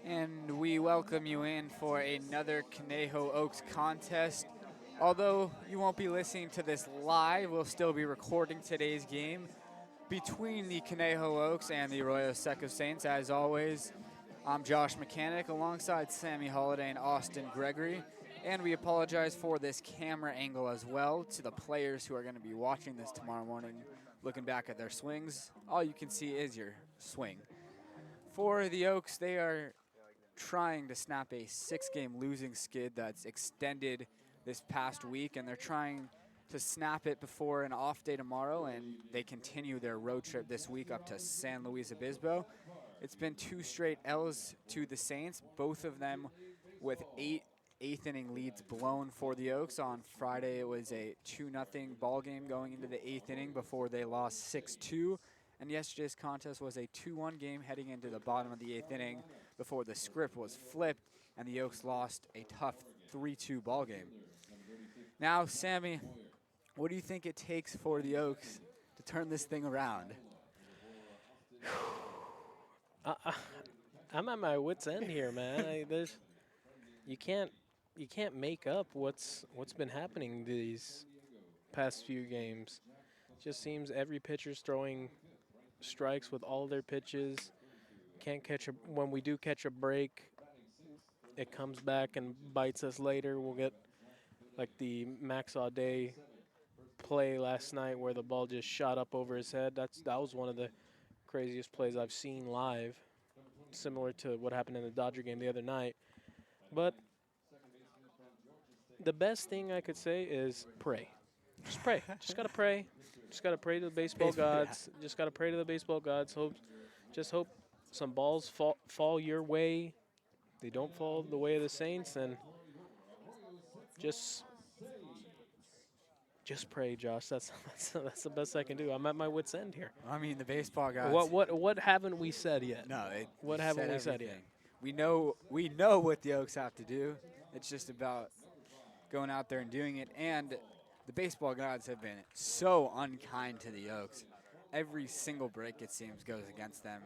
And we welcome you in for another Conejo Oaks contest. Although you won't be listening to this live, we'll still be recording today's game between the Conejo Oaks and the Arroyo Seco Saints. As always, I'm Josh Mechanic alongside Sammy Holiday and Austin Gregory. And we apologize for this camera angle as well to the players who are going to be watching this tomorrow morning, looking back at their swings. All you can see is your swing. For the Oaks, they are trying to snap a 6-game losing skid that's extended this past week, and they're trying to snap it before an off day tomorrow, and they continue their road trip this week up to San Luis Obispo. It's been 2 straight L's to the Saints, both of them with 8th-inning leads blown for the Oaks. On Friday, it was a 2-0 ball game going into the 8th inning before they lost 6-2. And yesterday's contest was a 2-1 game heading into the bottom of the 8th inning before the script was flipped and the Oaks lost a tough 3-2 ball game. Now, Sammy, what do you think it takes for the Oaks to turn this thing around? I, I, I'm at my wit's end here, man. You can't make up what's been happening these past few games. Just seems every pitcher's throwing strikes with all their pitches. Can't catch when we do catch a break, it comes back and bites us later. We'll get like the Max Audet play last night where the ball just shot up over his head. That was one of the craziest plays I've seen live, similar to what happened in the Dodger game the other night. But the best thing I could say is pray. Just pray. Just gotta pray. Just gotta pray to the baseball gods. Just gotta pray to the baseball gods. Hope some balls fall your way. They don't fall the way of the Saints, and just just pray, Josh. That's the best I can do. I'm at my wit's end here. I mean, the baseball gods. What haven't we said yet? No, What you haven't said we said yet? everything. We know what the Oaks have to do. It's just about going out there and doing it. And the baseball gods have been so unkind to the Oaks. Every single break, it seems, goes against them.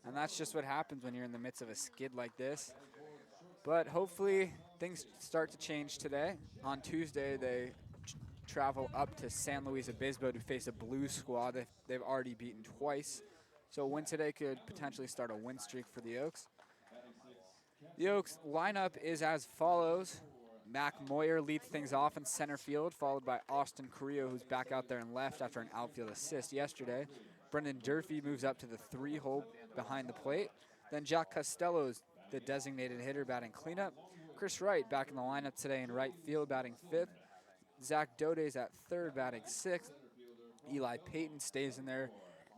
And that's just what happens when you're in the midst of a skid like this. But hopefully things start to change today. On Tuesday, they travel up to San Luis Obispo to face a Blues squad that they've already beaten twice. So a win today could potentially start a win streak for the Oaks. The Oaks lineup is as follows. Mac Moyer leads things off in center field, followed by Austin Carrillo, who's back out there in left after an outfield assist yesterday. Brendan Durfee moves up to the 3-hole behind the plate. Then Jack Costello is the designated hitter batting cleanup. Chris Wright back in the lineup today in right field batting 5th. Zach Dode's at 3rd batting 6th. Eli Payton stays in there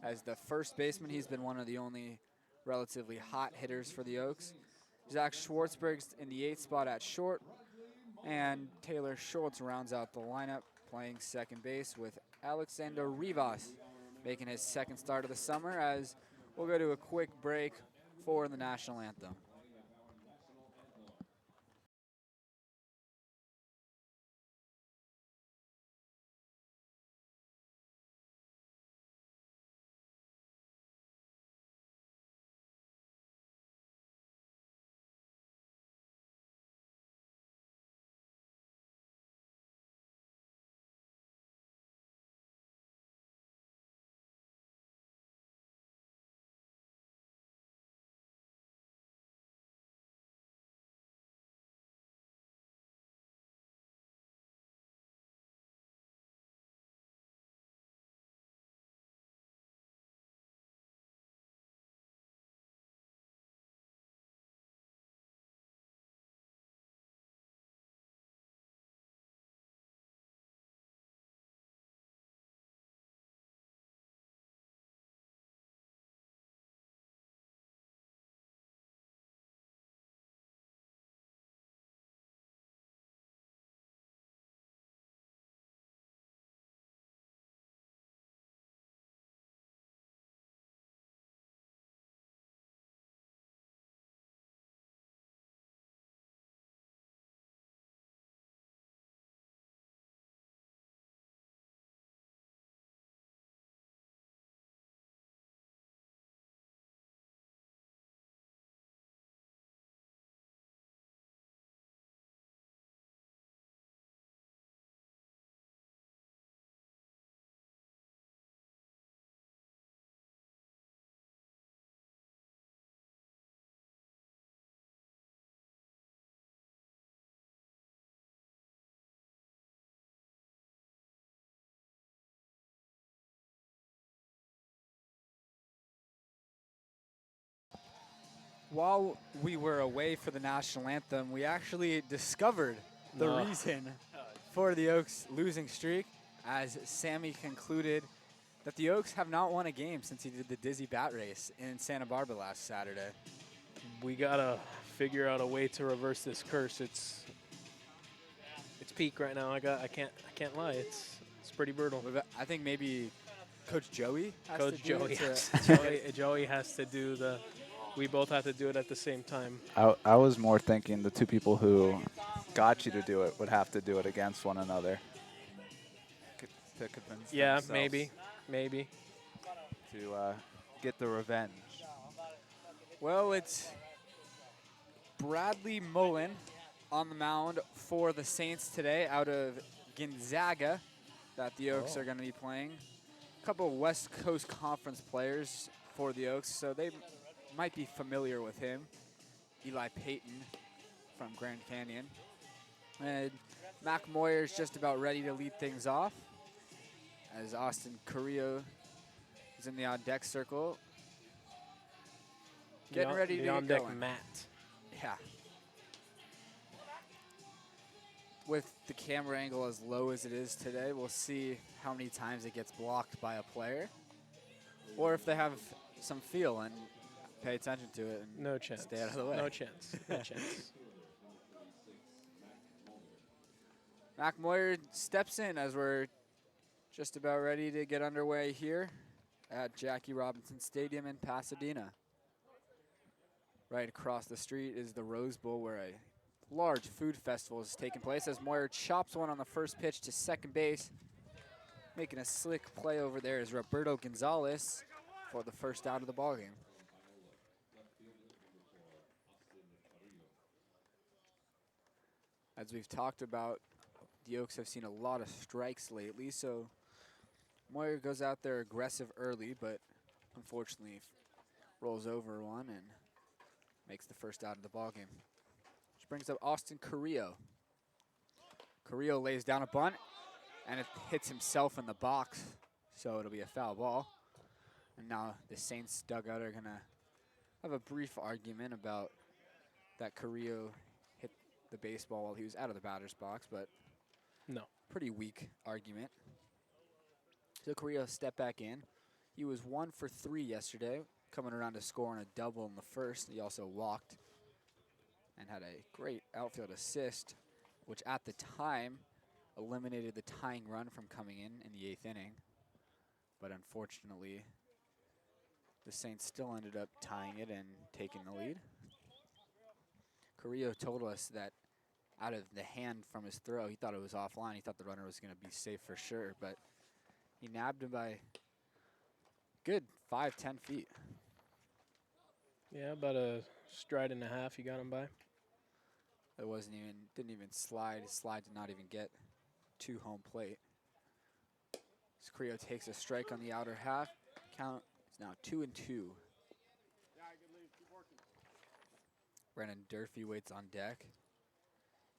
as the first baseman. He's been one of the only relatively hot hitters for the Oaks. Zach Schwartzberg's in the 8th spot at short. And Taylor Schultz rounds out the lineup playing second base with Alexander Rivas making his second start of the summer, as we'll go to a quick break for the national anthem. while we were away for the national anthem, we actually discovered the No. reason for the Oaks losing streak, as Sammy concluded that the Oaks have not won a game since he did the Dizzy Bat Race in Santa Barbara last Saturday. We gotta figure out a way to reverse this curse. It's peak right now. I can't lie. It's pretty brutal. I think maybe Coach Joey has Coach to do Joey it has, to Joey has to do the. We both have to do it at the same time. I was more thinking the two people who got you to do it would have to do it against one another. To convince Yeah, themselves maybe. to get the revenge. Well, it's Bradley Mullen on the mound for the Saints today out of Gonzaga that the Oaks are going to be playing. A couple of West Coast Conference players for the Oaks, so they might be familiar with him. Eli Payton from Grand Canyon. And Mac Moyer is just about ready to lead things off as Austin Carrillo is in the on-deck circle. Getting ready to the get on deck going. mat. Yeah. With the camera angle as low as it is today, we'll see how many times it gets blocked by a player, or if they have some feel and pay attention to it and No chance. stay out of the way. No chance. No chance. Mac Moyer steps in as we're just about ready to get underway here at Jackie Robinson Stadium in Pasadena. Right across the street is the Rose Bowl, where a large food festival is taking place as Moyer chops one on the first pitch to second base. Making a slick play over there is Roberto Gonzalez for the first out of the ballgame. As we've talked about, the Oaks have seen a lot of strikes lately, so Moyer goes out there aggressive early, but unfortunately rolls over one and makes the first out of the ballgame. Which brings up Austin Carrillo. Carrillo lays down a bunt, and it hits himself in the box, so it'll be a foul ball. And now the Saints dugout are going to have a brief argument about that Carrillo hit the baseball while he was out of the batter's box, but No. pretty weak argument. So Carrillo stepped back in. He was 1 for 3 yesterday, coming around to score on a double in the first. He also walked and had a great outfield assist, which at the time eliminated the tying run from coming in the 8th inning. But unfortunately, the Saints still ended up tying it and taking the lead. Carrillo told us that out of the hand from his throw, he thought it was offline. He thought the runner was going to be safe for sure, but he nabbed him by good 5-10 feet. Yeah, about a stride and a half you got him by. It didn't even slide. His slide did not even get to home plate. So Carrillo takes a strike on the outer half. Count is now 2-2. Brennan Durfee waits on deck.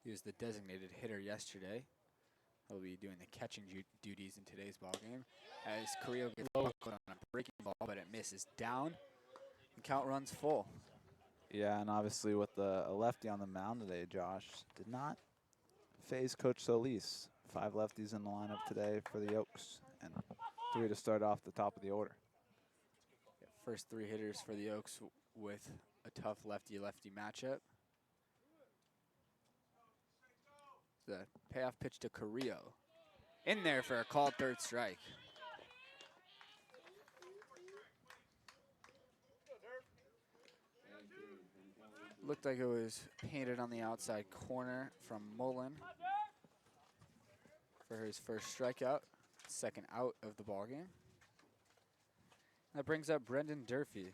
He was the designated hitter yesterday. He'll be doing the catching duties in today's ballgame. As Carrillo gets on a breaking ball, but it misses down. The count runs full. Yeah, and obviously with a lefty on the mound today, Josh, did not phase Coach Solis. 5 lefties in the lineup today for the Oaks, and 3 to start off the top of the order. First 3 hitters for the Oaks with a tough lefty-lefty matchup. The payoff pitch to Carrillo. In there for a called third strike. Looked like it was painted on the outside corner from Mullen for his first strikeout, second out of the ballgame. That brings up Brendan Durfee.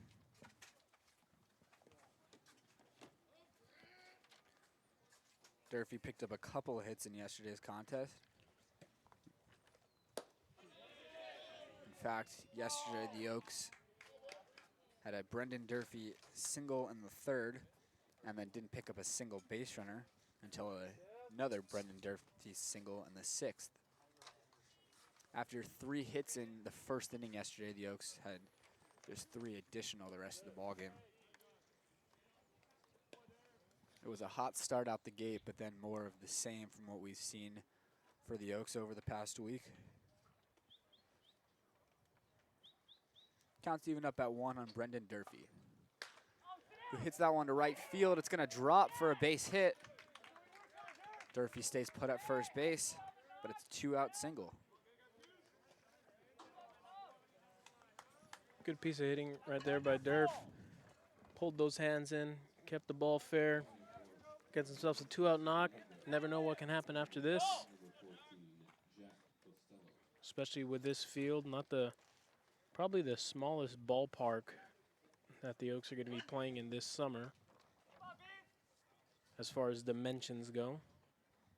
Durfee picked up a couple of hits in yesterday's contest. In fact, yesterday the Oaks had a Brendan Durfee single in the 3rd and then didn't pick up a single base runner until another Brendan Durfee single in the 6th. After 3 hits in the first inning yesterday, the Oaks had just 3 additional the rest of the ballgame. It was a hot start out the gate, but then more of the same from what we've seen for the Oaks over the past week. Counts even up at 1 on Brendan Durfee, who hits that one to right field. It's going to drop for a base hit. Durfee stays put at first base, but it's a 2-out single. Good piece of hitting right there by Durf. Pulled those hands in, kept the ball fair, gets himself a 2-out knock. Never know what can happen after this. Especially with this field, probably the smallest ballpark that the Oaks are going to be playing in this summer as far as dimensions go.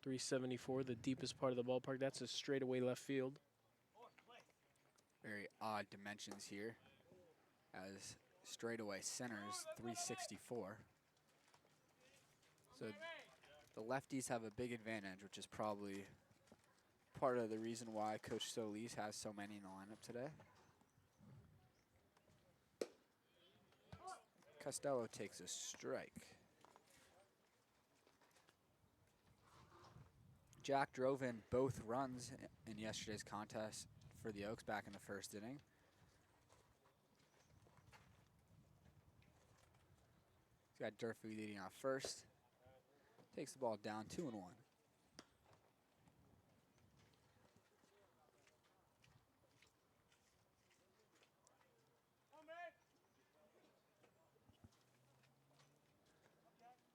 374, the deepest part of the ballpark. That's a straightaway left field. Very odd dimensions here, as straightaway centers 364. So the lefties have a big advantage, which is probably part of the reason why Coach Solis has so many in the lineup today. Costello takes a strike. Jack drove in both runs in yesterday's contest for the Oaks back in the first inning. He's got Durfee leading off first. Takes the ball down 2-1.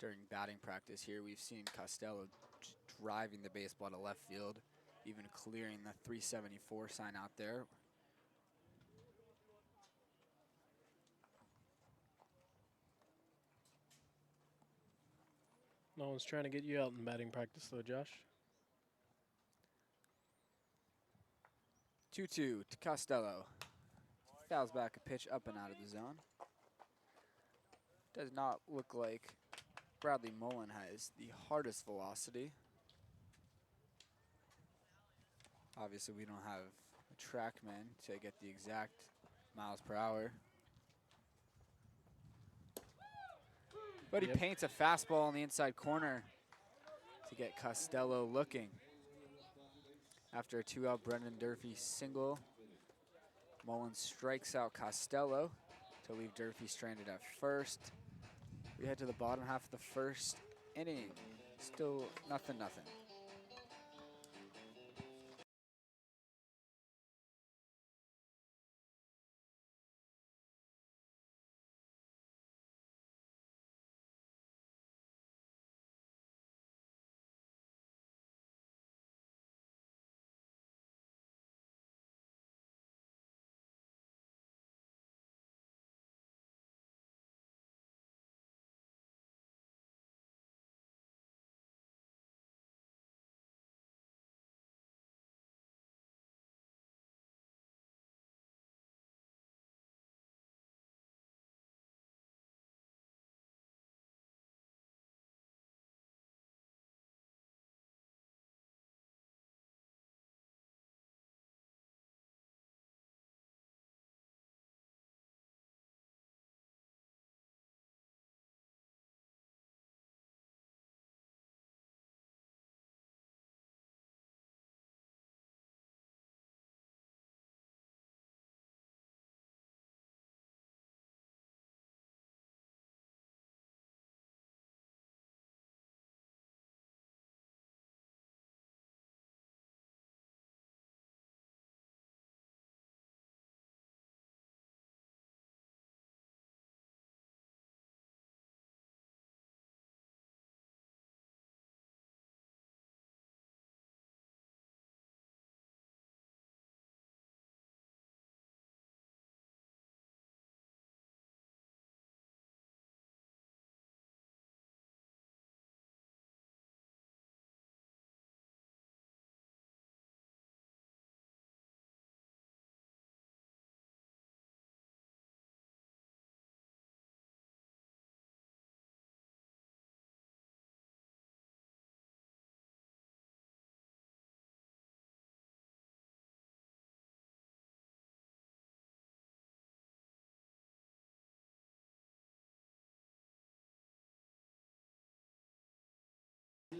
During batting practice here, we've seen Costello driving the baseball to left field, even clearing the 374 sign out there. No one's trying to get you out in batting practice, though, Josh. 2-2 to Costello. Fouls back a pitch up and out of the zone. Does not look like Bradley Mullen has the hardest velocity. Obviously, we don't have a TrackMan to get the exact miles per hour. But he paints a fastball on the inside corner to get Costello looking. After a 2-out Brendan Durfee single, Mullen strikes out Costello to leave Durfee stranded at first. We head to the bottom half of the first inning. Still 0-0.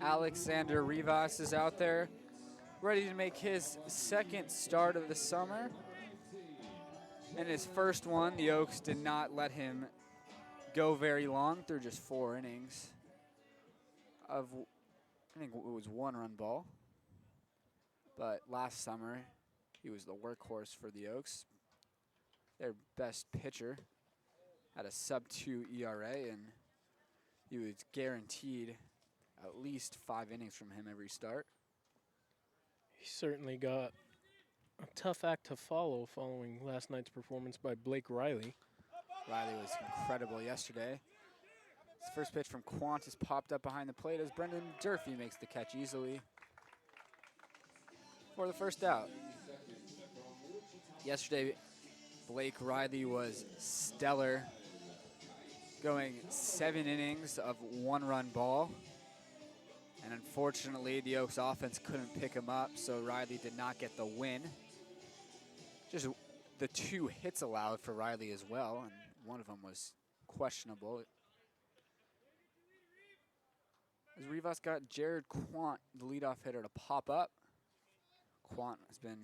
Alexander Rivas is out there, ready to make his second start of the summer. And his first one, the Oaks did not let him go very long through just 4 innings of, I think it was 1 run ball. But last summer, he was the workhorse for the Oaks. Their best pitcher, had a sub-2 ERA, and he was guaranteed at least 5 innings from him every start. He certainly got a tough act to follow following last night's performance by Blake Riley. Riley was incredible yesterday. His first pitch from Qantas popped up behind the plate as Brendan Durfee makes the catch easily for the first out. Yesterday, Blake Riley was stellar, going 7 innings of 1 run ball. And unfortunately, the Oaks offense couldn't pick him up, so Riley did not get the win. Just the 2 hits allowed for Riley as well, and one of them was questionable. As Rivas got Jared Quant, the leadoff hitter, to pop up. Quant has been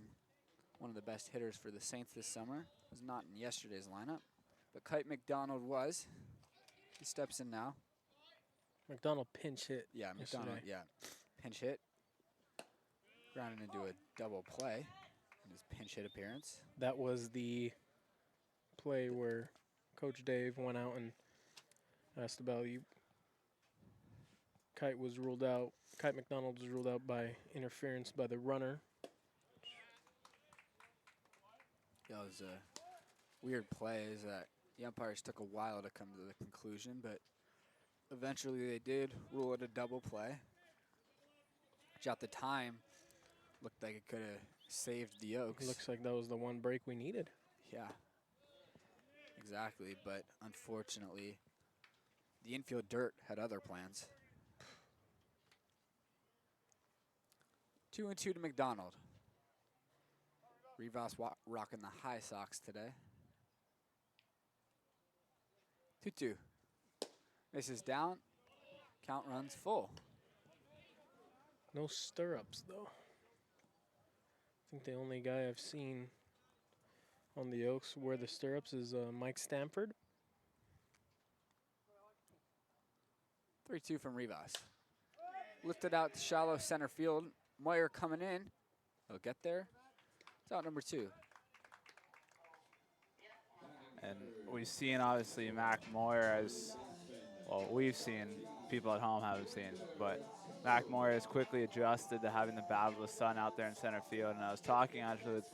one of the best hitters for the Saints this summer. Was not in yesterday's lineup, but Kite McDonald was. He steps in now. McDonald pinch hit. Yeah, McDonald, yesterday. yeah. Pinch hit. Grounded into a double play in his pinch hit appearance. That was the play where Coach Dave went out and asked about you. Kite McDonald was ruled out by interference by the runner. That was a weird play, is that the umpires took a while to come to the conclusion, but eventually they did rule it a double play, which at the time looked like it could have saved the Oaks. Looks like that was the one break we needed. Yeah, exactly, but unfortunately, the infield dirt had other plans. 2-2 to McDonald. Rivas rocking the high socks today. 2-2. Misses down. Count runs full. No stirrups, though. I think the only guy I've seen on the Oaks wear the stirrups is Mike Stanford. 3-2 from Rivas. Lifted out to shallow center field. Moyer coming in. He'll get there. It's out number 2. And we've seen, obviously, Mac Moyer as, well, we've seen, people at home haven't seen, but Mac Moyer has quickly adjusted to having the Battle of the Sun out there in center field. And I was talking actually with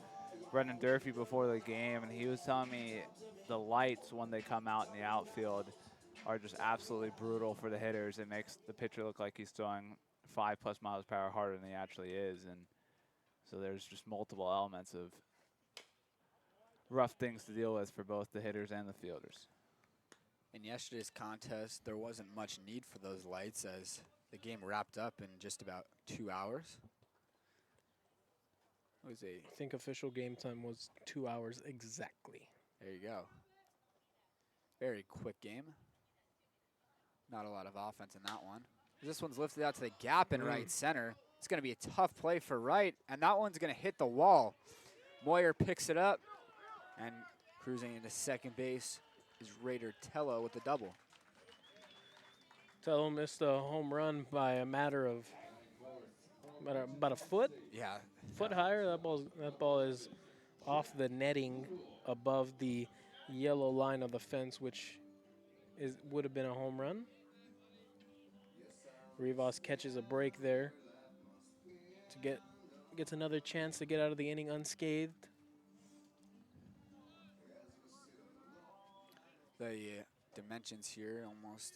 Brendan Durfee before the game, and he was telling me the lights when they come out in the outfield are just absolutely brutal for the hitters. It makes the pitcher look like he's throwing 5+ miles per hour harder than he actually is. And so there's just multiple elements of rough things to deal with for both the hitters and the fielders. In yesterday's contest, there wasn't much need for those lights as the game wrapped up in just about 2 hours. It was I think official game time was 2 hours exactly. there you go. Very quick game. Not a lot of offense in that one. This one's lifted out to the gap in right center. It's going to be a tough play for right, and that one's going to hit the wall. Moyer picks it up, and cruising into second base is Raider Tello with the double. Tello missed a home run by a matter of about a foot. Yeah. Foot higher. That ball is off the netting above the yellow line of the fence, which would have been a home run. Rivas catches a break there to gets another chance to get out of the inning unscathed. The dimensions here almost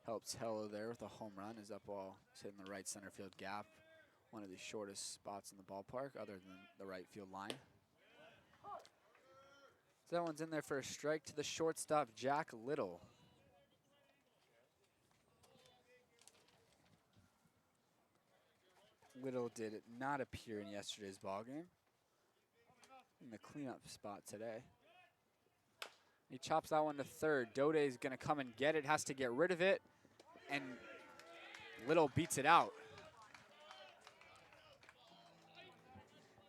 helps Tello there with a home run as that ball is hitting the right center field gap. One of the shortest spots in the ballpark other than the right field line. So that one's in there for a strike to the shortstop, Jack Little. Little did not appear in yesterday's ballgame. In the cleanup spot today. He chops that one to third. Dode's going to come and get it, has to get rid of it. And Little beats it out.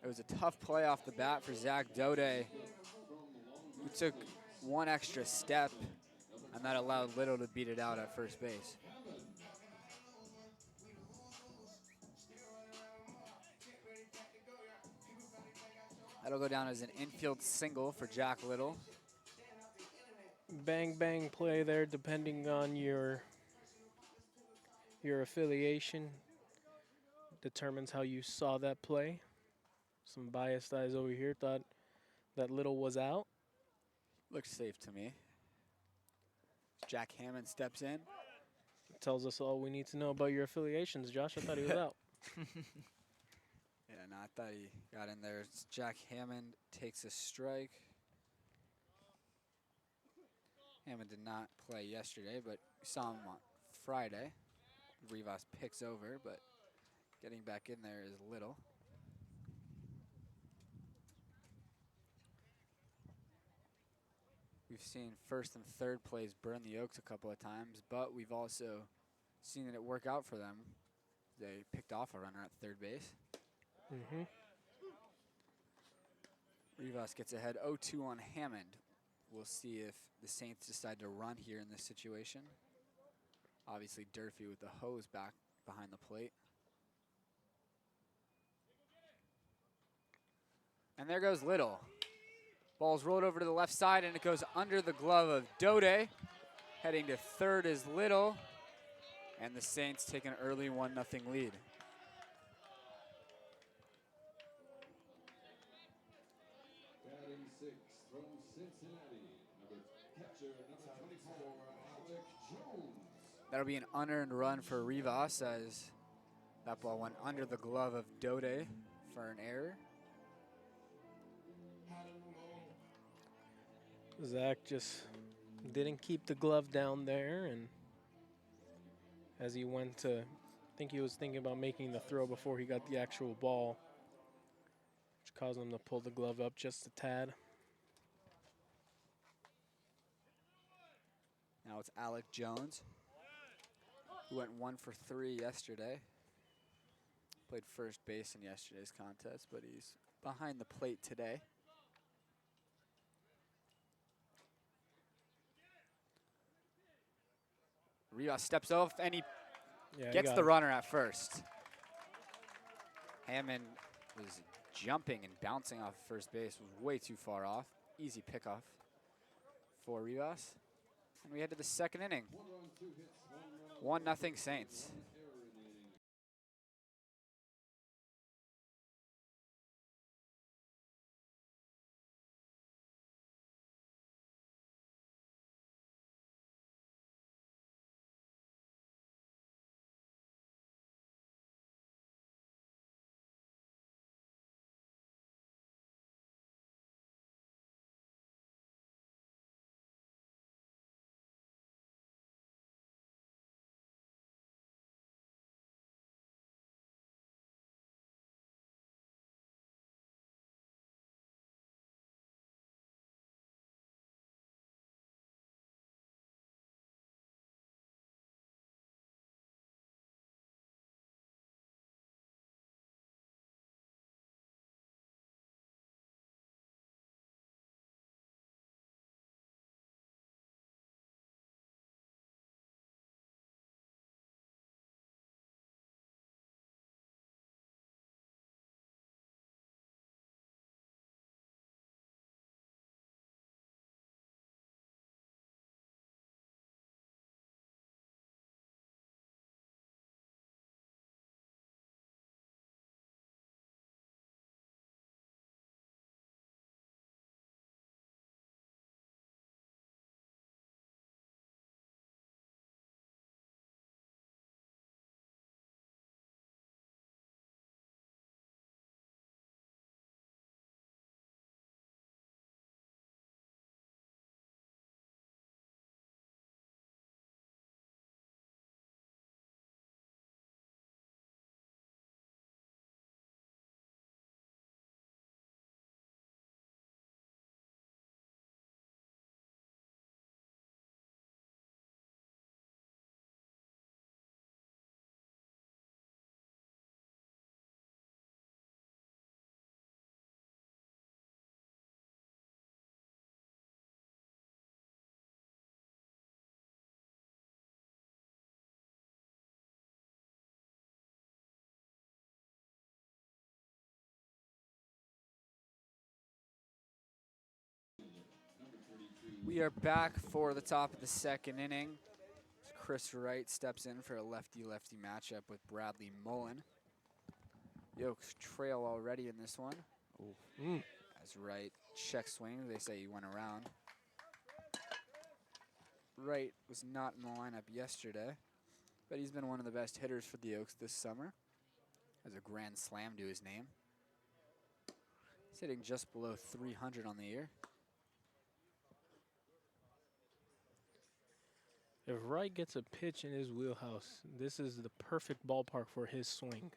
It was a tough play off the bat for Zach Dode, who took one extra step, and that allowed Little to beat it out at first base. That'll go down as an infield single for Jack Little. Bang bang play there, depending on your affiliation, determines how you saw that play. Some biased eyes over here thought that Little was out. Looks safe to me. Jack Hammond steps in. Tells us all we need to know about your affiliations, Josh. I thought he was out. Yeah, no, I thought he got in there. It's Jack Hammond takes a strike. Hammond did not play yesterday, but we saw him on Friday. Rivas picks over, but getting back in there is Little. We've seen first and third plays burn the Oaks a couple of times, but we've also seen it work out for them. They picked off a runner at third base. Mm-hmm. Rivas gets ahead 0-2 on Hammond. We'll see if the Saints decide to run here in this situation. Obviously Durfee with the hose back behind the plate. And there goes Little. Ball's rolled over to the left side, and it goes under the glove of Dode. Heading to third is Little, and the Saints take an early 1-0 lead. Batting sixth from Cincinnati, catcher number 24, Alec Jones. That'll be an unearned run for Rivas as that ball went under the glove of Dode for an error. Zach just didn't keep the glove down there, and as he went to, I think he was thinking about making the throw before he got the actual ball, which caused him to pull the glove up just a tad. Now it's Alec Jones, who went 1 for 3 yesterday. Played first base in yesterday's contest, but he's behind the plate today. Rivas steps off, and he gets the runner at first. Hammond was jumping and bouncing off first base, was way too far off. Easy pickoff for Rivas. And we head to the second inning. 1-0 Saints. We are back for the top of the second inning. Chris Wright steps in for a lefty-lefty matchup with Bradley Mullen. Yokes trail already in this one. As Wright check swing, they say he went around. Wright was not in the lineup yesterday, but he's been one of the best hitters for the Oaks this summer. Has a grand slam to his name. He's hitting just below 300 on the year. If Wright gets a pitch in his wheelhouse, this is the perfect ballpark for his swing.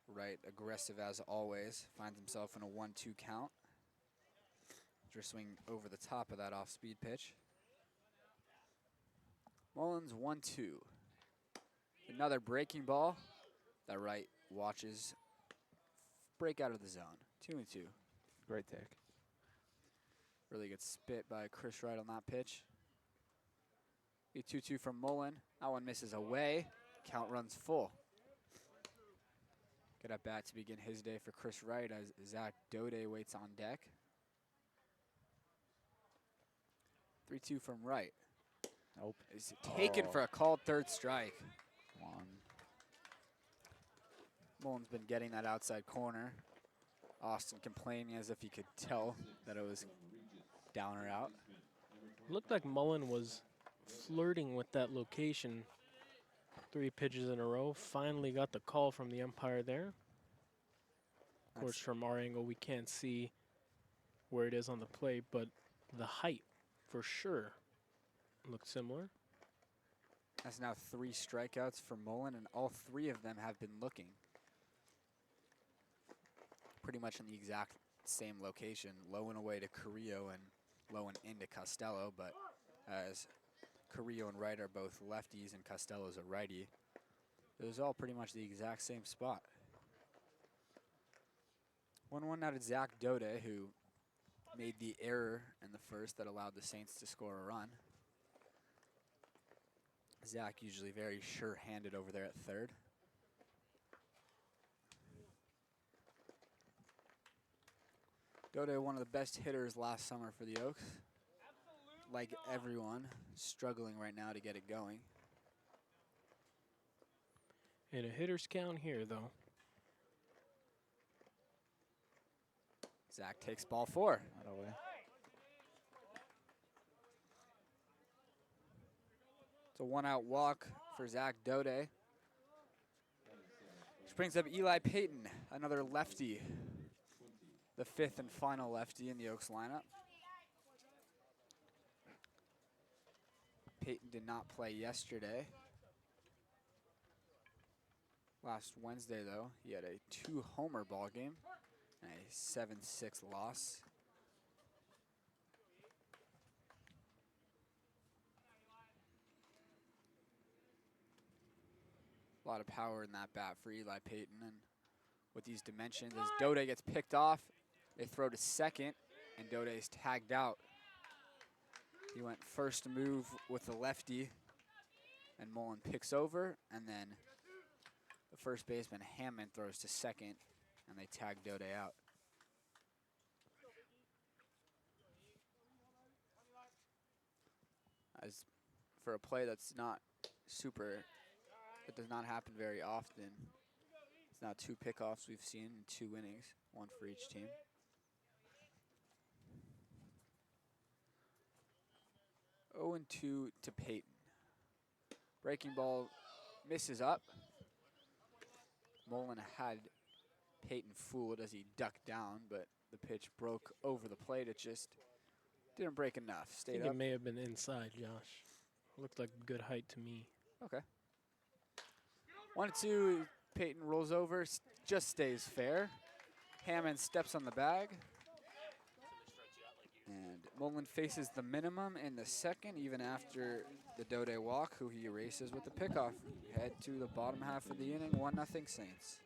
Wright, aggressive as always, finds himself in a 1-2 count. Just swing over the top of that off-speed pitch. Mullins 1-2. Another breaking ball that Wright watches break out of the zone. 2-2. Great take. Really good spit by Chris Wright on that pitch. A 2-2 from Mullen. That one misses away. Count runs full. Good at bat to begin his day for Chris Wright as Zach Dode waits on deck. 3-2 from Wright. Nope. Is taken for a called third strike. Come on. Mullen's been getting that outside corner. Austin complaining as if he could tell that it was down or out. Looked like Mullen was flirting with that location 3 pitches in a row. Finally got the call from the umpire there. Of course, from our angle, we can't see where it is on the plate, but the height for sure looked similar. That's now 3 strikeouts for Mullen, and all 3 of them have been looking. Pretty much in the exact same location, low and away to Carrillo and low and into Costello, but as Carrillo and Wright are both lefties and Costello's a righty, it was all pretty much the exact same spot. 1-1 out of Zach Dode, who made the error in the first that allowed the Saints to score a run. Zach usually very sure-handed over there at third. Dode, one of the best hitters last summer for the Oaks. Like everyone, struggling right now to get it going. And a hitter's count here, though. Zach takes ball 4. That away. It's a 1-out walk for Zach Dode. Which brings up Eli Payton, another lefty. The 5th and final lefty in the Oaks lineup. Payton did not play yesterday. Last Wednesday, though, he had a 2-homer ball game and a 7-6 loss. A lot of power in that bat for Eli Payton, and with these dimensions, as Dode gets picked off, they throw to second, and Dode is tagged out. He went first move with the lefty, and Mullen picks over, and then the first baseman, Hammond, throws to second, and they tag Dode out. As for a play that's not super, it does not happen very often. It's now 2 pickoffs we've seen in 2 innings, 1 for each team. Oh, 0-2 to Payton. Breaking ball misses up. Mullen had Payton fooled as he ducked down, but the pitch broke over the plate. It just didn't break enough. I Stayed think up. it may have been inside, Josh. Looked like good height to me. Okay. 1-2, Payton rolls over, just stays fair. Hammond steps on the bag. And Mullen faces the minimum in the second, even after the Dode walk, who he erases with the pickoff. Head to the bottom half of the inning, 1-0 Saints.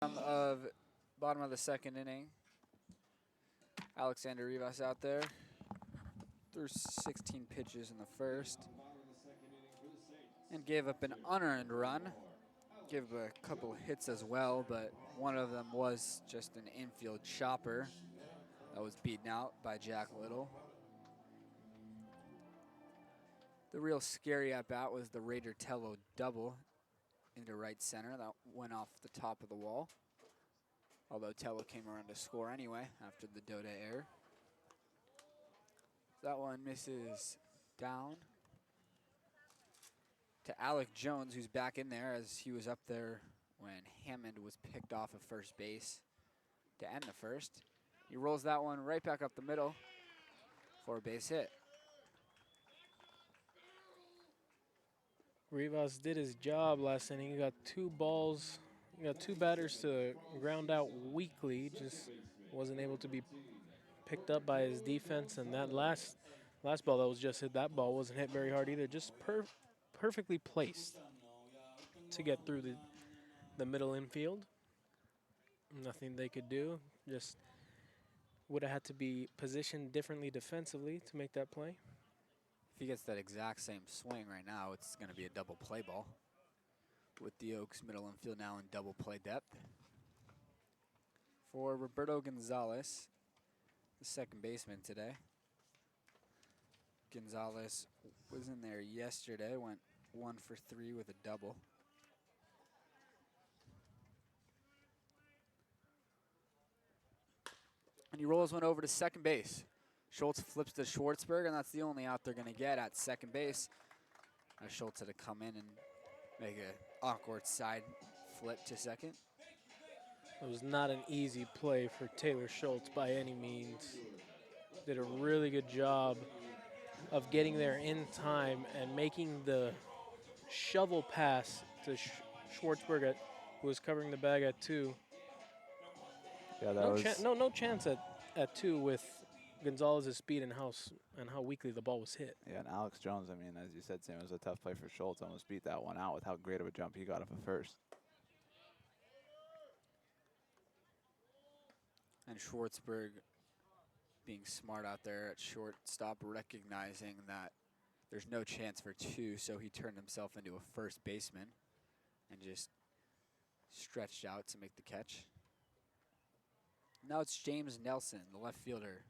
Of bottom of the second inning. Alexander Rivas out there. Threw 16 pitches in the first. And gave up an unearned run. Gave up a couple hits as well, but one of them was just an infield chopper that was beaten out by Jack Little. The real scary at-bat was the Raider Tello double into right center. That went off the top of the wall. Although Tello came around to score anyway after the Dode error. That one misses down to Alec Jones, who's back in there as he was up there when Hammond was picked off of first base to end the first. He rolls that one right back up the middle for a base hit. Rivas did his job last inning. He got 2 balls. He got 2 batters to ground out weakly. Just wasn't able to be picked up by his defense. And that last ball that was just hit, that ball wasn't hit very hard either. Just perfectly placed to get through the middle infield. Nothing they could do. Just would have had to be positioned differently defensively to make that play. If he gets that exact same swing right now, it's going to be a double play ball with the Oaks middle infield now in double play depth. For Roberto Gonzalez, the second baseman today. Gonzalez was in there yesterday, went 1 for 3 with a double. And he rolls one over to second base. Schultz flips to Schwartzberg, and that's the only out they're going to get at second base. Schultz had to come in and make an awkward side flip to second. It was not an easy play for Taylor Schultz by any means. Did a really good job of getting there in time and making the shovel pass to Schwartzberg, who was covering the bag at 2. Yeah, that was No chance at 2 with Gonzalez's speed and how weakly the ball was hit. Yeah, and Alex Jones, I mean, as you said, Sam, it was a tough play for Schultz. Almost beat that one out with how great of a jump he got off of first. And Schwartzberg being smart out there at shortstop, recognizing that there's no chance for 2, so he turned himself into a first baseman and just stretched out to make the catch. Now it's James Nelson, the left fielder.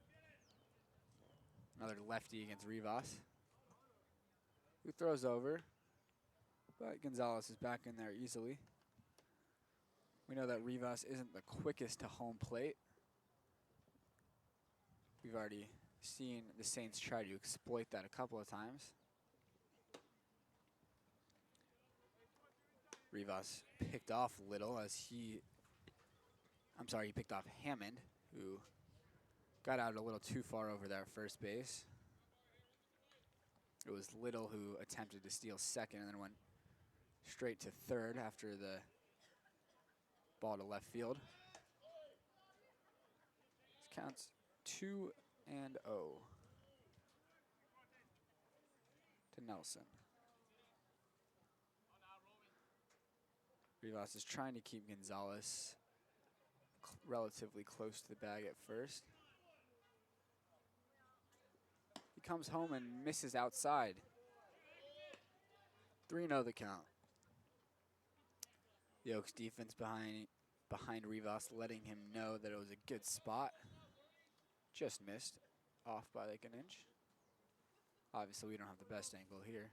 Another lefty against Rivas, who throws over, but Gonzalez is back in there easily. We know that Rivas isn't the quickest to home plate. We've already seen the Saints try to exploit that a couple of times. Rivas picked off Little he picked off Hammond, who got out a little too far over there at first base. It was Little who attempted to steal second and then went straight to third after the ball to left field. This counts 2-0 to Nelson. Rivas is trying to keep Gonzalez relatively close to the bag at first. He comes home and misses outside. 3-0 the count. The Oaks defense behind Rivas, letting him know that it was a good spot. Just missed, off by like an inch. Obviously, we don't have the best angle here.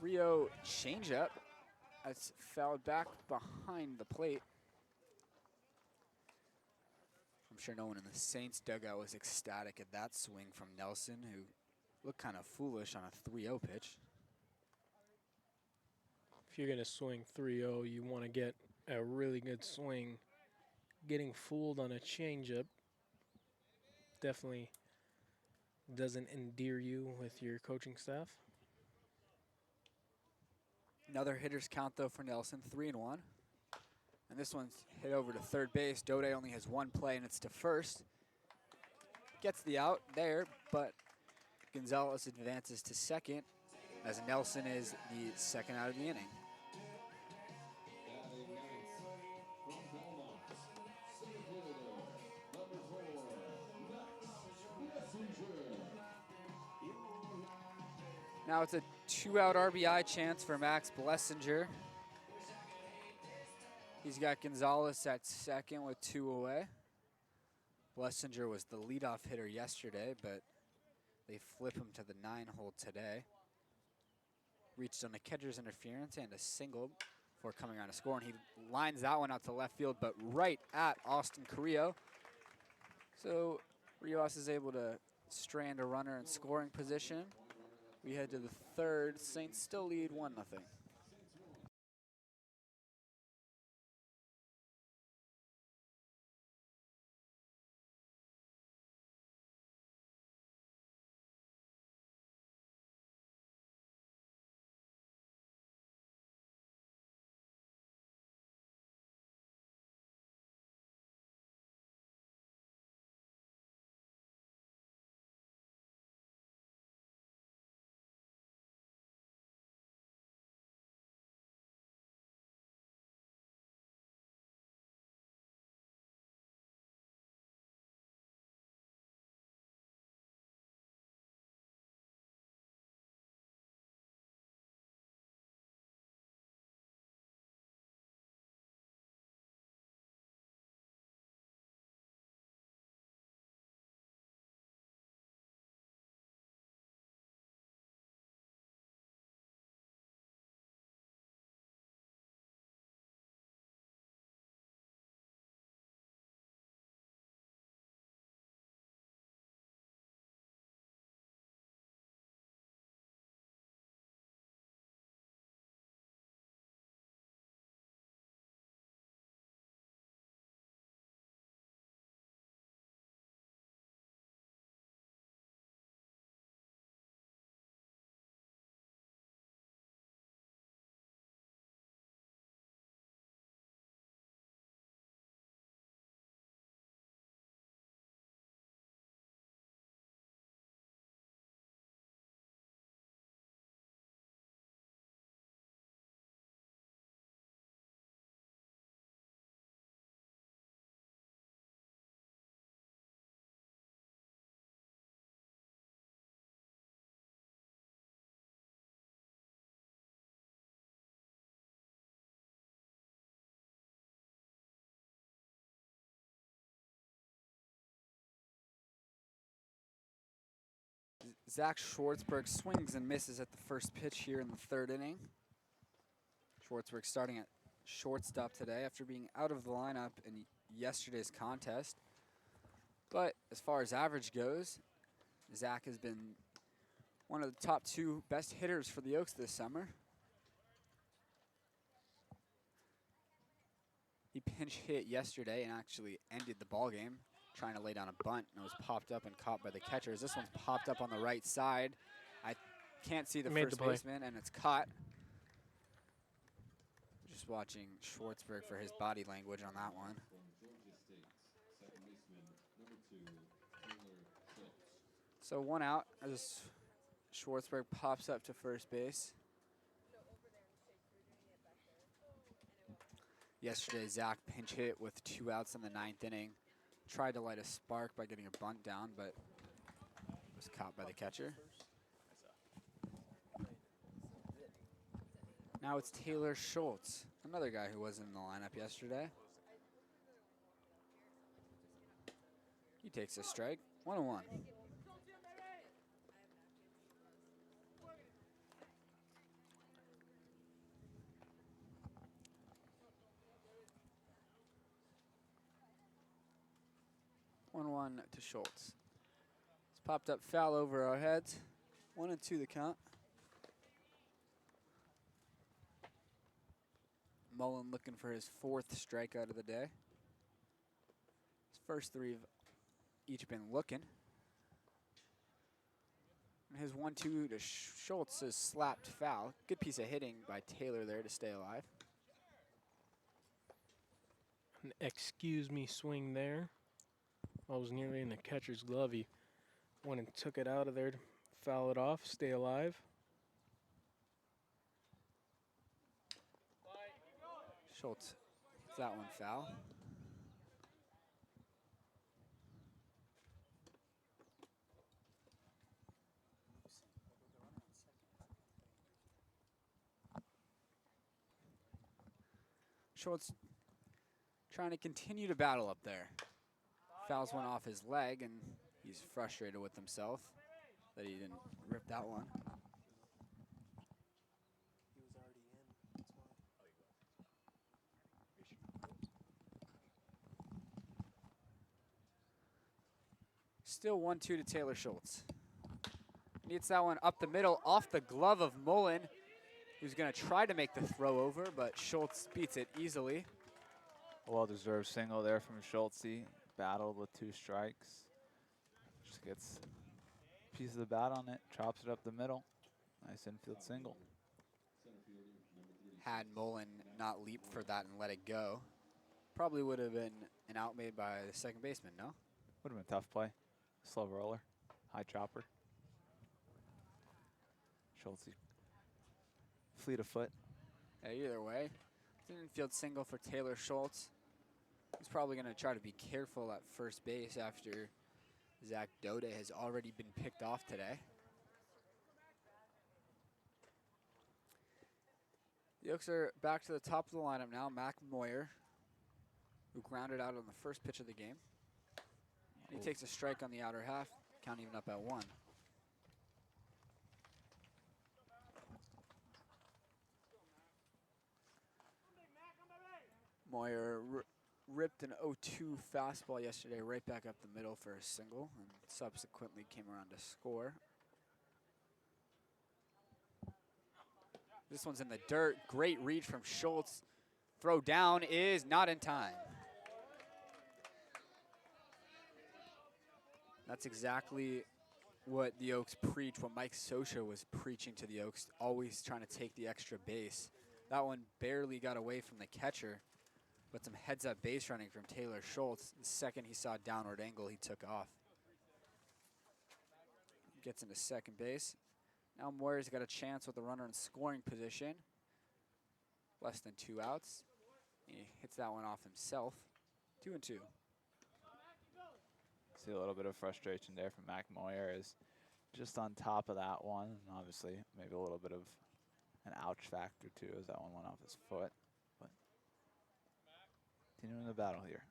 3-0 changeup. That's fouled back behind the plate. I'm sure no one in the Saints dugout was ecstatic at that swing from Nelson, who looked kind of foolish on a 3-0 pitch. If you're going to swing 3-0, you want to get a really good swing. Getting fooled on a changeup definitely doesn't endear you with your coaching staff. Another hitter's count, though, for Nelson, 3-1. And this one's hit over to third base. Dode only has one play, and it's to first. Gets the out there, but Gonzalez advances to second, as Nelson is the second out of the inning. Now it's a 2-out RBI chance for Max Blessinger. He's got Gonzalez at second with 2 away. Blessinger was the leadoff hitter yesterday, but they flip him to the 9-hole today. Reached on a catcher's interference and a single before coming around to score, and he lines that one out to left field, but right at Austin Carrillo. So Rios is able to strand a runner in scoring position. We head to the third. Saints still lead 1-0. Zach Schwartzberg swings and misses at the first pitch here in the third inning. Schwartzberg starting at shortstop today after being out of the lineup in yesterday's contest. But as far as average goes, Zach has been one of the top 2 best hitters for the Oaks this summer. He pinch hit yesterday and actually ended the ball game, trying to lay down a bunt, and it was popped up and caught by the catchers. This one's popped up on the right side. I can't see the first baseman, and it's caught. Just watching Schwartzberg for his body language on that one. So 1 out as Schwartzberg pops up to first base. Yesterday, Zach pinch hit with 2 outs in the 9th inning. Tried to light a spark by getting a bunt down, but was caught by the catcher. Now it's Taylor Schultz, another guy who wasn't in the lineup yesterday. He takes a strike, 1-1. To Schultz. It's popped up foul over our heads. 1-2 the count. Mullen looking for his 4th strikeout of the day. His first 3 have each been looking. And his 1-2 to Schultz is slapped foul. Good piece of hitting by Taylor there to stay alive. An excuse me swing there. I was nearly in the catcher's glove. He went and took it out of there to foul it off, stay alive. Schultz hits that one foul. Schultz trying to continue to battle up there. Fouls one off his leg, and he's frustrated with himself that he didn't rip that one. Still 1-2 to Taylor Schultz. Needs that one up the middle, off the glove of Mullen, who's going to try to make the throw over, but Schultz beats it easily. Well-deserved single there from Schultz. He battled with 2 strikes. Just gets a piece of the bat on it, chops it up the middle. Nice infield single. Had Mullen not leaped for that and let it go, probably would have been an out made by the second baseman, no? Would have been a tough play. Slow roller, high chopper. Schultz, fleet of foot. Yeah, either way, it's an infield single for Taylor Schultz. He's probably going to try to be careful at first base after Zach Dode has already been picked off today. The Oaks are back to the top of the lineup now. Mac Moyer, who grounded out on the first pitch of the game. He takes a strike on the outer half, count even up at 1. Moyer ripped an 0-2 fastball yesterday right back up the middle for a single, and subsequently came around to score. This one's in the dirt. Great read from Schultz. Throw down is not in time. That's exactly what the Oaks preach, what Mike Sosha was preaching to the Oaks, always trying to take the extra base. That one barely got away from the catcher, but some heads-up base running from Taylor Schultz. The second he saw downward angle, he took off. Gets into second base. Now Moyer's got a chance with the runner in scoring position. Less than 2 outs. He hits that one off himself. 2-2. See a little bit of frustration there from Mac Moyer, is just on top of that one. And obviously, maybe a little bit of an ouch factor too, as that one went off his foot. But continuing the battle here.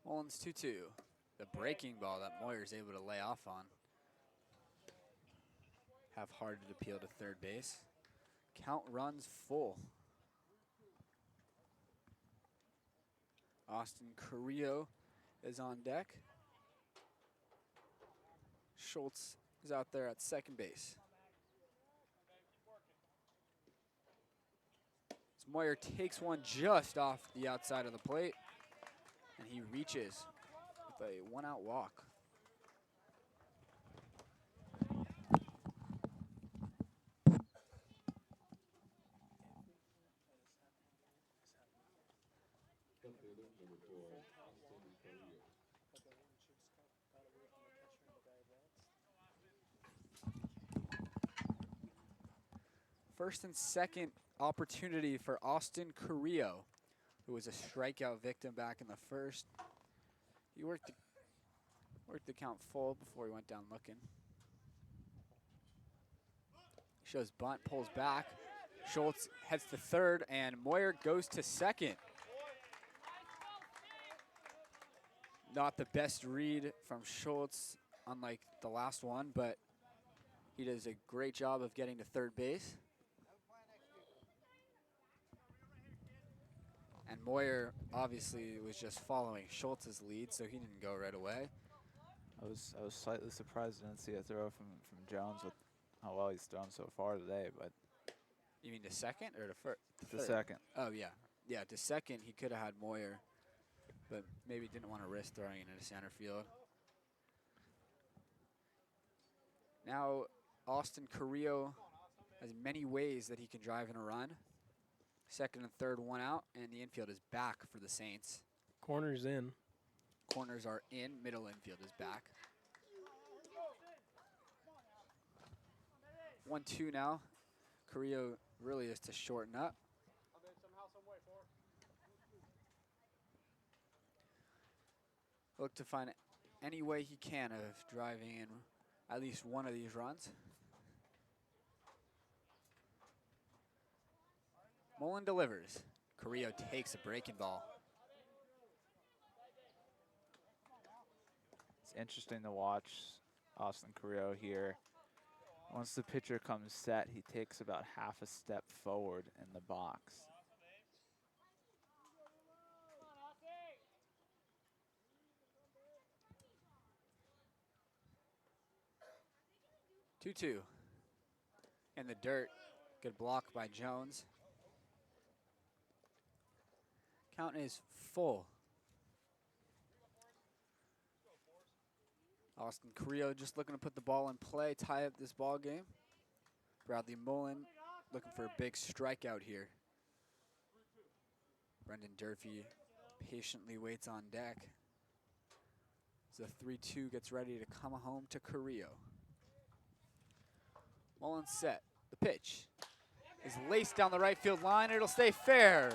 Mullins 2-2. The breaking ball that Moyer's able to lay off on. Half-hearted appeal to third base. Count runs full. Austin Carrillo is on deck. Schultz is out there at second base. As Moyer takes one just off the outside of the plate, and he reaches with a 1-out walk. Outfielder number 4, Austin Carrillo. First and second opportunity for Austin Carrillo, who was a strikeout victim back in the first. He worked the count full before he went down looking. Shows bunt, pulls back. Schultz heads to third, and Moyer goes to second. Not the best read from Schultz, unlike the last one, but he does a great job of getting to third base. And Moyer obviously was just following Schultz's lead, so he didn't go right away. I was slightly surprised I didn't see a throw from Jones with how well he's thrown so far today, but You mean to second or to first? the second. Oh, yeah. Yeah, to second, he could have had Moyer, but maybe didn't want to risk throwing it into center field. Now, Austin Carrillo has many ways that he can drive in a run. Second and third, 1 out, and the infield is back for the Saints. Corner's in. Corners are in, middle infield is back. 1-2 now. Carrillo really is to shorten up. Look to find any way he can of driving in at least one of these runs. Mullen delivers. Carrillo takes a breaking ball. It's interesting to watch Austin Carrillo here. Once the pitcher comes set, he takes about half a step forward in the box. 2-2. In the dirt. Good block by Jones. Count is full. Austin Carrillo just looking to put the ball in play, tie up this ball game. Bradley Mullen looking for a big strikeout here. Brendan Durfee patiently waits on deck. The 3-2 gets ready to come home to Carrillo. Mullen set. The pitch is laced down the right field line. It'll stay fair.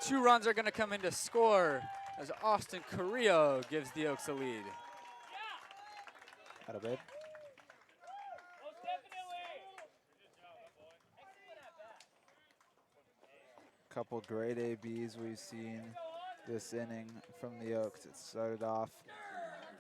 2 runs are going to come in to score as Austin Carrillo gives the Oaks a lead. Atta babe. Couple great ABs we've seen this inning from the Oaks. It started off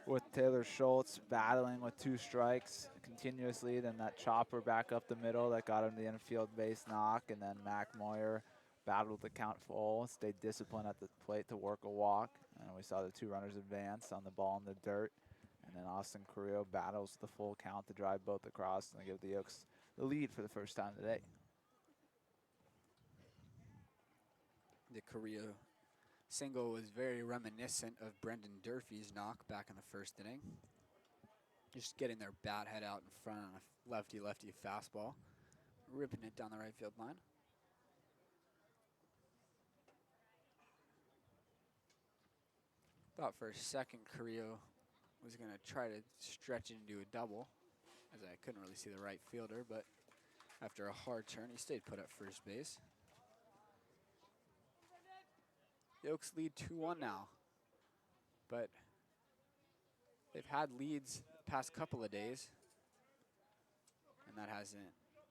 with Taylor Schultz battling with 2 strikes continuously, then that chopper back up the middle that got him the infield base knock, and then Mac Moyer battled the count full, stayed disciplined at the plate to work a walk, and we saw the 2 runners advance on the ball in the dirt, and then Austin Carrillo battles the full count to drive both across and give the Oaks the lead for the first time today. The Carrillo single was very reminiscent of Brendan Durfee's knock back in the first inning. Just getting their bat head out in front on a lefty-lefty fastball, ripping it down the right field line. Thought for a second Carrillo was going to try to stretch it into a double, as I couldn't really see the right fielder, but after a hard turn, he stayed put at first base. The Oaks lead 2-1 now, but they've had leads the past couple of days, and that hasn't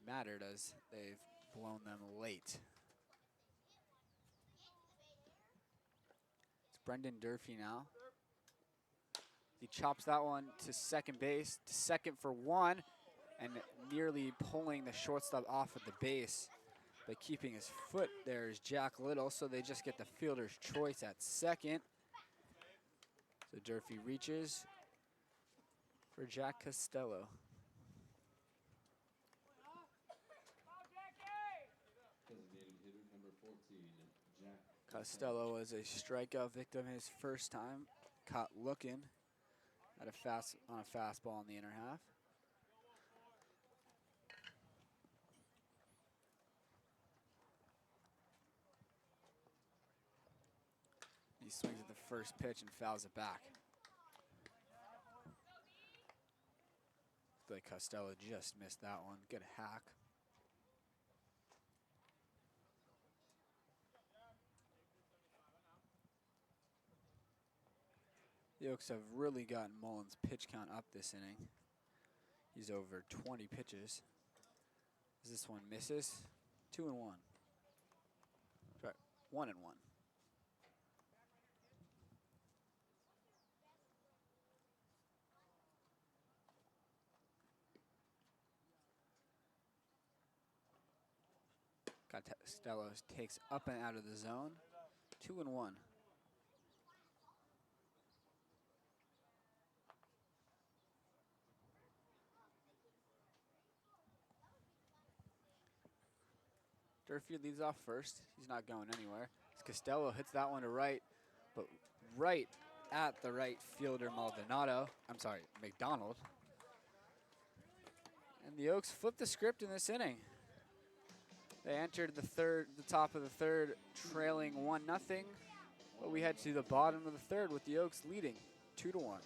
mattered as they've blown them late. It's Brendan Durfee now. He chops that one to second base, to second for 1, and nearly pulling the shortstop off of the base. By keeping his foot there is Jack Little, so they just get the fielder's choice at second. So Durfee reaches for Jack Costello. Designated hitter number 14, Jack Costello was a strikeout victim his first time, caught looking at a fastball in the inner half. He swings at the first pitch and fouls it back. Like Costello just missed that one. Good hack. The Oaks have really gotten Mullen's pitch count up this inning. He's over 20 pitches. As this one misses, 2-1. Sorry, 1-1. Costello takes up and out of the zone. 2-1. Durfee leads off first. He's not going anywhere. As Costello hits that one to right, but right at the right fielder McDonald. And the Oaks flipped the script in this inning. They entered the top of the third, trailing 1-0. But we head to the bottom of the third with the Oaks leading 2-1.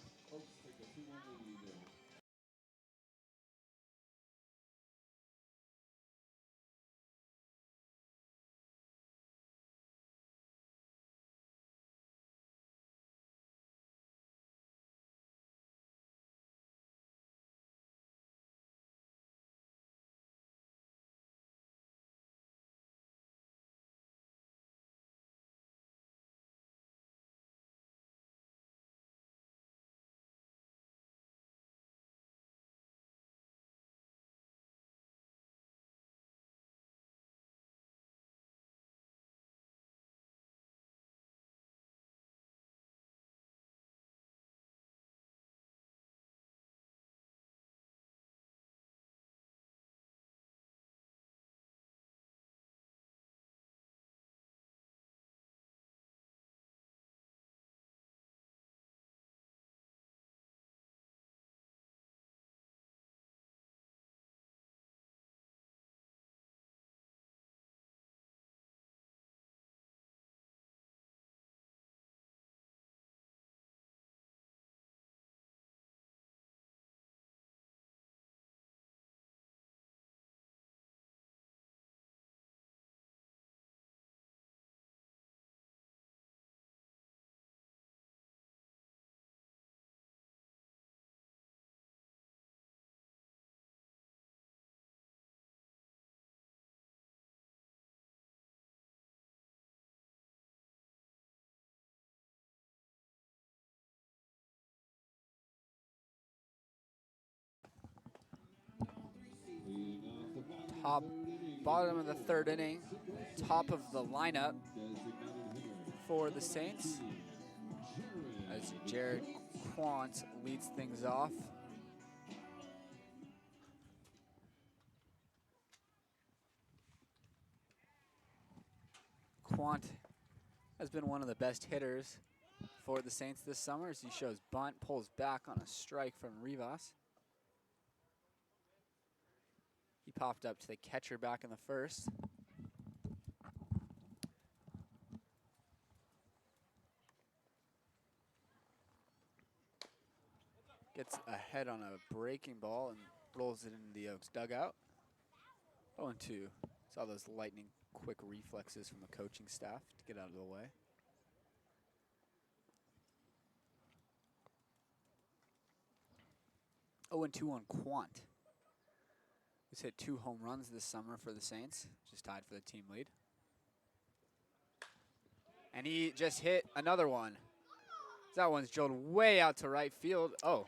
Bottom of the third inning, top of the lineup for the Saints as Jared Quant leads things off. Quant has been one of the best hitters for the Saints this summer as he shows bunt, pulls back on a strike from Rivas. He popped up to the catcher back in the first. Gets ahead on a breaking ball and rolls it into the Oaks dugout. 0-2. Saw those lightning quick reflexes from the coaching staff to get out of the way. Oh, and 2 on Quant. He's hit 2 home runs this summer for the Saints, just tied for the team lead. And he just hit another one. That one's drilled way out to right field. Oh.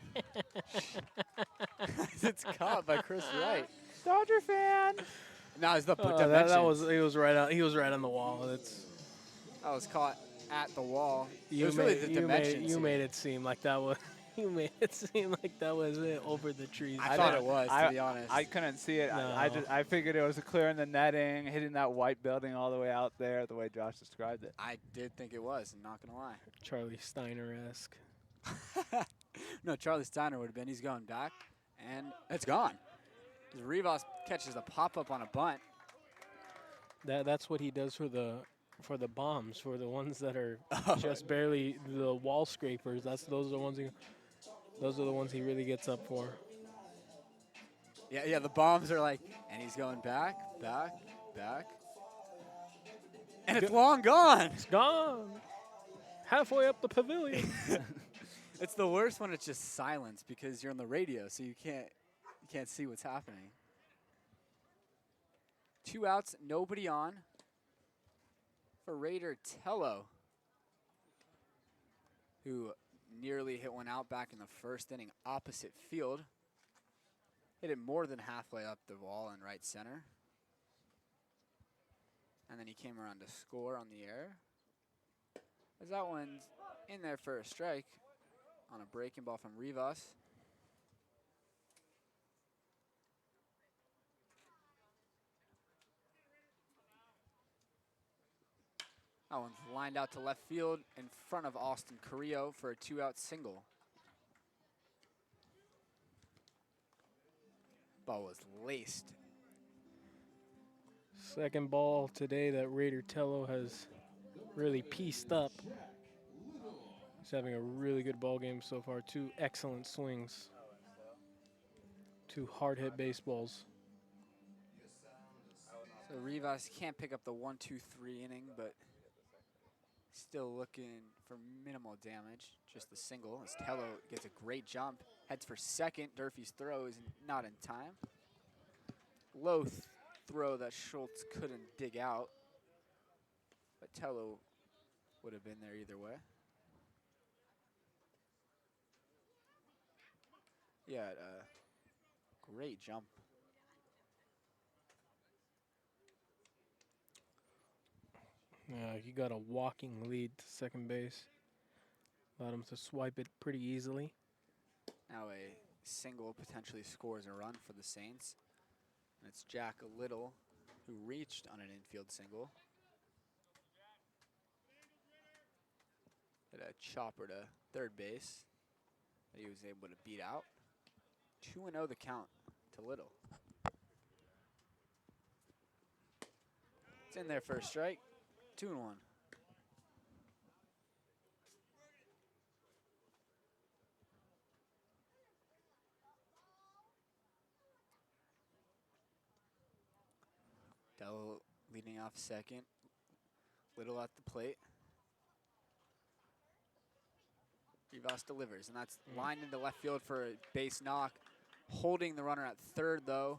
It's caught by Chris Wright. Dodger fan. Now it's the that was he was right on the wall. That was caught at the wall. You it was really the dimensions. You made it seem like that was. You made it seem like that was it over the trees. I thought it was, to be honest. I couldn't see it. No. I figured it was clearing the netting, hitting that white building all the way out there, the way Josh described it. I did think it was, I'm not going to lie. Charlie Steiner-esque. No, Charlie Steiner would have been. He's going back, and it's gone. Rivas catches a pop-up on a bunt. That's what he does for the bombs, for the ones that are just barely the wall scrapers. Those are the ones he really gets up for. Yeah, the bombs are like, and he's going back. And it's long gone. It's gone. Halfway up the pavilion. It's the worst when it's just silence because you're on the radio, so you can't see what's happening. 2 outs, nobody on for Raider Tello, who nearly hit one out back in the first inning opposite field. Hit it more than halfway up the wall in right center. And then he came around to score on the air. As that one's in there for a strike on a breaking ball from Rivas. That one's lined out to left field in front of Austin Carrillo for a 2-out single. Ball was laced. Second ball today that Raider Tello has really pieced up. He's having a really good ball game so far. 2 excellent swings. 2 hard-hit baseballs. So Rivas can't pick up the 1-2-3 inning, but still looking for minimal damage. Just the single as Tello gets a great jump. Heads for second. Durfee's throw is not in time. Low throw that Schultz couldn't dig out. But Tello would have been there either way. Yeah, great jump. He got a walking lead to second base. Allowed him to swipe it pretty easily. Now a single potentially scores a run for the Saints. And it's Jack Little who reached on an infield single. Hit a chopper to third base that he was able to beat out. 2-0 the count to Little. It's in there for a strike. 2-1. Dello leading off second. Little at the plate. Rivas delivers, and that's lined into left field for a base knock. Holding the runner at third, though,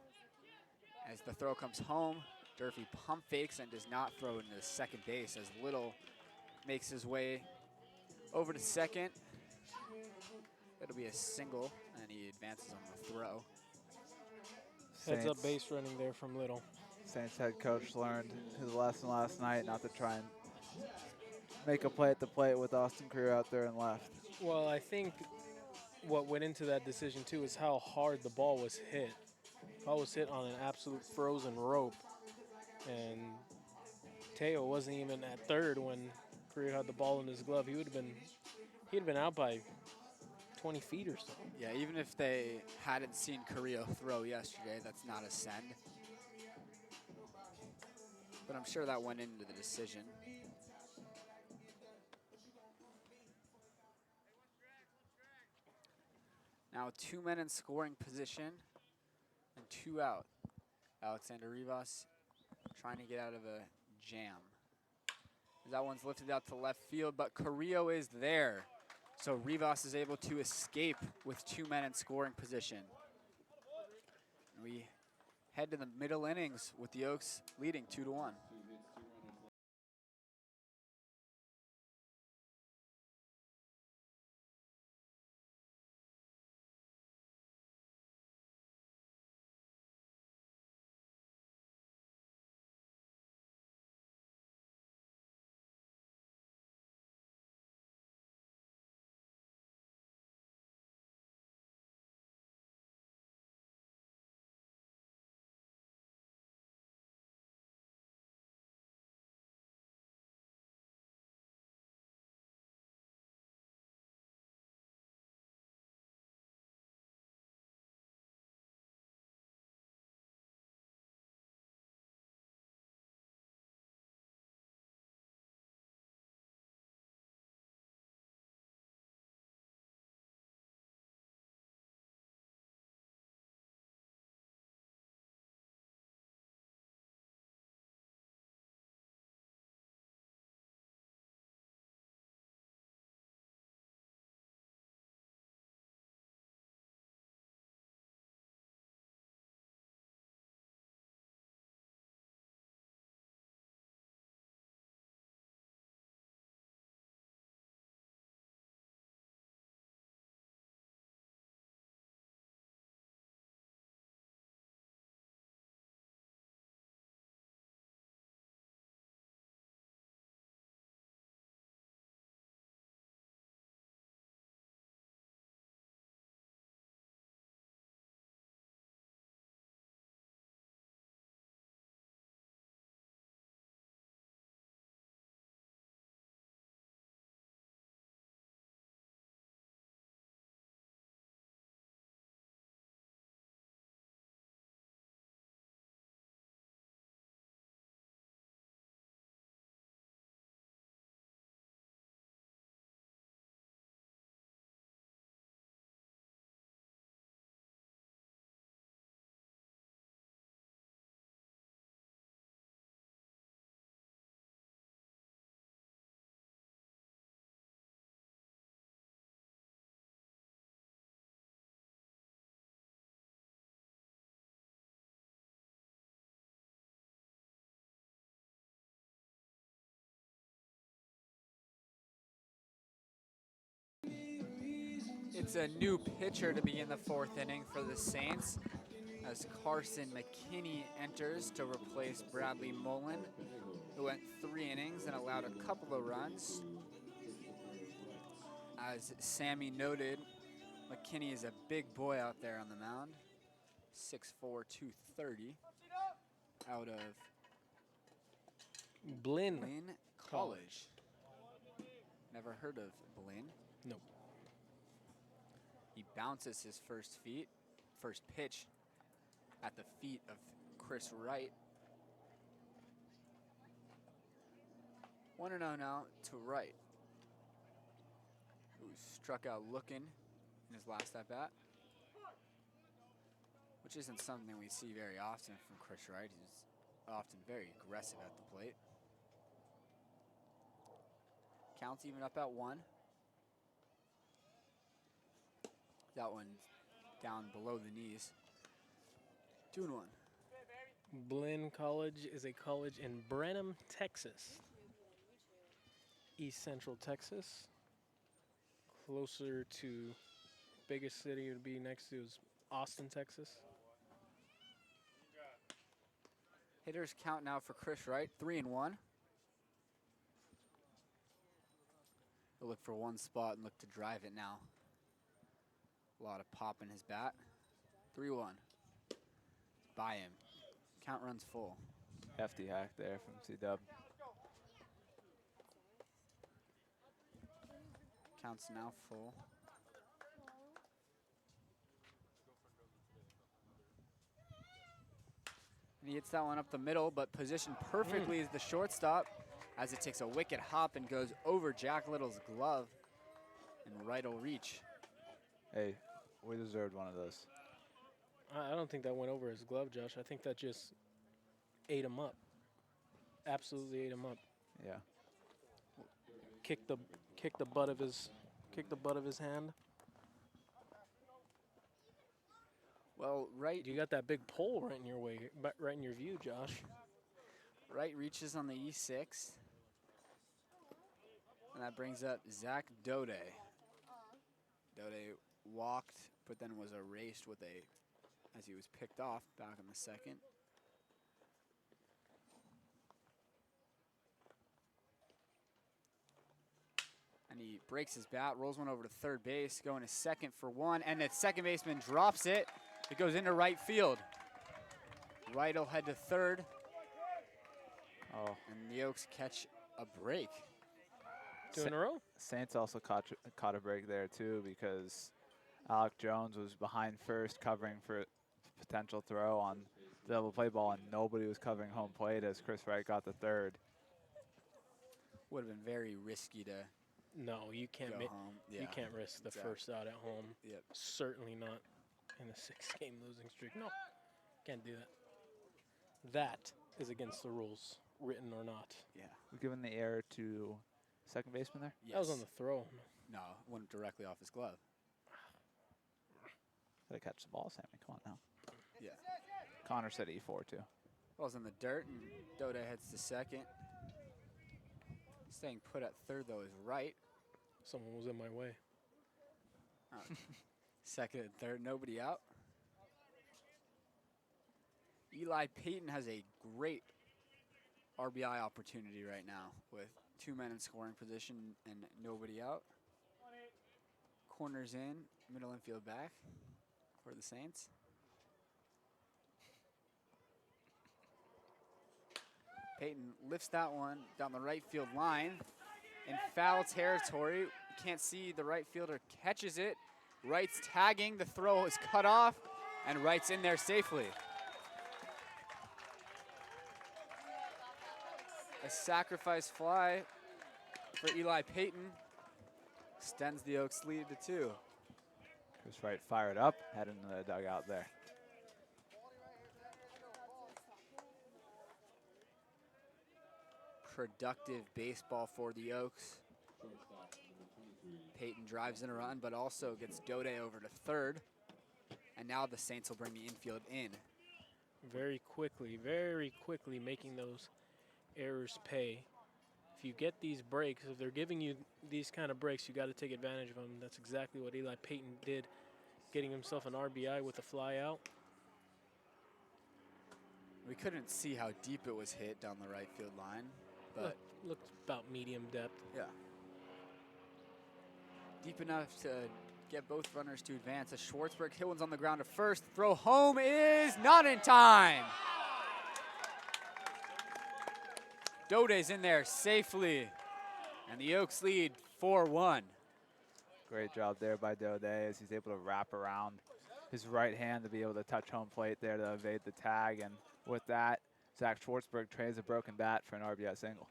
as the throw comes home. Durfee pump fakes and does not throw into the second base as Little makes his way over to second. It'll be a single, and he advances on the throw. Heads up Saints, base running there from Little. Saints head coach learned his lesson last night not to try and make a play at the plate with Austin Crew out there and left. Well, I think what went into that decision too is how hard the ball was hit. The ball was hit on an absolute frozen rope, and Teo wasn't even at third when Correa had the ball in his glove. He'd have been out by 20 feet or so. Yeah, even if they hadn't seen Carrillo throw yesterday, that's not a send. But I'm sure that went into the decision. Now 2 men in scoring position and 2 out. Alexander Rivas trying to get out of a jam. That one's lifted out to left field, but Carrillo is there. So Rivas is able to escape with 2 men in scoring position. We head to the middle innings with the Oaks leading 2-1. It's a new pitcher to begin the 4th inning for the Saints as Carson McKinney enters to replace Bradley Mullen, who went 3 innings and allowed a couple of runs. As Sammy noted, McKinney is a big boy out there on the mound, 6'4", 230, out of Blinn. Blinn College. Never heard of Blinn. Nope. He bounces his first pitch at the feet of Chris Wright. 1-0 now to Wright, who struck out looking in his last at bat, which isn't something we see very often from Chris Wright. He's often very aggressive at the plate. Counts even up at 1. That one down below the knees. 2-1. Blinn College is a college in Brenham, Texas. East Central Texas. Closer to biggest city would be next to is Austin, Texas. Hitters count now for Chris Wright, 3-1. He'll look for one spot and look to drive it now. A lot of pop in his bat. 3-1. By him. Count runs full. Hefty hack there from C-Dub. Counts now full. And he hits that one up the middle, but positioned perfectly as the shortstop as it takes a wicked hop and goes over Jack Little's glove. And Wright will reach. Hey, we deserved one of those. I don't think that went over his glove, Josh. I think that just ate him up. Absolutely ate him up. Yeah. Kicked the butt of his hand. Well, Wright, You got that big pole right in your way, right in your view, Josh. Wright reaches on the E6. And that brings up Zach Dode. Dode walked, but then was erased with as he was picked off back in the second. And he breaks his bat, rolls one over to third base, going to second for one, and the second baseman drops it. It goes into right field. Wright will head to third. Oh. And the Oaks catch a break. Two in a row. Saints also caught a break there too because Alec Jones was behind first covering for potential throw on the double play ball, and nobody was covering home plate as Chris Wright got the third. Would have been very risky to No, you can't. go home. You can't risk the exactly. first out at home. Yep. Certainly not in a 6-game losing streak. No, can't do that. That is against the rules, written or not. Yeah. We're giving the error to second baseman there. Yes. That was on the throw. No, went directly off his glove. Gotta catch the ball, Sammy. Come on now. Yeah. Connor said E4 too. Ball's in the dirt, and Dode heads to second. Staying put at third, though, is Wright. Someone was in my way. Second and third, nobody out. Eli Payton has a great RBI opportunity right now with 2 men in scoring position and nobody out. Corners in, middle infield back for the Saints. Payton lifts that one down the right field line in foul territory. You can't see the right fielder catches it. Wright's tagging, the throw is cut off, and Wright's in there safely. A sacrifice fly for Eli Payton extends the Oaks lead to 2. Chris Wright fired up, heading to the dugout there. Productive baseball for the Oaks. Payton drives in a run, but also gets Dode over to third. And now the Saints will bring the infield in. Very quickly making those errors pay. If you get these breaks, if they're giving you these kind of breaks, you got to take advantage of them. That's exactly what Eli Payton did, getting himself an RBI with a fly out. We couldn't see how deep it was hit down the right field line, but Looked about medium depth. yeah. Deep enough to get both runners to advance. As Schwartzberg hit one's on the ground to first. Throw home is not in time. Dode's in there safely. And the Oaks lead 4-1. Great job there by Dode as he's able to wrap around his right hand to be able to touch home plate there to evade the tag. And with that, Zach Schwartzberg trades a broken bat for an RBI single.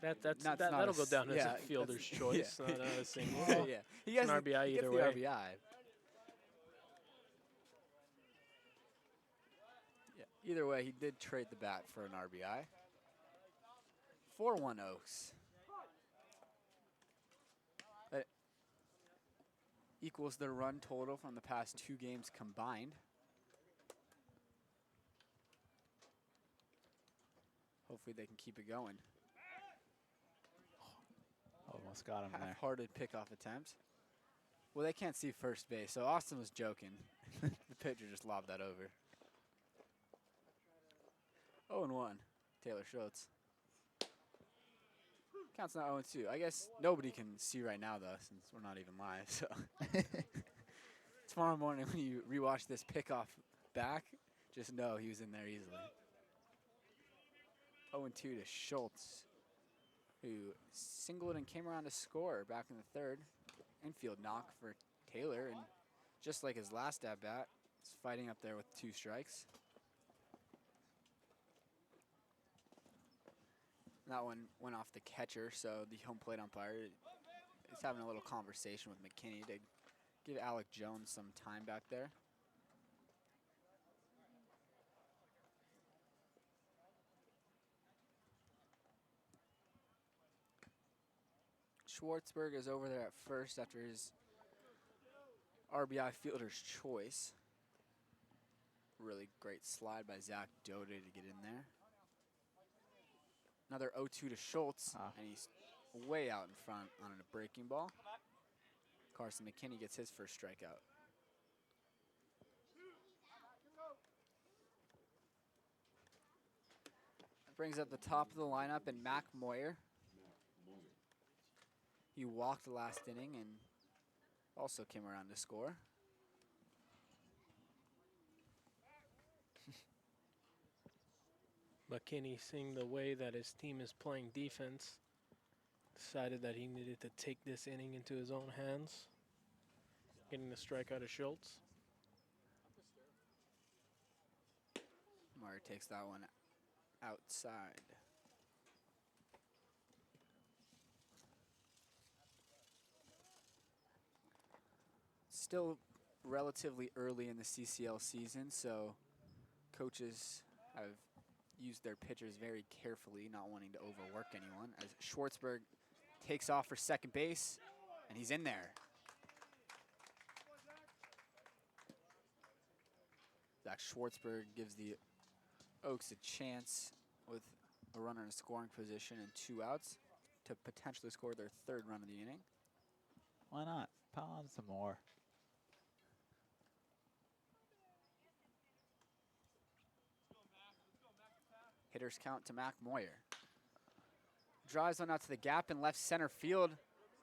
That'll go down as a fielder's choice, not a single. Yeah, he It's gets an RBI he gets either the way. RBI. Yeah, either way, he did trade the bat for an RBI. 4-1 Oaks. That equals their run total from the past 2 games combined. Hopefully they can keep it going. Almost got him there. Half-hearted pickoff attempt. Well, they can't see first base, so Austin was joking. The pitcher just lobbed that over. 0-1, Taylor Schultz. Counts not 0-2. I guess nobody can see right now, though, since we're not even live. So tomorrow morning when you rewatch this pickoff back, just know he was in there easily. 0-2 to Schultz, who singled and came around to score back in the third. Infield knock for Taylor, and just like his last at-bat, he's fighting up there with 2 strikes. That one went off the catcher, so the home plate umpire is having a little conversation with McKinney to give Alec Jones some time back there. Schwartzberg is over there at first after his RBI fielder's choice. Really great slide by Zach Dode to get in there. Another 0-2 to Schultz, and he's way out in front on a breaking ball. Carson McKinney gets his first strikeout. That brings up the top of the lineup, and Mac Moyer. He walked the last inning and also came around to score. McKinney, seeing the way that his team is playing defense, decided that he needed to take this inning into his own hands, getting the strikeout of Schultz. Moyer takes that one outside. Still relatively early in the CCL season, so coaches have used their pitchers very carefully, not wanting to overwork anyone, as Schwartzberg takes off for second base, and he's in there. Zach Schwartzberg gives the Oaks a chance with a runner in scoring position and 2 outs to potentially score their 3rd run of the inning. Why not? Pile on some more. Hitters count to Mac Moyer. Drives one out to the gap in left center field.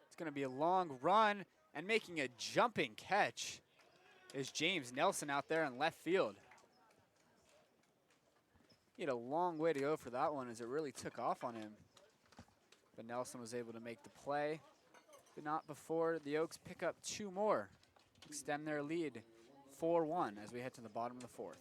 It's going to be a long run, and making a jumping catch is James Nelson out there in left field. He had a long way to go for that one as it really took off on him. But Nelson was able to make the play, but not before the Oaks pick up 2 more, extend their lead 4-1 as we head to the bottom of the 4th.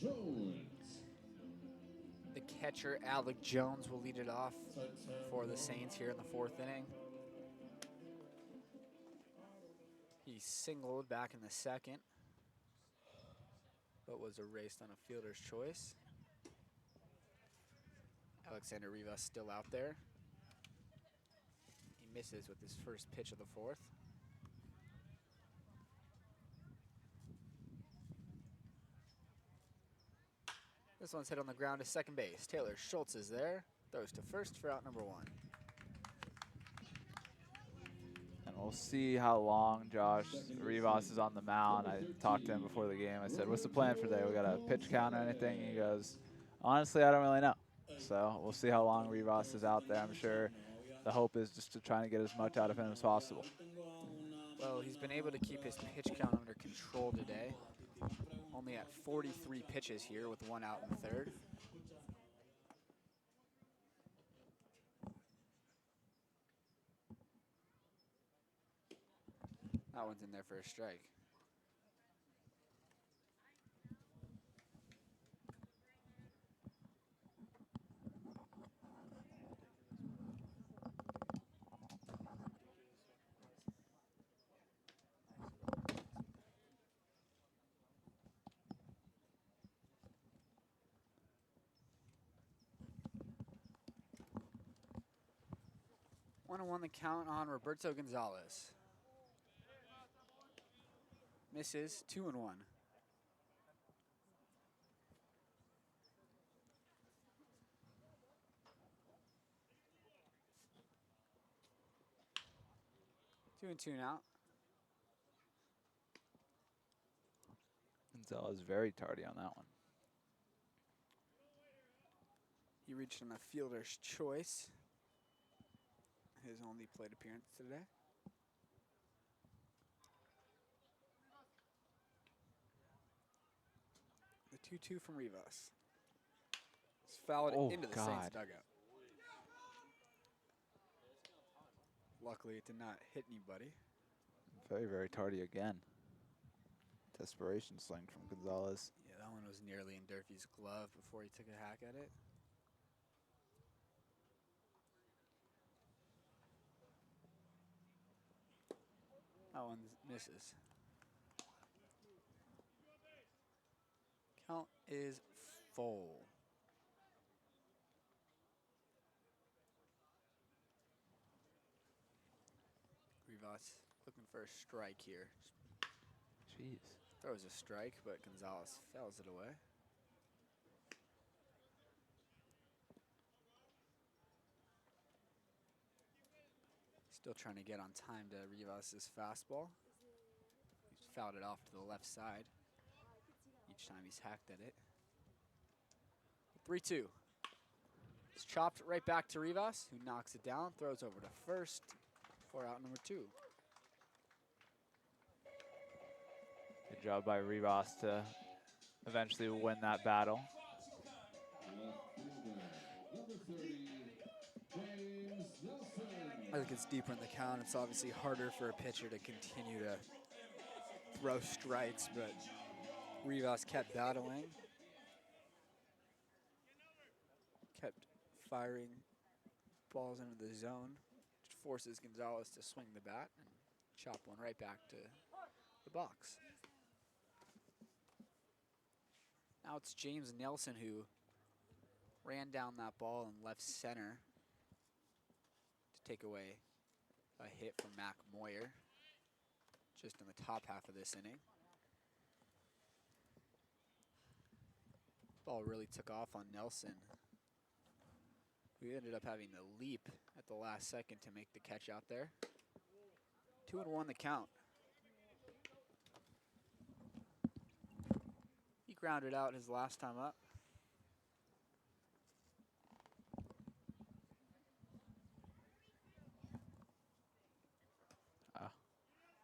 Jones. Catcher Alec Jones will lead it off for the Saints here in the 4th inning. He singled back in the 2nd, but was erased on a fielder's choice. Alexander Rivas still out there. He misses with his first pitch of the 4th. This one's hit on the ground to second base. Taylor Schultz is there. Throws to first for out number 1. And we'll see how long Josh Rivas is on the mound. I talked to him before the game. I said, what's the plan for today? We got a pitch count or anything? He goes, honestly, I don't really know. So we'll see how long Rivas is out there. I'm sure the hope is just to try and get as much out of him as possible. Well, he's been able to keep his pitch count under control today. Only at 43 pitches here with 1 out in the 3rd. That one's in there for a strike. One and 1 the count on Roberto Gonzalez. Misses, 2 and 1. Two and 2 now. Gonzalez very tardy on that one. He reached on a fielder's choice. His only plate appearance today. The 2-2 from Rivas. It's fouled into the Saints dugout. Luckily, it did not hit anybody. Very, very tardy again. Desperation swing from Gonzalez. Yeah, that one was nearly in Durfee's glove before he took a hack at it. That one misses. Count is full. Rivas looking for a strike here. Jeez. Throws a strike, but Gonzalez fouls it away. Still trying to get on time to Rivas' fastball. He's fouled it off to the left side each time he's hacked at it. 3-2. It's chopped right back to Rivas, who knocks it down, throws over to first for out number 2. Good job by Rivas to eventually win that battle. As it gets deeper in the count, it's obviously harder for a pitcher to continue to throw strikes, but Rivas kept battling. Kept firing balls into the zone, which forces Gonzalez to swing the bat and chop one right back to the box. Now it's James Nelson who ran down that ball in left center to take away a hit from Mac Moyer just in the top half of this inning. Ball really took off on Nelson, who ended up having to leap at the last second to make the catch out there. 2-1 the count. He grounded out his last time up. Ah.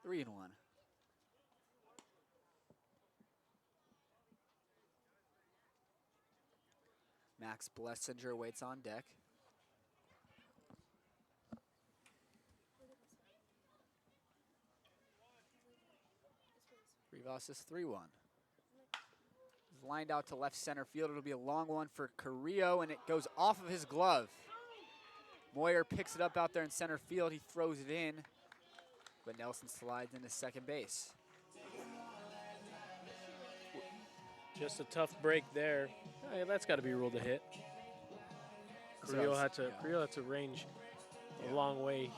3-1. Max Blessinger waits on deck. Rivas is 3-1. lined out to left center field. It'll be a long one for Carrillo, and it goes off of his glove. Moyer picks it up out there in center field. He throws it in, but Nelson slides into second base. Just a tough break there. Hey, that's got to be ruled a hit. Carrillo had to range a long way.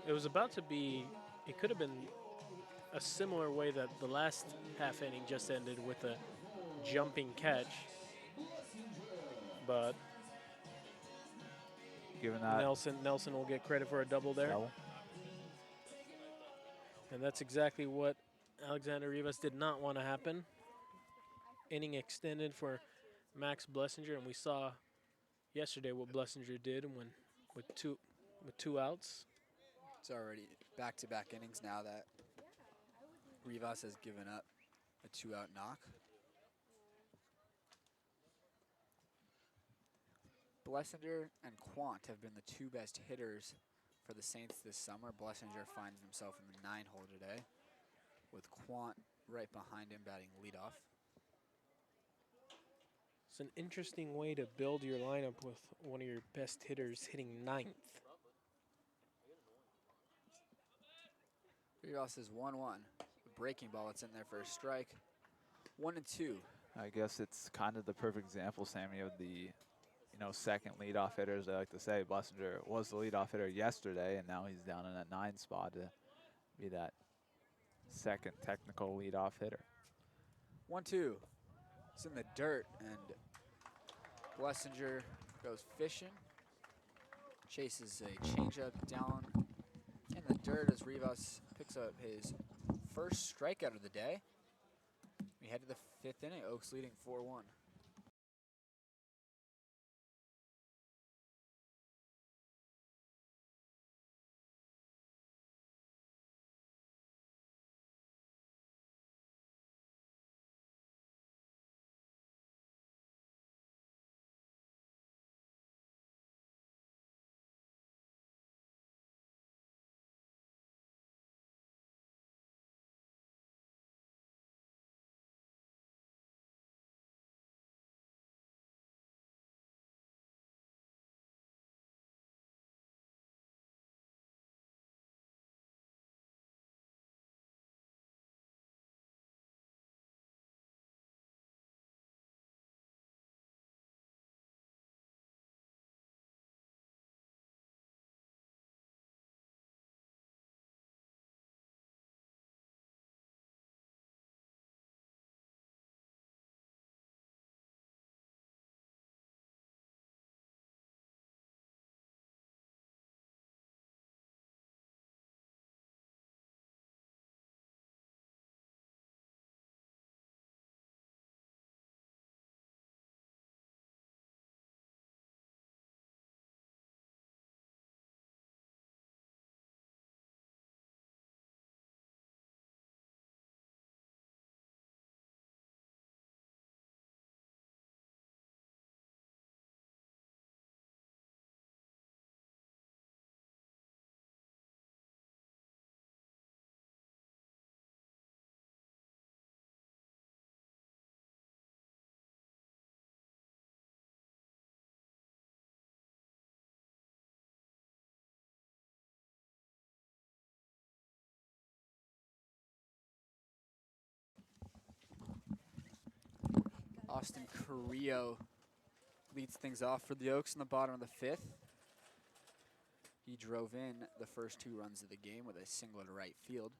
It was about to be. It could have been a similar way that the last half inning just ended with a jumping catch, but Given that Nelson will get credit for a double there. double. And that's exactly what Alexander Rivas did not want to happen. Inning extended for Max Blessinger, and we saw yesterday what Blessinger did when with two outs. It's already back-to-back innings now that Rivas has given up a 2-out knock. Blessinger and Quant have been the two best hitters for the Saints this summer. Blessinger finds himself in the 9-hole today, with Quant right behind him batting leadoff. It's an interesting way to build your lineup with one of your best hitters hitting 9th. Rivas is 1-1. A breaking ball, it's in there for a strike. 1-2. I guess it's kind of the perfect example, Sammy, of the second leadoff hitter, as they like to say. Blessinger was the leadoff hitter yesterday, and now he's down in that 9 spot to be that second technical leadoff hitter. 1-2. It's in the dirt, and Blessinger goes fishing. Chases a changeup down in the dirt as Rivas picks up his first strikeout of the day. We head to the 5th inning. Oaks leading 4-1. Austin Carrillo leads things off for the Oaks in the bottom of the 5th. He drove in the first 2 runs of the game with a single to right field.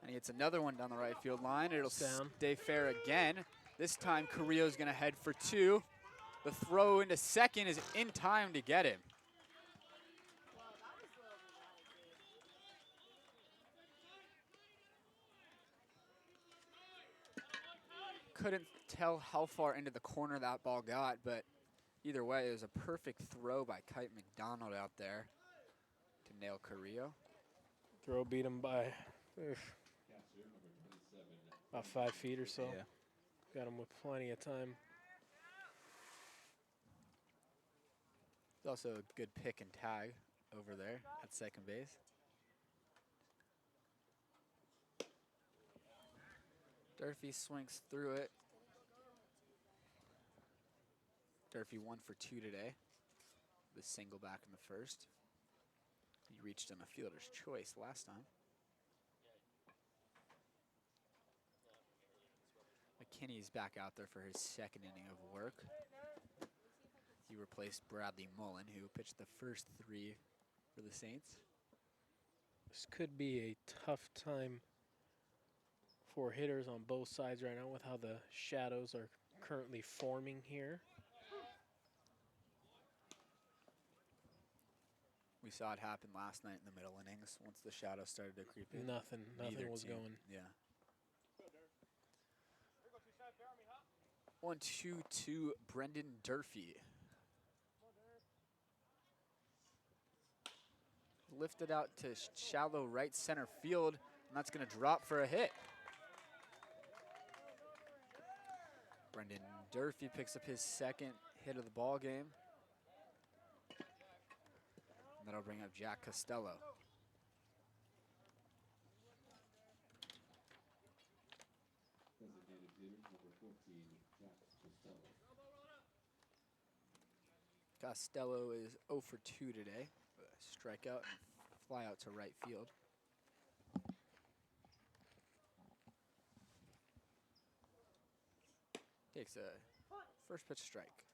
And he hits another one down the right field line. It'll stay fair again. This time Carrillo's gonna head for 2. The throw into second is in time to get him. Couldn't tell how far into the corner that ball got, but either way, it was a perfect throw by Kite McDonald out there to nail Carrillo. Throw beat him by about 5 feet or so. Yeah. Got him with plenty of time. It's also a good pick and tag over there at second base. Durfee swings through it Durfee 1 for 2 today. The single back in the first. He reached on a fielder's choice last time. McKinney's back out there for his second inning of work. He replaced Bradley Mullen, who pitched the first 3 for the Saints. This could be a tough time for hitters on both sides right now with how the shadows are currently forming here. We saw it happen last night in the middle innings once the shadows started to creep in. Nothing Neither was team. going. Yeah. 1-2 to Brendan Durfee. Lifted out to shallow right center field, and that's going to drop for a hit. Brendan Durfee picks up his second hit of the ball game. And that'll bring up Jack Costello. Designated hitter number 14, Jack Costello. Costello is 0 for 2 today. A strikeout and fly out to right field. Takes a first pitch strike.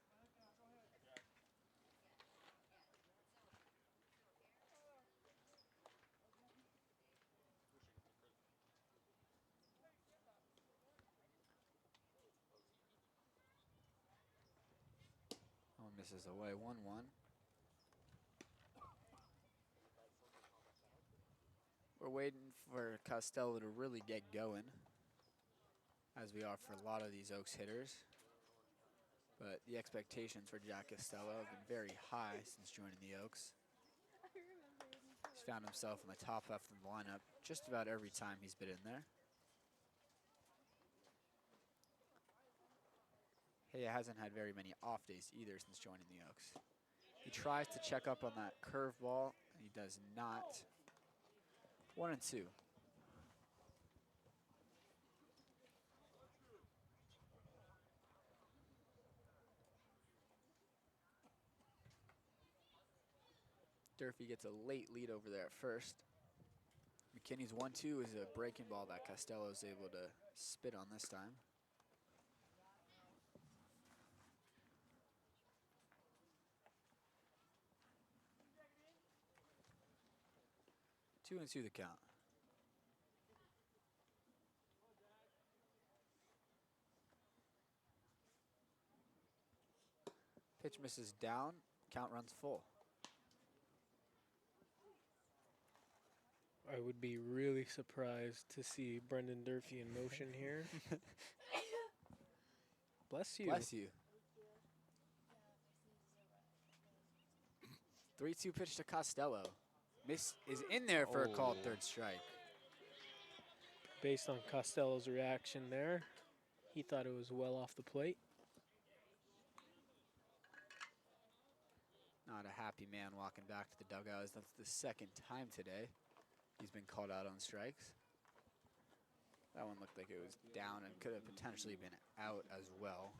Oh, misses away, 1-1. We're waiting for Costello to really get going, as we are for a lot of these Oaks hitters. But the expectations for Jack Costello have been very high since joining the Oaks. He's found himself in the top left of the lineup just about every time he's been in there. He hasn't had very many off days either since joining the Oaks. He tries to check up on that curveball, and he does not. 1-2. Durfee gets a late lead over there at first. McKinney's 1-2 is a breaking ball that Costello is able to spit on this time. Two and two the count. Pitch misses down, count runs full. I would be really surprised to see Brendan Durfee in motion here. Bless you. Bless you. 3-2 pitch to Costello. Miss is in there for a called third strike. Based on Costello's reaction there, he thought it was well off the plate. Not a happy man walking back to the dugout, as that's the second time today he's been called out on strikes. That one looked like it was down and could have potentially been out as well.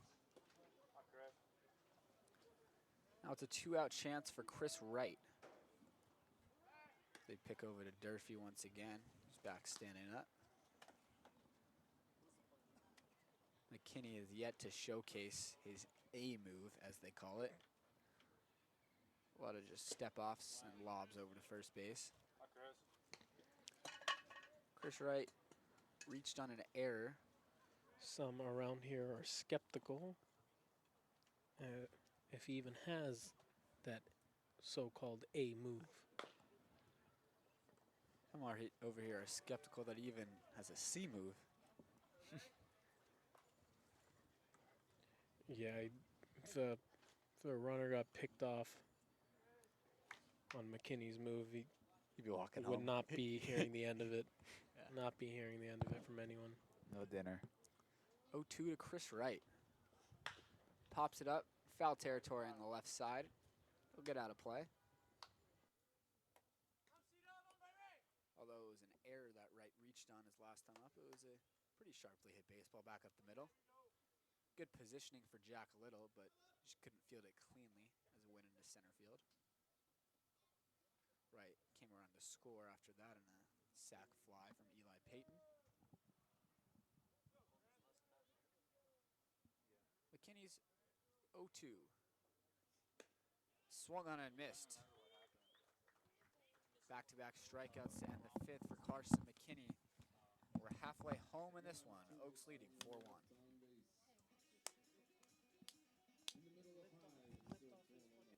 Now it's a 2-out chance for Chris Wright. They pick over to Durfee once again. He's back standing up. McKinney has yet to showcase his A move, as they call it. A lot of just step-offs and lobs over to first base. Chris Wright reached on an error. Some around here are skeptical if he even has that so-called A move. Some are over here are skeptical that he even has a C move. Yeah, if the runner got picked off on McKinney's move, he He'd be walking would home. not be hearing the end of it. Yeah. Not be hearing the end of it from anyone. No dinner. 0-2 to Chris Wright. Pops it up, foul territory on the left side. He'll get out of play. Although it was an error that Wright reached on his last time up, it was a pretty sharply hit baseball back up the middle. Good positioning for Jack Little, but just couldn't field it cleanly as a win into center field. Right, came around to score after that in a sac fly from Eli Payton. McKinney's 0-2. Swung on and missed. Back-to-back strikeouts and the 5th for Carson McKinney. We're halfway home in this one. Oaks leading 4-1. On base. In the middle of high, still throwing on a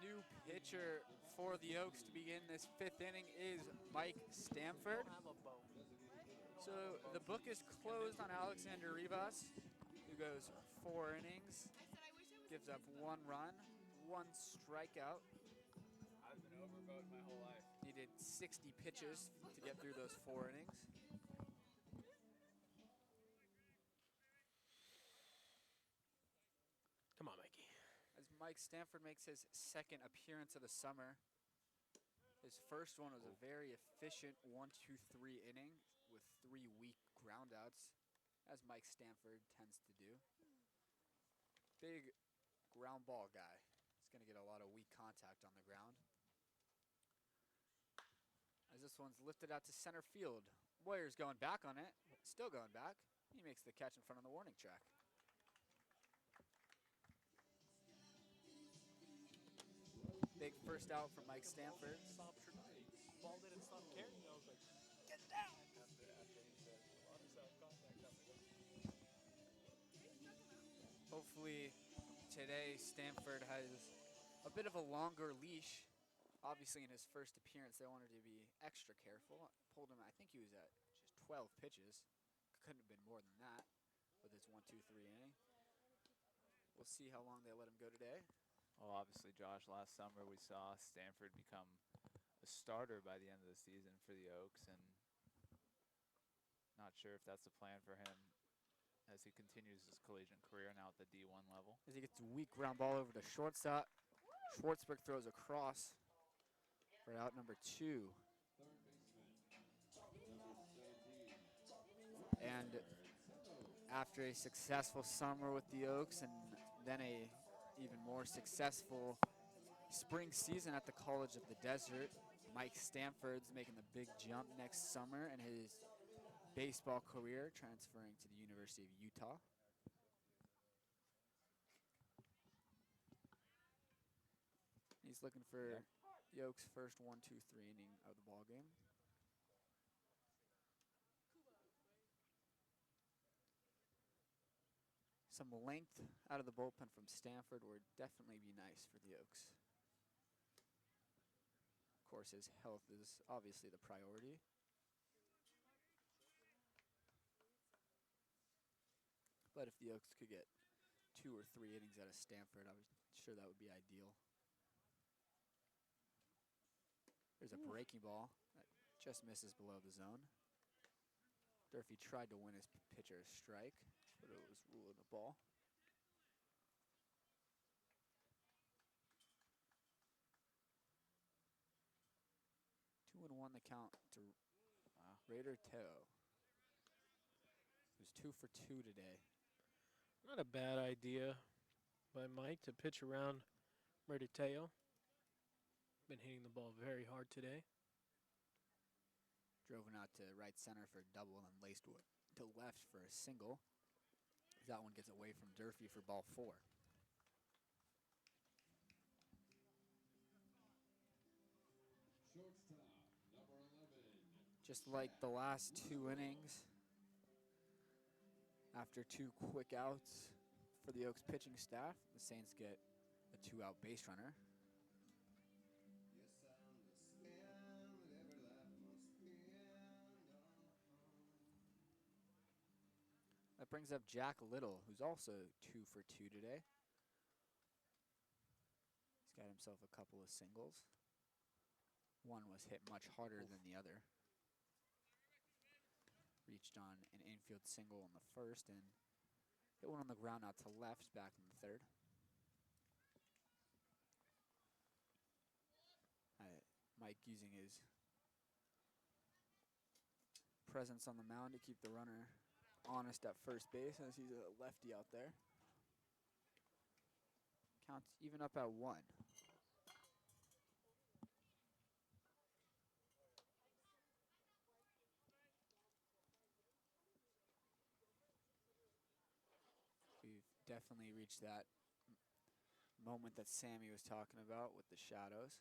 New pitcher for the Oaks to begin this 5th inning is Mike Stanford. So the book is closed on Alexander Rivas, who goes 4 innings, gives up 1 run, 1 strikeout. I've been overvoted my whole life. He did 60 pitches to get through those 4 innings. Come on, Mikey. As Mike Stanford makes his 2nd appearance of the summer. His first one was a very efficient 1-2-3 inning with 3 weak groundouts, as Mike Stanford tends to do. Big ground ball guy. He's going to get a lot of weak contact on the ground. As this one's lifted out to center field. Boyer's going back on it, still going back. He makes the catch in front of the warning track. Big first out from Mike Stanford. Ball didn't stop carrying. I was like, After he said, a lot of self-contact up there. Hopefully today Stanford has a bit of a longer leash. Obviously in his first appearance they wanted to be extra careful. Pulled him, I think he was at just 12 pitches. Couldn't have been more than that with his 1-2-3 inning. We'll see how long they let him go today. Well, obviously, Josh, last summer we saw Stanford become a starter by the end of the season for the Oaks, and not sure if that's the plan for him as he continues his collegiate career now at the D1 level. As he gets a weak ground ball over to shortstop, Schwartzberg throws across for out number 2. And after a successful summer with the Oaks and then a even more successful spring season at the College of the Desert, Mike Stanford's making the big jump next summer, and his baseball career, transferring to the University of Utah. He's looking for the Oaks' first 1-2-3 inning of the ball game. Some length out of the bullpen from Stanford would definitely be nice for the Oaks. Of course, his health is obviously the priority. But if the Oaks could get 2 or 3 innings out of Stanford, I'm sure that would be ideal. There's a breaking ball that just misses below the zone. Durfee tried to win his pitcher a strike, but it was ruled a ball. Two and 1 the count to Raider Teo, who's 2 for 2 today. Not a bad idea by Mike to pitch around Teo. Been hitting the ball very hard today. Drove him out to right center for a double and then laced to left for a single. That one gets away from Durfee for ball 4. Shortstop, number 11. Just like the last 2 innings, after 2 quick outs for the Oaks pitching staff, the Saints get a 2-out base runner. That brings up Jack Little, who's also 2 for 2 today. He's got himself a couple of singles. One was hit much harder than the other. Reached on an infield single in the first and hit one on the ground out to left back in the third. Mike using his presence on the mound to keep the runner honest at first base as he's a lefty out there. Counts even up at 1. We've definitely reached that moment that Sammy was talking about with the shadows.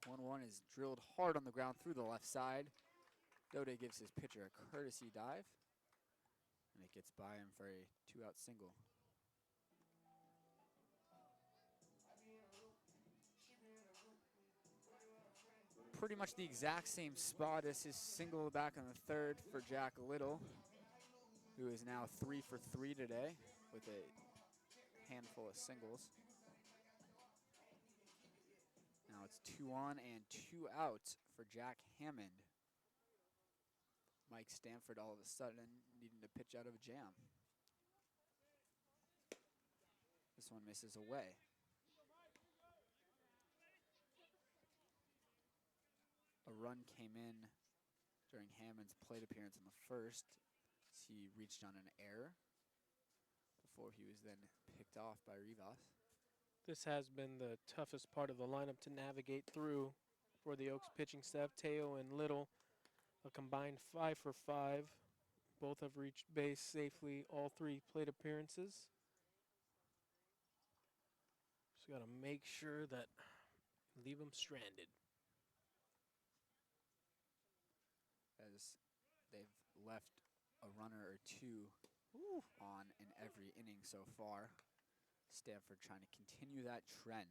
1-1 is drilled hard on the ground through the left side. Dode gives his pitcher a courtesy dive, and it gets by him for a 2-out single. Pretty much the exact same spot as his single back in the third for Jack Little, who is now 3 for 3 today with a handful of singles. Now it's 2 on and 2 out for Jack Hammond. Mike Stanford all of a sudden needing to pitch out of a jam. This one misses away. A run came in during Hammond's plate appearance in the first as he reached on an error before he was then picked off by Rivas. This has been the toughest part of the lineup to navigate through for the Oaks pitching staff. Teo and Little, a combined 5 for 5. Both have reached base safely all 3 plate appearances. Just got to make sure that leave them stranded. As they've left a runner or 2 on in every inning so far. Stanford trying to continue that trend.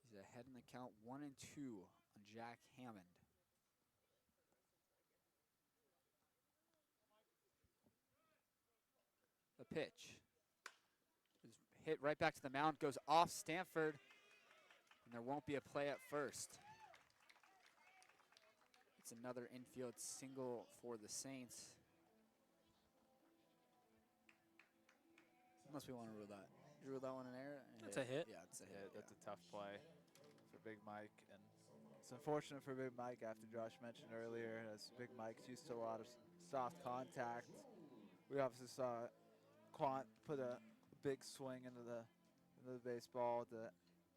He's ahead in the count 1-2 on Jack Hammond. The pitch is hit right back to the mound, goes off Stanford, and there won't be a play at first. It's another infield single for the Saints. Unless we want to rule that. Rule that one in error? That's a hit. Yeah, it's a Yeah, hit. that's a tough play for Big Mike. And it's unfortunate for Big Mike after Josh mentioned earlier, as Big Mike's used to a lot of soft contact. We obviously saw Quant put a big swing into the baseball to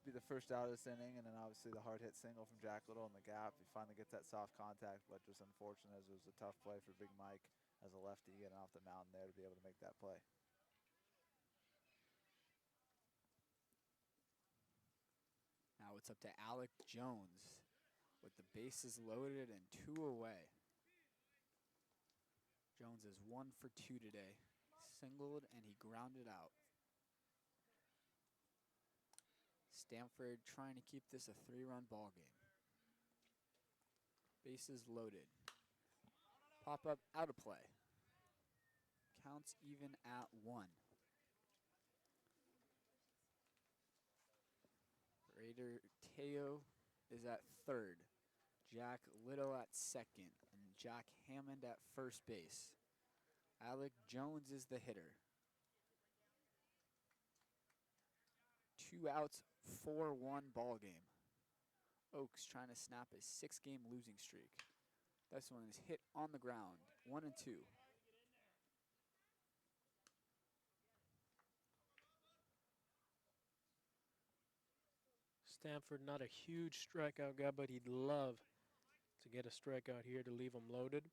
be the first out of this inning, and then obviously the hard hit single from Jack Little in the gap. He finally gets that soft contact, but just unfortunate as it was a tough play for Big Mike as a lefty getting off the mound there to be able to make that play. Now it's up to Alec Jones with the bases loaded and 2 away. Jones is 1 for 2 today. Singled and he grounded out. Stanford trying to keep this a 3-run ball game. Bases loaded. Pop up out of play. Counts even at 1. Raider Teo is at third. Jack Little at second. And Jack Hammond at first base. Alec Jones is the hitter. 2 outs, 4-1 ball game. Oaks trying to snap a 6-game losing streak. This one is hit on the ground. 1-2. Stanford, not a huge strikeout guy, but he'd love to get a strikeout here to leave him loaded.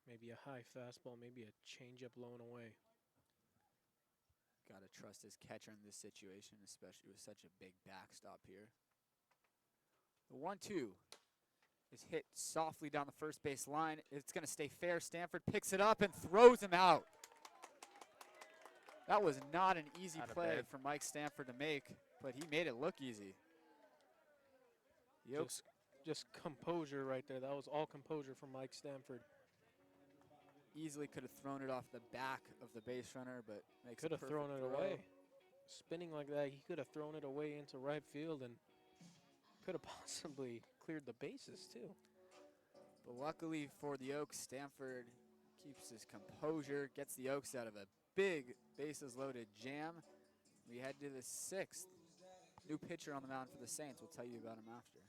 Maybe a high fastball, maybe a changeup blown away. Got to trust his catcher in this situation, especially with such a big backstop here. The 1-2 is hit softly down the first base line. It's going to stay fair. Stanford picks it up and throws him out. That was not an easy play for Mike Stanford to make, but he made it look easy. The Oaks Just composure right there. That was all composure from Mike Stanford. easily could have thrown it off the back of the base runner, but makes Could a have thrown it perfect throw. away. Spinning like that, he could have thrown it away into right field and could have possibly cleared the bases too. But luckily for the Oaks, Stanford keeps his composure, gets the Oaks out of a big bases loaded jam. We head to the 6th. New pitcher on the mound for the Saints. We'll tell you about him after.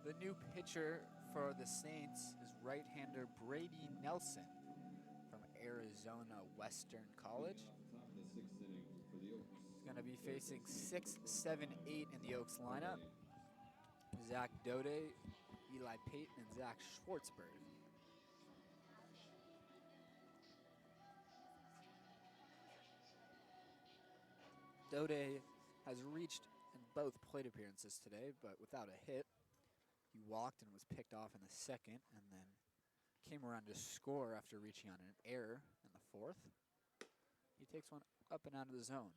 The new pitcher for the Saints is right-hander Brady Nelson from Arizona Western College. He's going to be facing 6, 7, 8 in the Oaks lineup. Zach Dode, Eli Payton, and Zach Schwartzberg. Dode has reached in both plate appearances today, but without a hit. He walked and was picked off in the second, and then came around to score after reaching on an error in the fourth. He takes one up and out of the zone.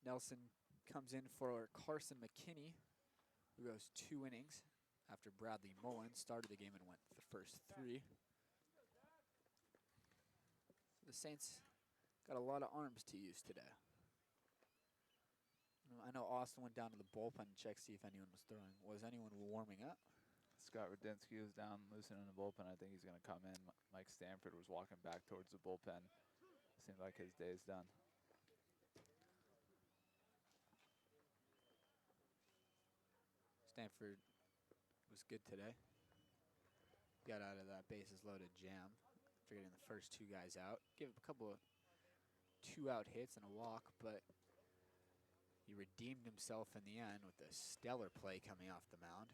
Nelson comes in for Carson McKinney, who goes 2 innings after Bradley Mullen started the game and went the first 3. The Saints got a lot of arms to use today. I know Austin went down to the bullpen and checked to see if anyone was throwing. Was anyone warming up? Scott Radinsky was down loosening the bullpen. I think he's going to come in. Mike Stanford was walking back towards the bullpen. Seemed like his day's done. Stanford was good today. Got out of that bases loaded jam after getting the first 2 guys out. Gave up a couple of 2-out hits and a walk, but he redeemed himself in the end with a stellar play coming off the mound.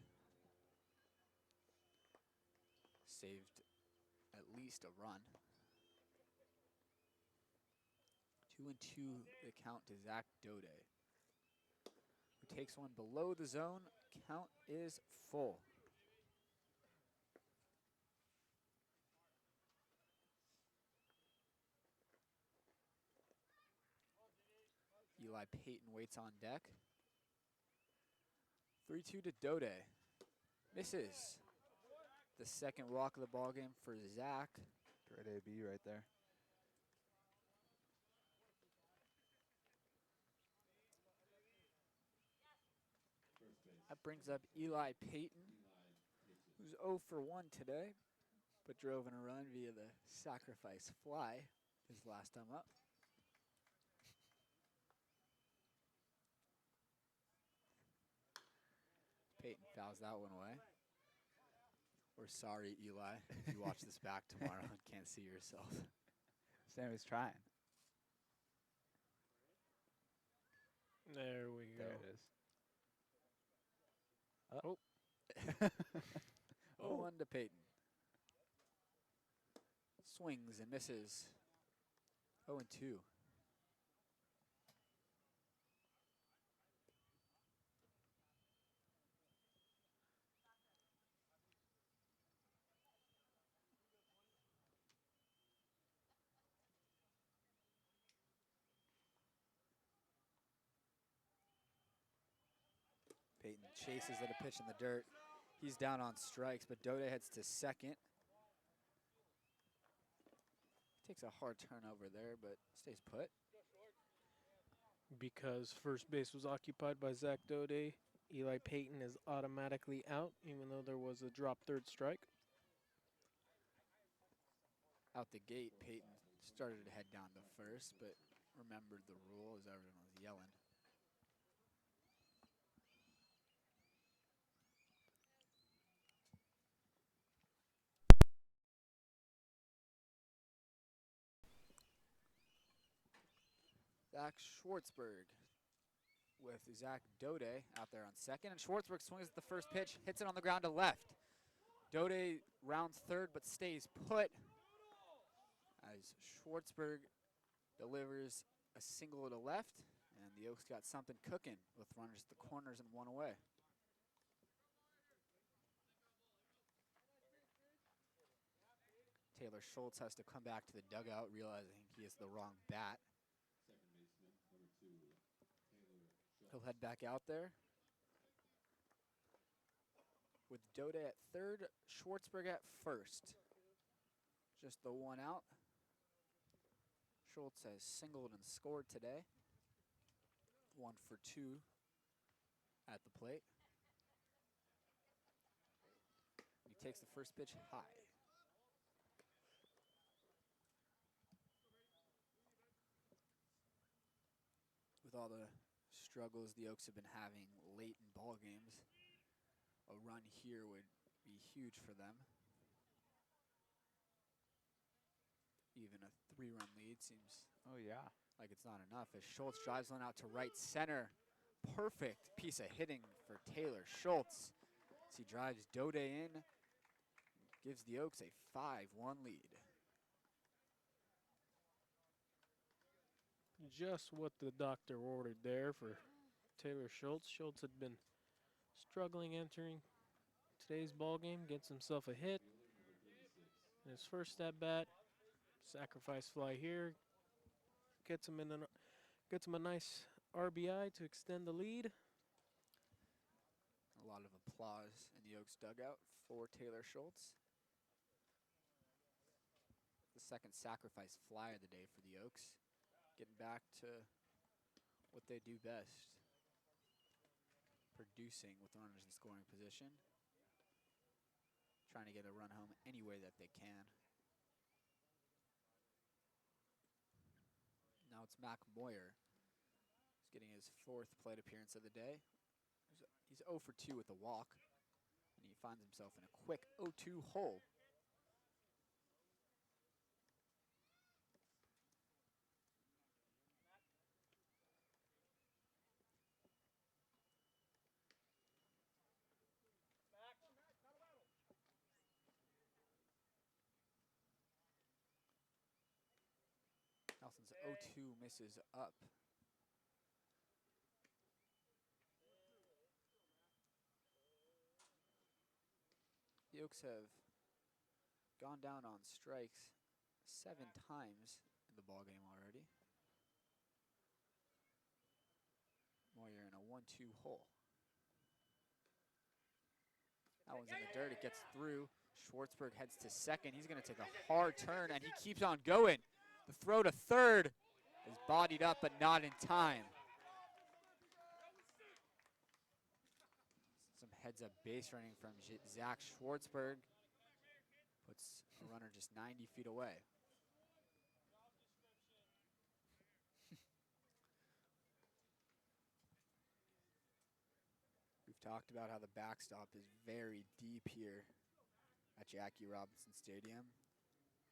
Saved at least a run. 2-2 the count to Zach Dode, who takes one below the zone. Count is full. Eli Payton waits on deck. 3-2 to Dode. Misses. The second walk of the ballgame for Zach. Great AB right there. That brings up Eli Payton, who's 0 for 1 today, but drove in a run via the sacrifice fly his last time up. Payton fouls that one away. We're sorry, Eli, if you watch this back tomorrow and can't see yourself. Sammy's trying. There we go. There it is. Oh. 0-1 to Payton. Swings and misses. 0-2. Payton chases at a pitch in the dirt. He's down on strikes, but Dode heads to second. Takes a hard turn over there, but stays put. Because first base was occupied by Zach Dode, Eli Payton is automatically out, even though there was a drop third strike. Out the gate, Payton started to head down to first, but remembered the rule as everyone was yelling. Zach Schwartzberg with Zach Dode out there on second. And Schwartzberg swings at the first pitch, hits it on the ground to left. Dode rounds third but stays put as Schwartzberg delivers a single to left. And the Oaks got something cooking with runners at the corners and 1 away. Taylor Schultz has to come back to the dugout, realizing he has the wrong bat. He'll head back out there with Dode at third, Schwartzberg at first. Just the 1 out. Schultz has singled and scored today. 1 for 2 at the plate. He takes the first pitch high. With all the struggles the Oaks have been having late in ball games, a run here would be huge for them. Even a 3-run lead seems like it's not enough as Schultz drives one out to right center. Perfect piece of hitting for Taylor Schultz as he drives Dode in, gives the Oaks a 5-1 lead. Just what the doctor ordered there for Taylor Schultz. Schultz had been struggling entering today's ball game, gets himself a hit. In his first at bat, sacrifice fly here, gets him a nice RBI to extend the lead. A lot of applause in the Oaks dugout for Taylor Schultz. The second sacrifice fly of the day for the Oaks. Getting back to what they do best. Producing with runners in scoring position. Trying to get a run home any way that they can. Now it's Mac Moyer. He's getting his 4th plate appearance of the day. He's 0 for 2 with a walk. And he finds himself in a quick 0-2 hole. Nelson's 0-2 misses up. The Oaks have gone down on strikes 7 times in the ballgame already. Moyer in a 1-2 hole. That one's in the dirt. It gets through. Schwartzberg heads to second. He's going to take a hard turn, and he keeps on going. The throw to third is bodied up, but not in time. Some heads-up base running from Zach Schwartzberg. Puts a runner just 90 feet away. We've talked about how the backstop is very deep here at Jackie Robinson Stadium.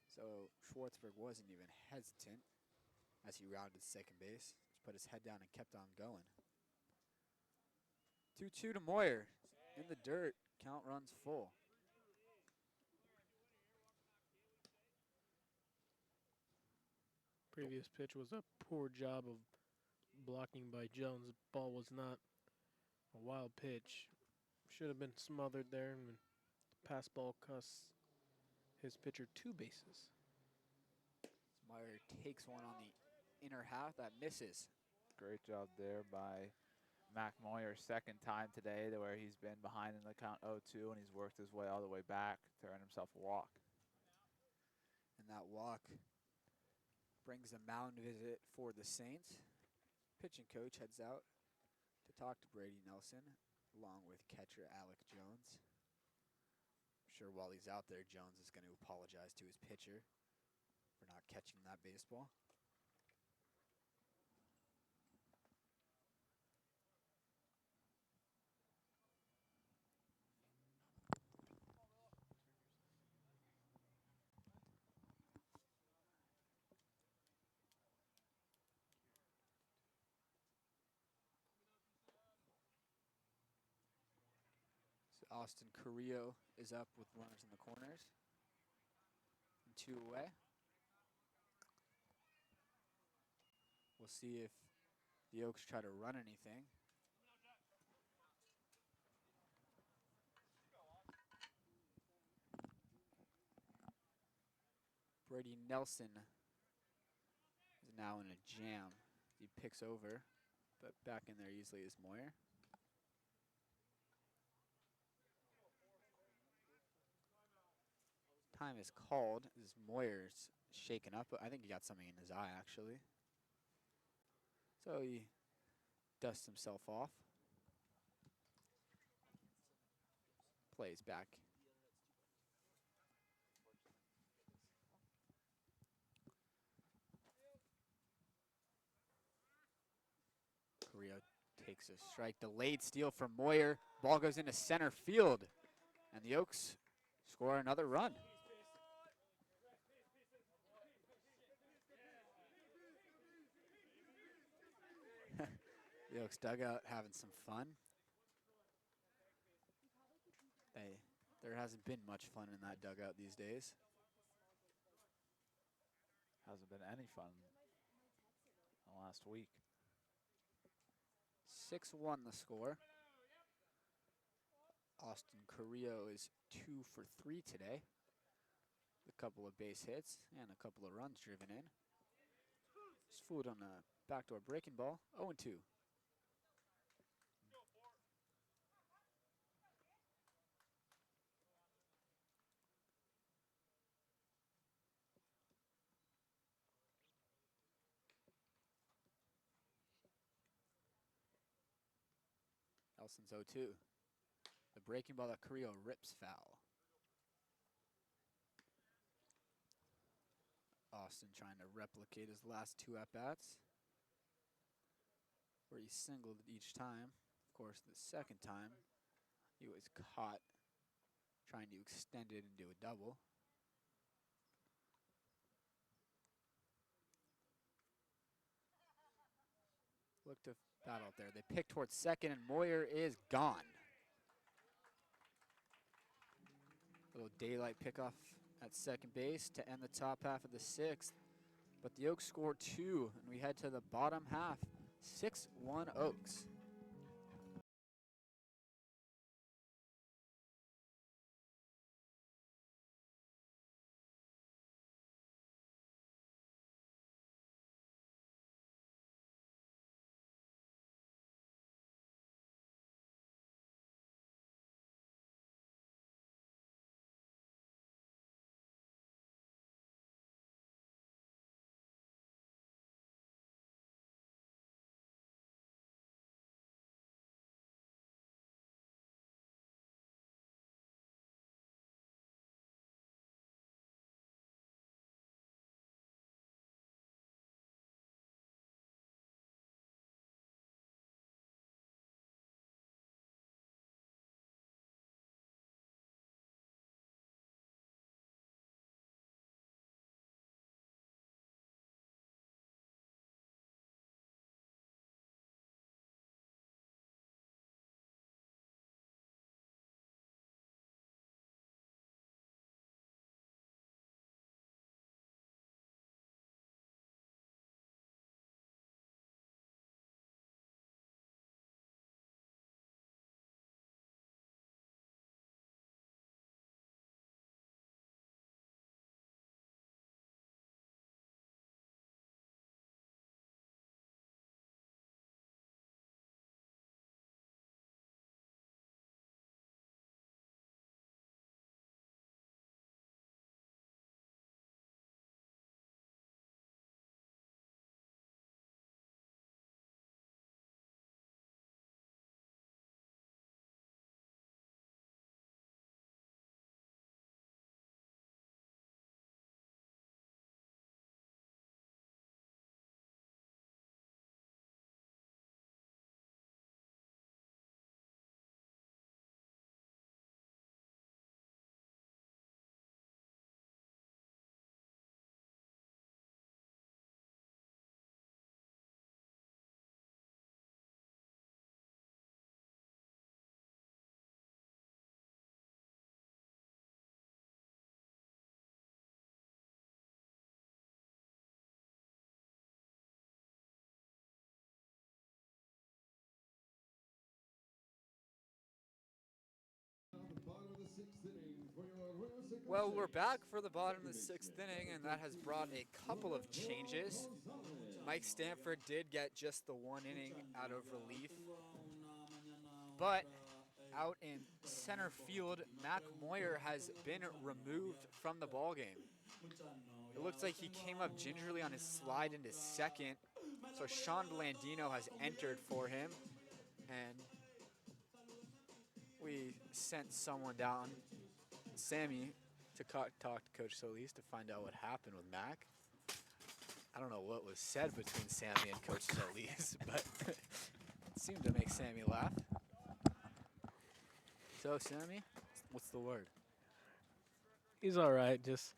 So Schwartzberg wasn't even hesitant as he rounded second base. Just put his head down and kept on going. 2-2 to Moyer. In the dirt, count runs full. Previous pitch was a poor job of blocking by Jones. The ball was not a wild pitch. Should have been smothered there, and the pass ball costs his pitcher 2 bases. Meyer takes one on the inner half that misses. Great job there by Mac Moyer, 2nd time today to where he's been behind in the count 0-2, and he's worked his way all the way back to earn himself a walk. And that walk brings a mound visit for the Saints. Pitching coach heads out to talk to Brady Nelson, along with catcher Alec Jones. I'm sure while he's out there, Jones is going to apologize to his pitcher for not catching that baseball. So Austin Carrillo is up with runners in the corners. And 2 away. We'll see if the Oaks try to run anything. Brady Nelson is now in a jam. He picks over, but back in there easily is Moyer. Time is called as Moyer's shaken up. I think he got something in his eye, actually. So he dusts himself off. Plays back. Carrillo takes a strike. Delayed steal from Moyer. Ball goes into center field. And the Oaks score another run. The Oaks dugout having some fun. There hasn't been much fun in that dugout these days. Hasn't been any fun last week. 6-1 the score. Austin Carrillo is 2 for 3 today. A couple of base hits and a couple of runs driven in. He's fooled on a backdoor breaking ball. 0-2. Elson's 0-2. The breaking ball that Carrillo rips foul. Austin trying to replicate his last 2 at-bats, where he singled each time. Of course, the second time, he was caught trying to extend it into a double. Look to battle up there. They pick towards second, and Moyer is gone. Little daylight pickoff at second base to end the top half of the 6th. But the Oaks score 2, and we head to the bottom half. 6-1 Oaks. Well, we're back for the bottom of the 6th inning, and that has brought a couple of changes. Mike Stanford did get just the 1 inning out of relief, but out in center field, Mac Moyer has been removed from the ballgame. It looks like he came up gingerly on his slide into second, so Sean Blandino has entered for him, and we sent someone down, Sammy, to talk to Coach Solis to find out what happened with Mac. I don't know what was said between Sammy and Coach Solis, but it seemed to make Sammy laugh. So, Sammy, what's the word? He's all right, just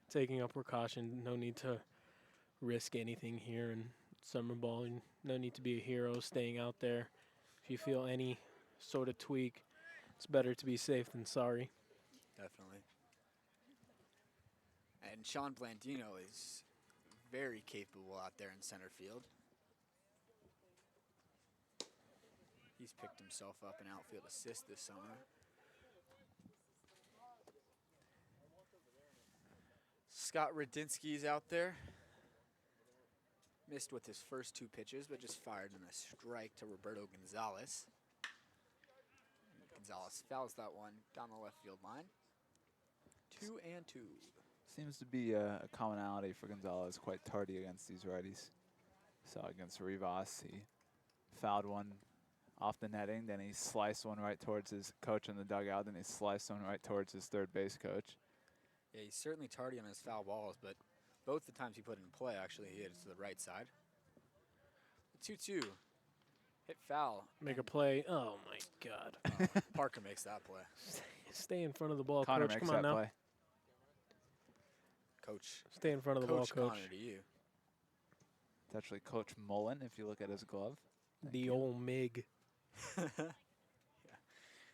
taking up precaution. No need to risk anything here in summer ball, and no need to be a hero staying out there. If you feel any sort of tweak, it's better to be safe than sorry. Definitely. And Sean Blandino is very capable out there in center field. He's picked himself up an outfield assist this summer. Scott Radinsky's out there. Missed with his first 2 pitches, but just fired in a strike to Roberto Gonzalez. Gonzalez fouls that one down the left field line. 2-2. Seems to be a commonality for Gonzalez, quite tardy against these righties. So against Rivas, he fouled one off the netting, then he sliced one right towards his coach in the dugout, then he sliced one right towards his third base coach. Yeah, he's certainly tardy on his foul balls, but both the times he put in play, actually, he hit it to the right side. 2-2. Hit foul. Make a play. Oh, my God. Parker makes that play. Stay in front of the ball, Connor Coach. makes Come on that now. play. Coach. Stay in front of the ball, Coach Coach. Connor to you. It's actually Coach Mullen, if you look at his glove. The old MIG. Yeah.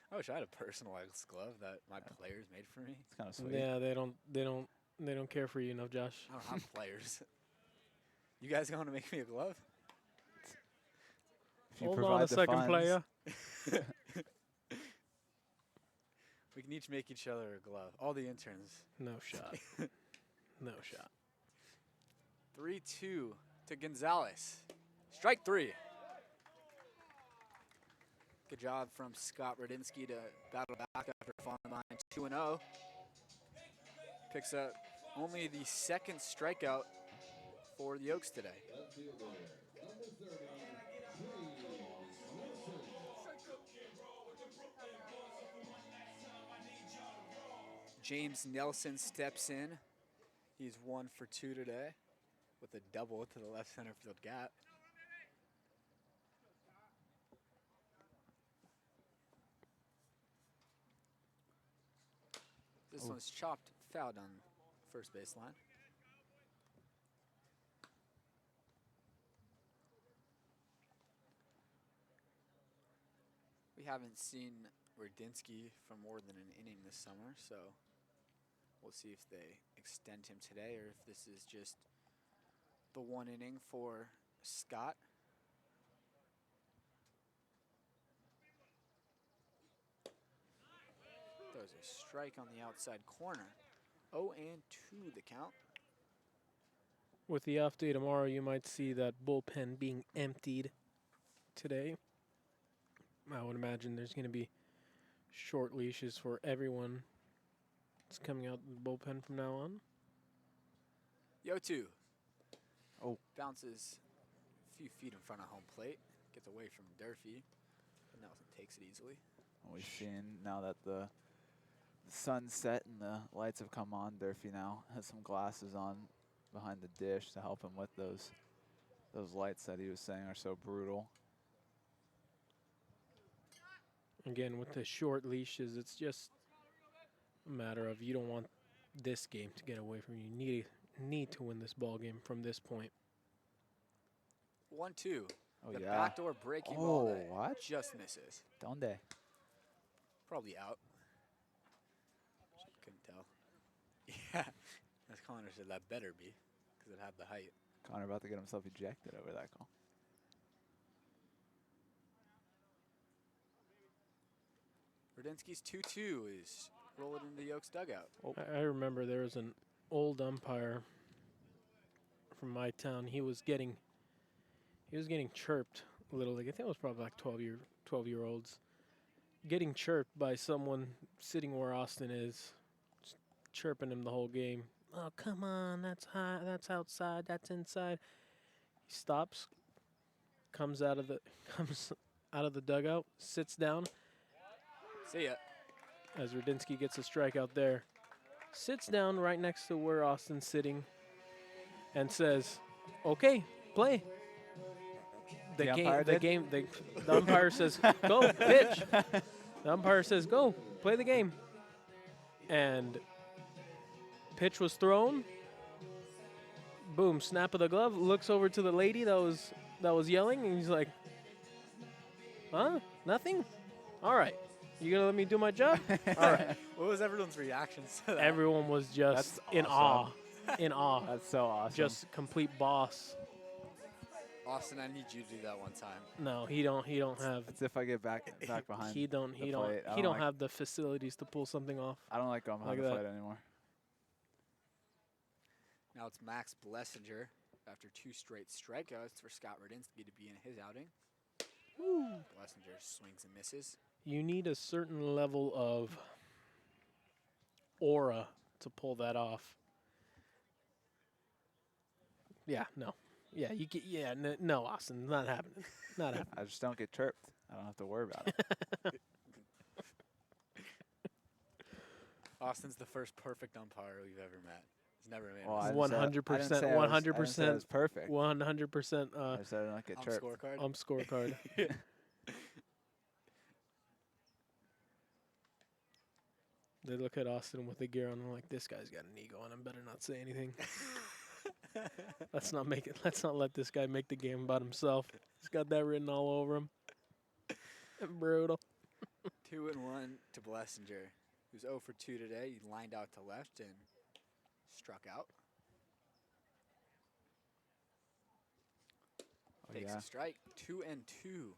I wish I had a personalized glove that my players made for me. It's kind of sweet. Yeah, they don't care for you enough, Josh. I don't have players. You guys going to make me a glove? If you Hold on provide a the second, funds, player. We can each make each other a glove. All the interns. No shot. No shot. 3-2 to Gonzalez. Strike 3. Good job from Scott Radinsky to battle back after falling behind 2-0. Picks up only the second strikeout for the Oaks today. James Nelson steps in. He's 1 for 2 today with a double to the left center field gap. This one's chopped, fouled on first baseline. We haven't seen Radinsky for more than an inning this summer, so we'll see if they extend him today or if this is just the 1 inning for Scott. There's a strike on the outside corner. 0-2 the count. With the off day tomorrow, you might see that bullpen being emptied today. I would imagine there's going to be short leashes for everyone that's coming out of the bullpen from now on. Yo-2. Oh. Bounces a few feet in front of home plate. Gets away from Durfee. And Nelson takes it easily. We've seen now that the sun's set and the lights have come on, Durfee now has some glasses on behind the dish to help him with those lights that he was saying are so brutal. Again, with the short leashes, it's just a matter of you don't want this game to get away from you. You need to win this ball game from this point. 1-2. Oh, The yeah. backdoor breaking ball Oh, that what? just misses. Donde? Probably out. Couldn't tell. Yeah, as Connor said, that better be, because it had the height. Connor about to get himself ejected over that call. Radinsky's 2-2 is rolling into the Oaks dugout. I remember there was an old umpire from my town. He was getting chirped little league. I think it was probably like 12-year-olds getting chirped by someone sitting where Austin is, just chirping him the whole game. Oh, come on, that's high, that's outside, that's inside. He stops, comes out of the dugout, sits down. See ya. As Radinsky gets a strikeout there, sits down right next to where Austin's sitting and says, "Okay, play." The umpire says, "Go, pitch." The umpire says, "Go, play the game." And pitch was thrown. Boom, snap of the glove. Looks over to the lady that was yelling, and he's like, "Huh? Nothing? All right. You gonna let me do my job?" All right. What was everyone's reactions to that? Everyone was just That's in awe. awesome. In awe. That's so awesome. Just complete boss. Austin, I need you to do that one time. No, he don't have. It's if I get back behind. He don't the plate. I he don't like, have the facilities to pull something off. I don't like going behind like the that. plate anymore. Now it's Max Blessinger after 2 straight strikeouts for Scott Rudinsky to be in his outing. Blessinger swings and misses. You need a certain level of aura to pull that off. Yeah, no. Yeah, you get. Yeah, no, Austin, not happening. Not happening. I just don't get chirped. I don't have to worry about it. Austin's the first perfect umpire we've ever met. He's never made Well, a I mistake. 100%, 100%, I didn't say it was perfect. 100%. I said I don't get chirped. Scorecard. Scorecard. They look at Austin with the gear on. I'm like, this guy's got an ego on him. Better not say anything. Let's not make it. Let's not let this guy make the game about himself. He's got that written all over him. Brutal. 2-1 to Blessinger, who's 0 for 2 today. He lined out to left and struck out. Oh, Takes yeah. a strike. 2-2.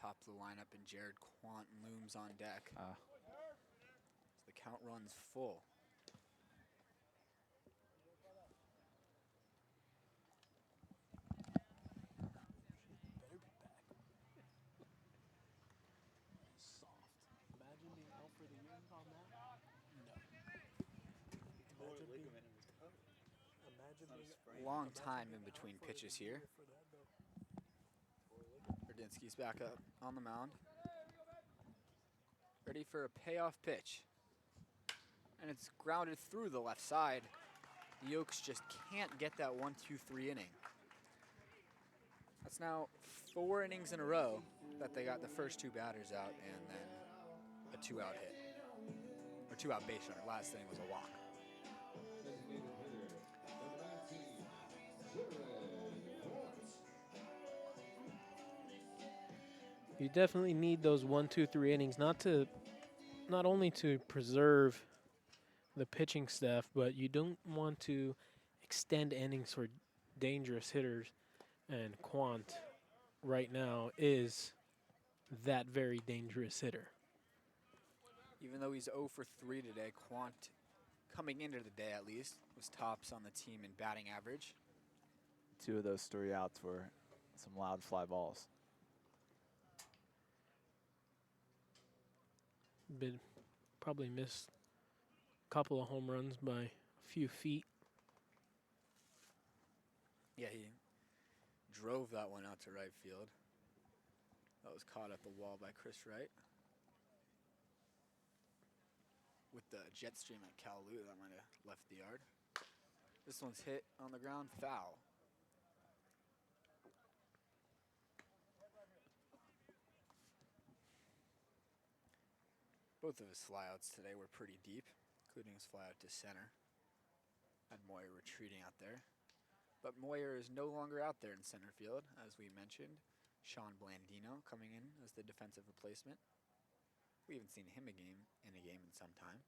Top of the lineup, and Jared Quant looms on deck. Ah. The count runs full. Imagine being out for the year on that. No. Long time in between pitches here. Rudinsky's back up on the mound. Ready for a payoff pitch. And it's grounded through the left side. The Oaks just can't get that 1-2-3 inning. That's now 4 innings in a row that they got the first 2 batters out and then a 2-out hit. Or 2-out base runner. Last inning was a walk. You definitely need those 1, 2, 3 innings, not only to preserve the pitching staff, but you don't want to extend innings for dangerous hitters. And Quant right now is that very dangerous hitter. Even though he's 0 for 3 today, Quant, coming into the day at least, was tops on the team in batting average. 2 of those 3 outs were some loud fly balls. Probably missed a couple of home runs by a few feet. Yeah, he drove that one out to right field. That was caught at the wall by Chris Wright. With the jet stream at Calou, that might have left the yard. This one's hit on the ground, foul. Both of his flyouts today were pretty deep, including his flyout to center. Had Moyer retreating out there. But Moyer is no longer out there in center field, as we mentioned. Sean Blandino coming in as the defensive replacement. We haven't seen him in a game in some time.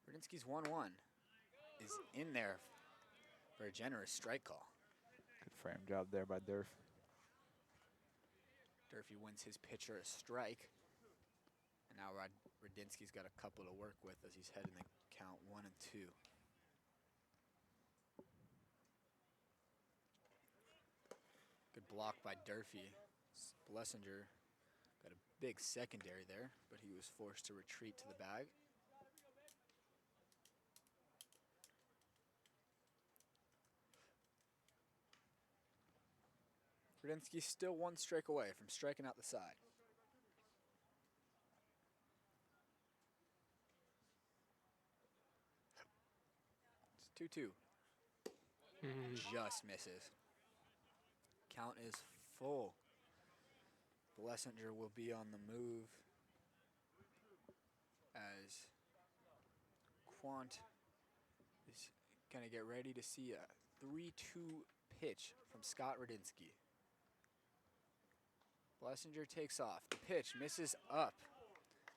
Rudinsky's 1-1 is in there for a generous strike call. Good frame job there by Durf. Durfee wins his pitcher a strike. And now Rudinsky's got a couple to work with as he's heading the count 1-2. Good block by Durfee. Blessinger got a big secondary there, but he was forced to retreat to the bag. Rudinsky's still 1 strike away from striking out the side. It's 2-2. Just misses. Count is full. Blessinger will be on the move as Quant is going to get ready to see a 3-2 pitch from Scott Radinsky. Blessinger takes off. The pitch misses up.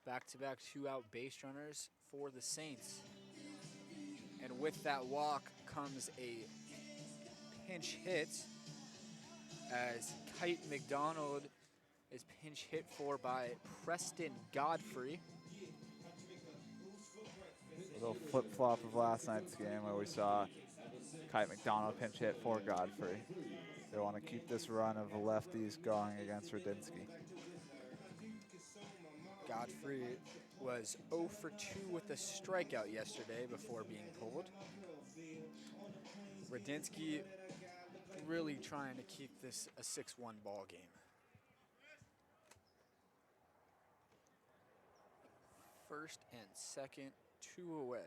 Back-to-back two-out base runners for the Saints. And with that walk comes a pinch hit as Kite McDonald is pinch hit for by Preston Godfrey. A little flip-flop of last night's game where we saw Kite McDonald pinch hit for Godfrey. They want to keep this run of lefties going against Radinsky. Godfrey was 0 for 2 with a strikeout yesterday before being pulled. Radinsky really trying to keep this a 6-1 ball game. First and second, 2 away.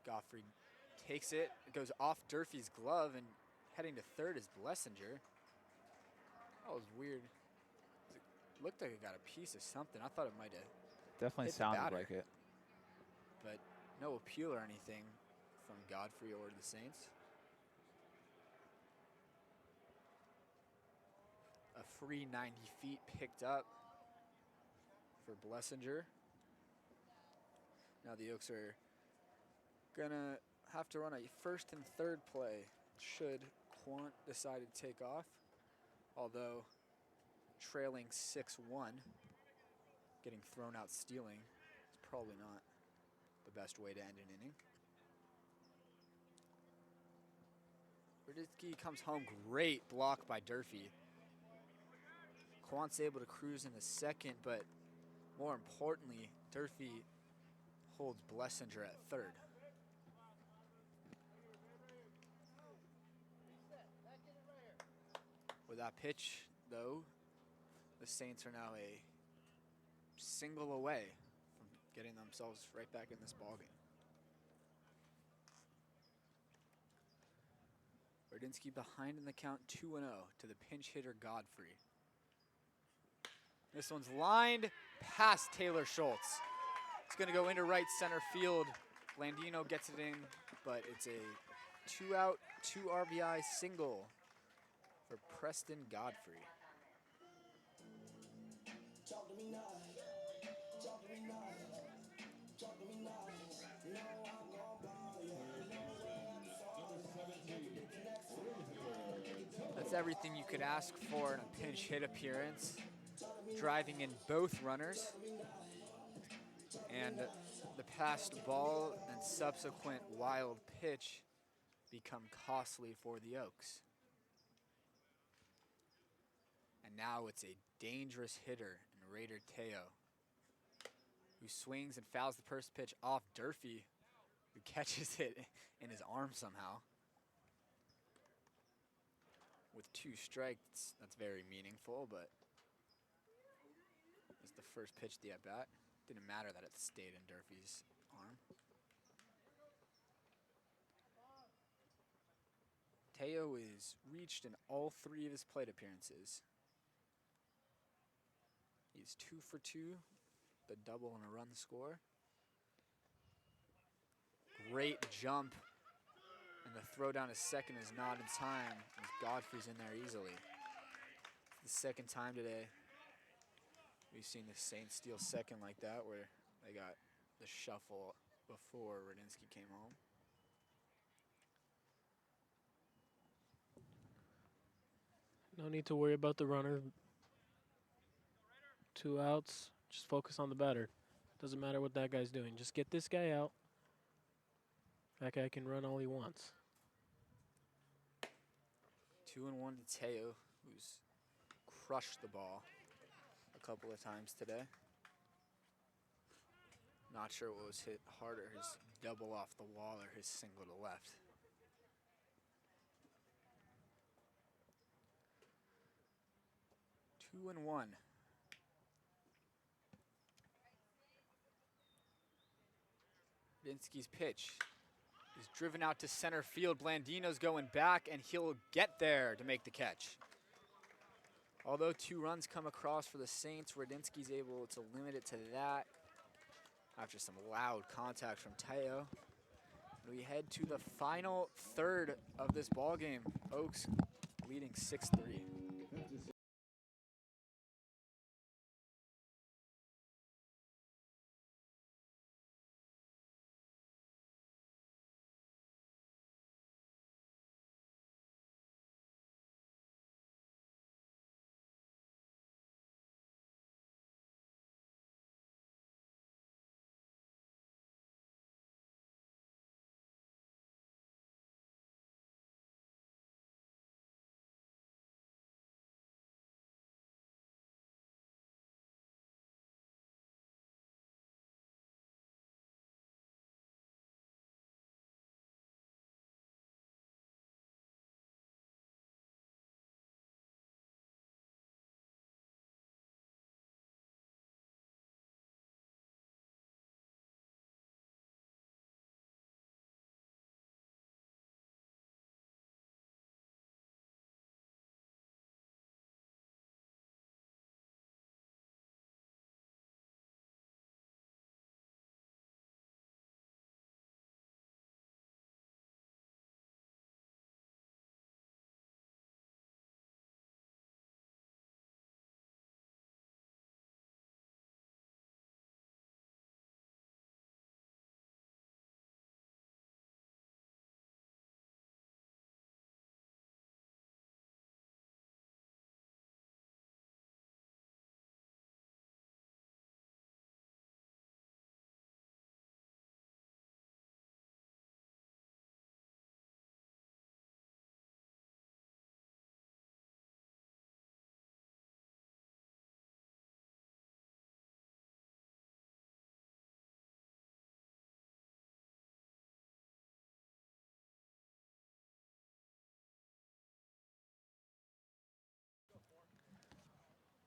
Godfrey takes it, it goes off Durfee's glove, and heading to third is Blessinger. That was weird. It looked like it got a piece of something. I thought it might have, Definitely hit the sounded batter. like it. but no appeal or anything from Godfrey or the Saints. A free 90 feet picked up for Blessinger. Now the Oaks are gonna have to run a first and third play should Quant decide to take off. Although trailing 6-1, getting thrown out stealing is probably not the best way to end an inning. Radinsky comes home, great block by Durfee. Quant's able to cruise in the second, but more importantly, Durfee holds Blessinger at third. With that pitch, though, the Saints are now a single away from getting themselves right back in this ballgame. Radinsky behind in the count 2-0 to the pinch hitter Godfrey. This one's lined past Taylor Schultz. It's going to go into right center field. Blandino gets it in, but it's a 2-out, 2 RBI single for Preston Godfrey. That's everything you could ask for in a pinch hit appearance. Driving in both runners. And the passed ball and subsequent wild pitch become costly for the Oaks. And now it's a dangerous hitter in Raider Teo, who swings and fouls the first pitch off Durfee, who catches it in his arm somehow. With 2 strikes, that's very meaningful, but it's the first pitch of the at-bat. Didn't matter that it stayed in Durfee's arm. Teo is reached in all 3 of his plate appearances. He's 2 for 2, the double and a run score. Great jump, and the throw down to second is not in time, as Godfrey's in there easily. It's the second time today we've seen the Saints steal second like that, where they got the shuffle before Radinsky came home. No need to worry about the runner. 2 outs. Just focus on the batter. Doesn't matter what that guy's doing. Just get this guy out. That guy can run all he wants. 2-1 to Teo, who's crushed the ball a couple of times today. Not sure what was hit harder, his double off the wall or his single to left. Two and one. Radinsky's pitch is driven out to center field. Blandino's going back, and he'll get there to make the catch. Although 2 runs come across for the Saints, Radinsky's able to limit it to that after some loud contact from Teo. We head to the final third of this ball game. Oaks leading 6-3.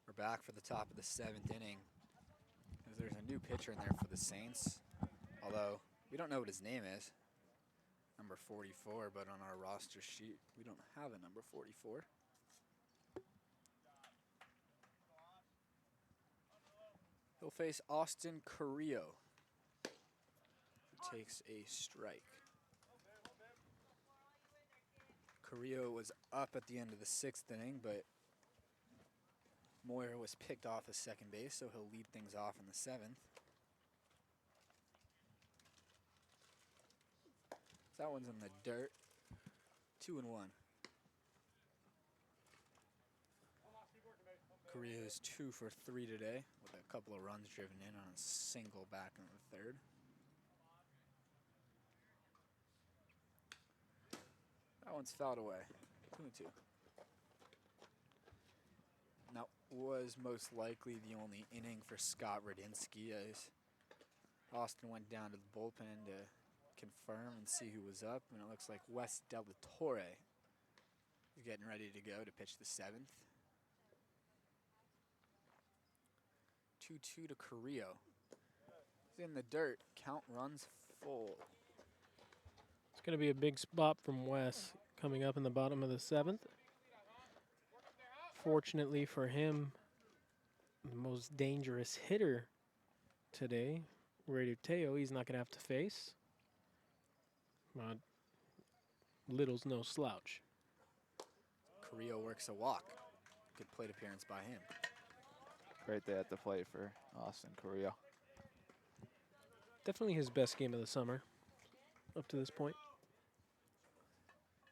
We're back for the top of the 7th inning. Because there's a new pitcher in there for the Saints. Although, we don't know what his name is. Number 44, but on our roster sheet, we don't have a number 44. He'll face Austin Carrillo, who takes a strike. Carrillo was up at the end of the 6th inning, but Moyer was picked off as second base, so he'll lead things off in the 7th. That one's in the dirt. 2-1. Carrillo's 2 for 3 today, with a couple of runs driven in on a single back in the 3rd. That one's fouled away. 2-2. And that was most likely the only inning for Scott Radinsky, as Austin went down to the bullpen to confirm and see who was up, and it looks like Wes Del Torre is getting ready to go to pitch the 7th. 2-2 to Carrillo. He's in the dirt. Count runs full. It's going to be a big spot from Wes coming up in the bottom of the 7th. Fortunately for him, the most dangerous hitter today, Ray Teo, he's not going to have to face. Little's no slouch. Carrillo works a walk. Good plate appearance by him. Great day at the plate for Austin Carrillo. Definitely his best game of the summer up to this point.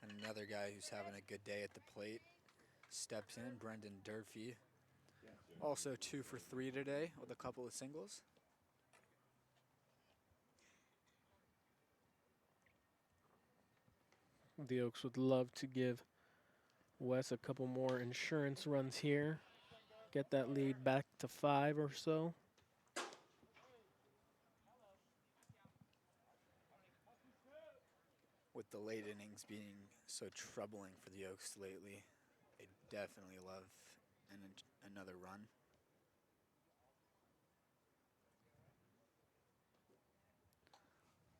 And another guy who's having a good day at the plate steps in, Brendan Durfee. Also 2 for 3 today with a couple of singles. The Oaks would love to give Wes a couple more insurance runs here. Get that lead back to 5 or so. With the late innings being so troubling for the Oaks lately, they definitely love another run.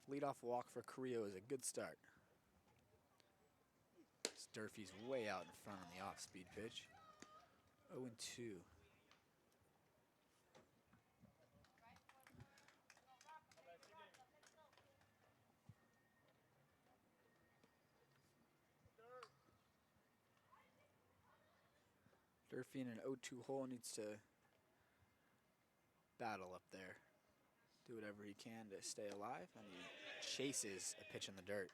Leadoff walk for Carrillo is a good start. Durfee's way out in front on the off-speed pitch. 0-2. Durfee in an 0-2 hole needs to battle up there. Do whatever he can to stay alive, and he chases a pitch in the dirt.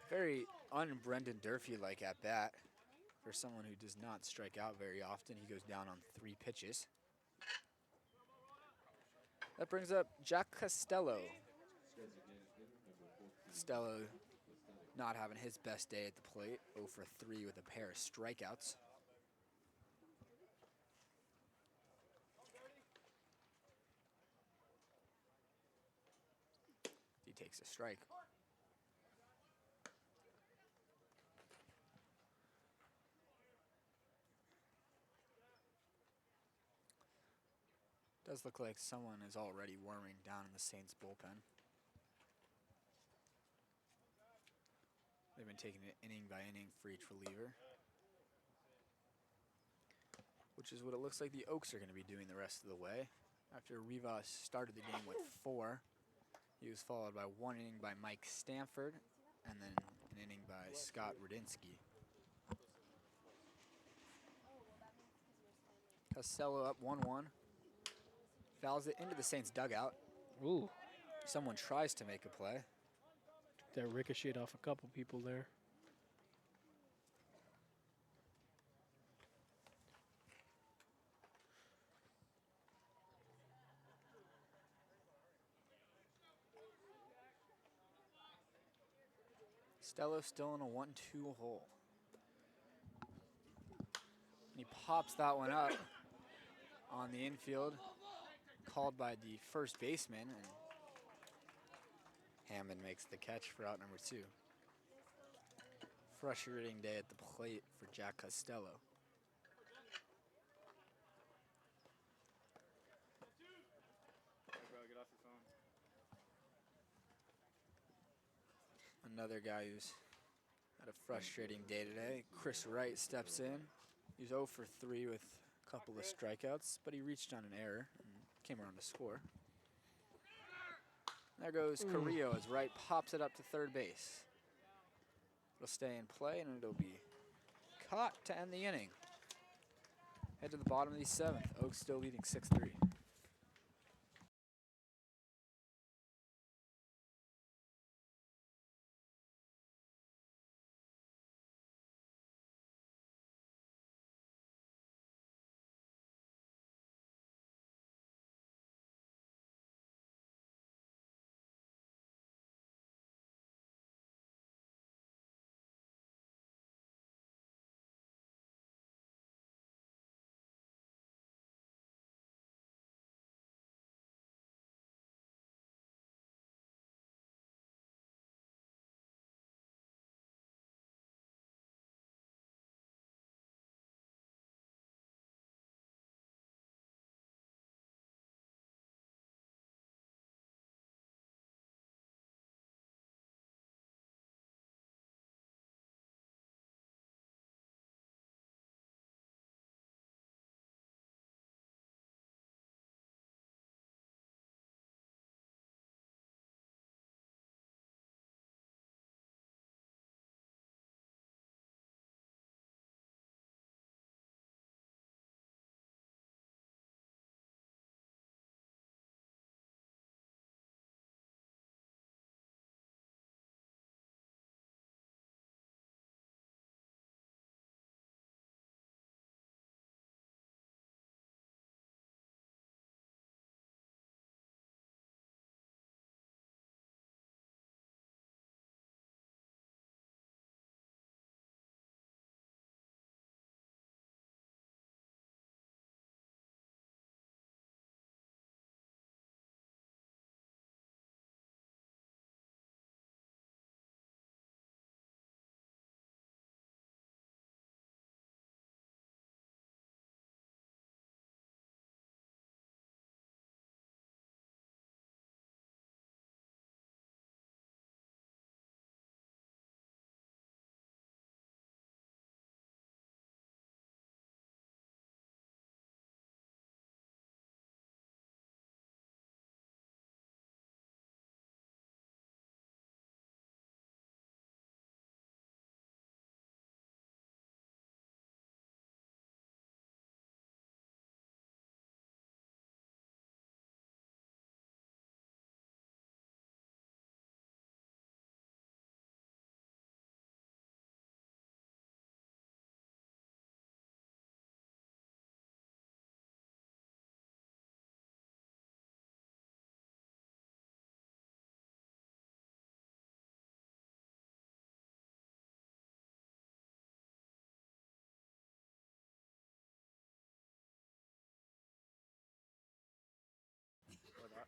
Very un-Brendan Durfee-like at bat. For someone who does not strike out very often, he goes down on 3 pitches. That brings up Jack Costello. Costello not having his best day at the plate, 0 for 3 with a pair of strikeouts. He takes a strike. Does look like someone is already warming down in the Saints bullpen. They've been taking it inning by inning for each reliever, which is what it looks like the Oaks are going to be doing the rest of the way. After Rivas started the game with 4, he was followed by 1 inning by Mike Stanford, and then an inning by Scott Rudinsky. Costello up 1-1. Fouls it into the Saints dugout. Ooh, Someone tries to make a play. that ricocheted off a couple people there. Costello still in a 1-2 hole. And he pops that one up on the infield, called by the first baseman, and Hammond makes the catch for out number 2. Frustrating day at the plate for Jack Costello. Another guy who's had a frustrating day today, Chris Wright, steps in. He's 0 for 3 with a couple of strikeouts, but he reached on an error and came around to score. There goes Carrillo as Wright pops it up to third base. It'll stay in play, and it'll be caught to end the inning. Head to the bottom of the 7th. Oaks still leading 6-3.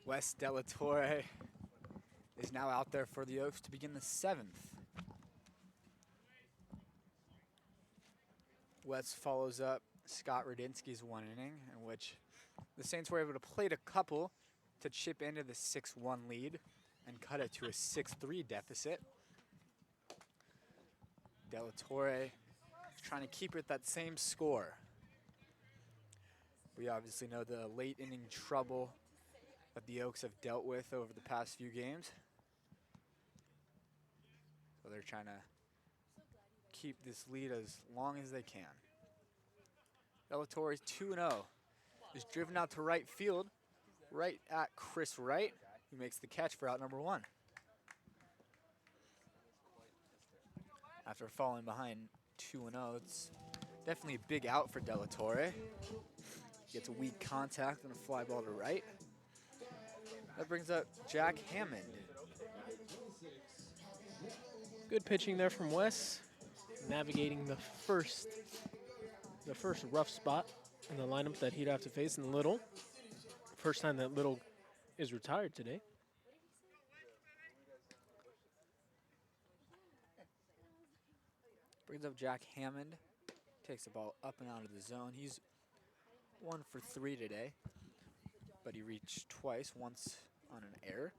Wes Delatorre is now out there for the Oaks to begin the 7th. Wes follows up Scott Radinsky's 1 inning, in which the Saints were able to plate a couple to chip into the 6-1 lead and cut it to a 6-3 deficit. Delatorre trying to keep it that same score. We obviously know the late inning trouble that the Oaks have dealt with over the past few games. So they're trying to keep this lead as long as they can. Delatorre's 2-0. Is driven out to right field, right at Chris Wright, who makes the catch for out number 1. After falling behind 2-0, it's definitely a big out for Delatorre. Gets a weak contact and a fly ball to right. That brings up Jack Hammond. Good pitching there from Wes, navigating the first rough spot in the lineup that he'd have to face in Little. First time that Little is retired today. Brings up Jack Hammond. Takes the ball up and out of the zone. He's 1 for 3 today, but he reached twice, once on an error.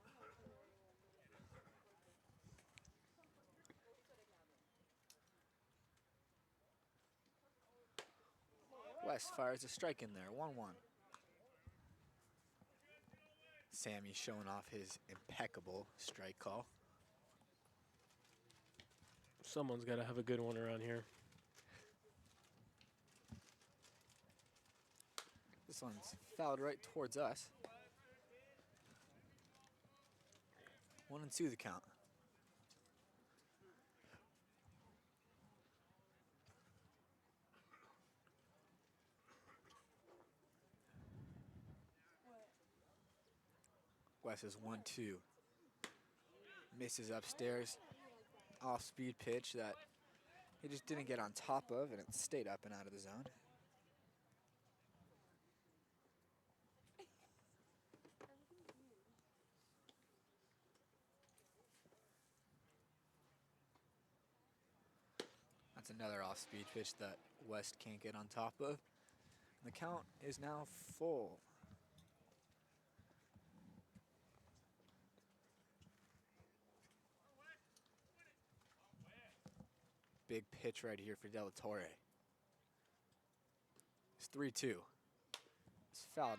West fires a strike in there, 1-1. Sammy showing off his impeccable strike call. Someone's got to have a good one around here. This one's fouled right towards us. 1-2 the count. West is 1-2. Misses upstairs. Off-speed pitch that he just didn't get on top of, and it stayed up and out of the zone. That's another off-speed pitch that West can't get on top of. The count is now full. Big pitch right here for Delatorre. It's 3-2. It's fouled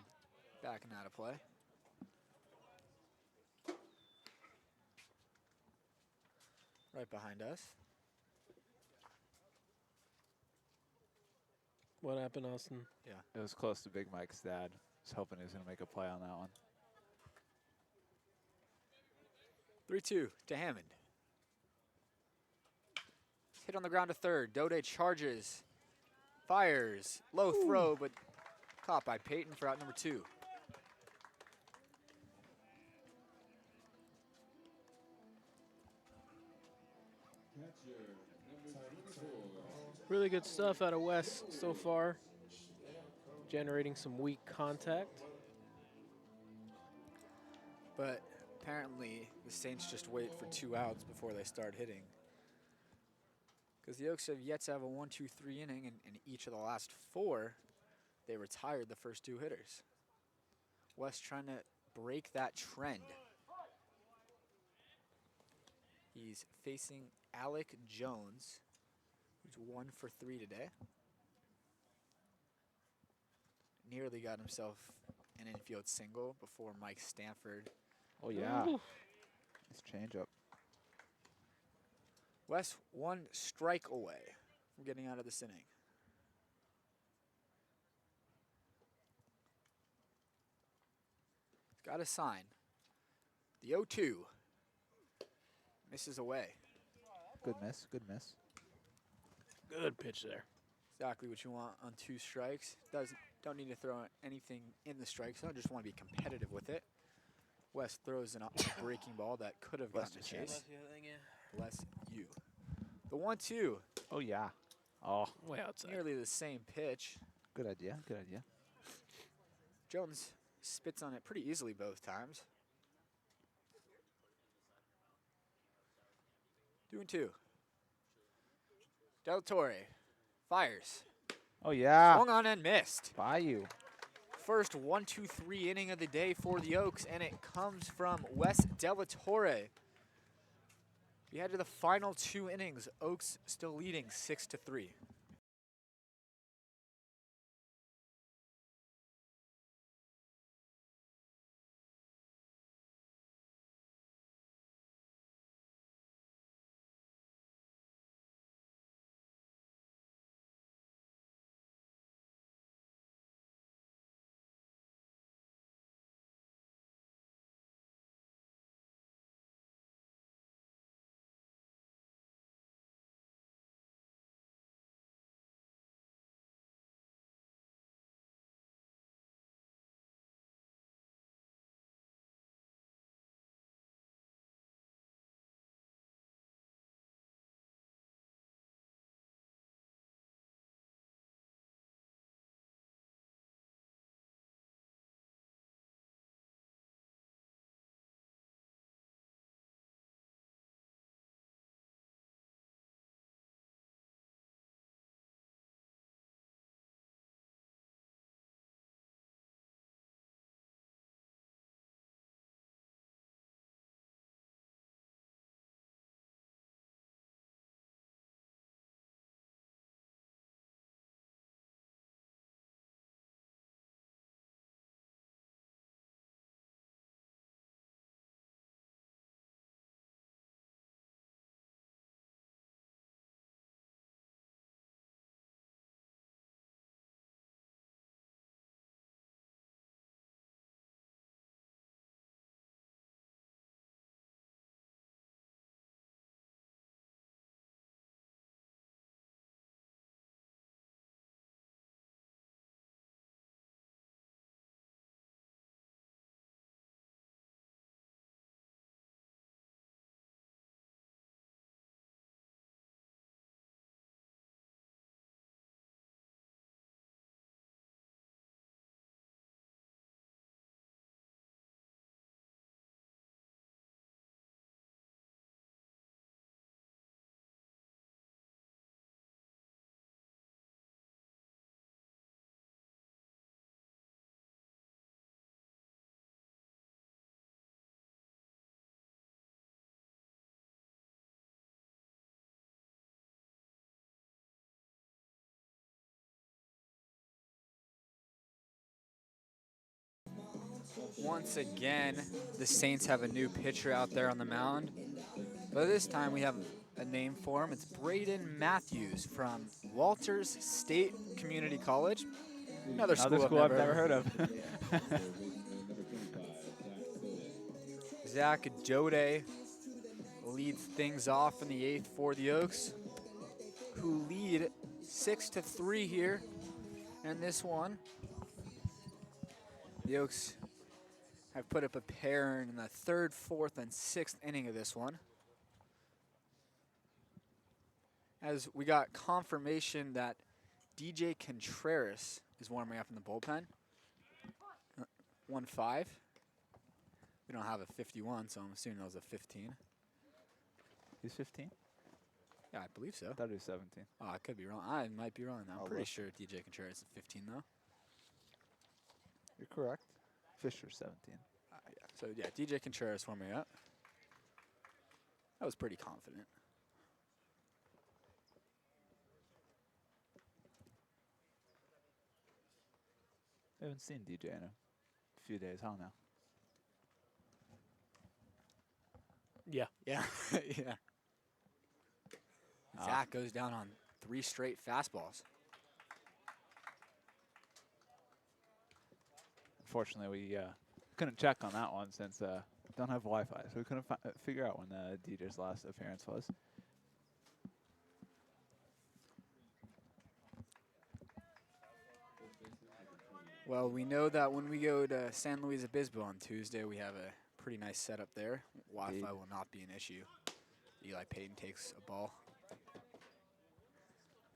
back and out of play. Right behind us. What happened, Austin? Yeah. It was close to Big Mike's dad. Was hoping he was going to make a play on that one. 3-2 to Hammond. Hit on the ground to third. Dode charges. Fires. Low throw, but caught by Peyton for out number 2. Really good stuff out of West so far. Generating some weak contact. But apparently the Saints just wait for 2 outs before they start hitting. Because the Oaks have yet to have a 1-2-3 inning, and in each of the last 4, they retired the first 2 hitters. West trying to break that trend. He's facing Alec Jones, who's 1 for 3 today. Nearly got himself an infield single before Mike Stanford. Oh, yeah. Ooh. Nice changeup. West 1 strike away from getting out of this inning. He's got a sign. The 0-2. Misses away. Good miss. Good miss. Good pitch there. Exactly what you want on 2 strikes. Don't need to throw anything in the strike zone. Just want to be competitive with it. West throws a breaking ball that could have gotten a chase. Bless you. The 1-2. Oh, yeah. Oh, Way outside. Nearly the same pitch. good idea. Good idea. Jones spits on it pretty easily both times. 2-2. Del Torre fires. Oh, yeah. Swung on and missed. Bayou. First 1-2-3 inning of the day for the Oaks, and it comes from Wes Del Torre. We head to the final 2 innings. Oaks still leading 6-3. Once again, the Saints have a new pitcher out there on the mound. But this time we have a name for him. It's Braden Matthews from Walters State Community College. Another school I've never heard of. Zach Jode leads things off in the 8th for the Oaks, who lead 6-3 here in this one. The Oaks have put up a pair in the 3rd, 4th, and 6th inning of this one. As we got confirmation that DJ Contreras is warming up in the bullpen. 1-5. We don't have a 51, so I'm assuming that was a 15. He's 15? Yeah, I believe so. I thought he was 17. Oh, I could be wrong. I might be wrong. I'm I'll pretty look. sure DJ Contreras is 15, though. You're correct. Fisher's 17. Yeah. So, yeah, DJ Contreras warming up. I was pretty confident. I haven't seen DJ in a few days, huh, now? Yeah. Yeah. Yeah. Zach goes down on 3 straight fastballs. Unfortunately, we couldn't check on that one since don't have Wi-Fi, so we couldn't figure out when DJ's last appearance was. Well, we know that when we go to San Luis Obispo on Tuesday, we have a pretty nice setup there. Wi-Fi Indeed. will not be an issue. Eli Payton takes a ball.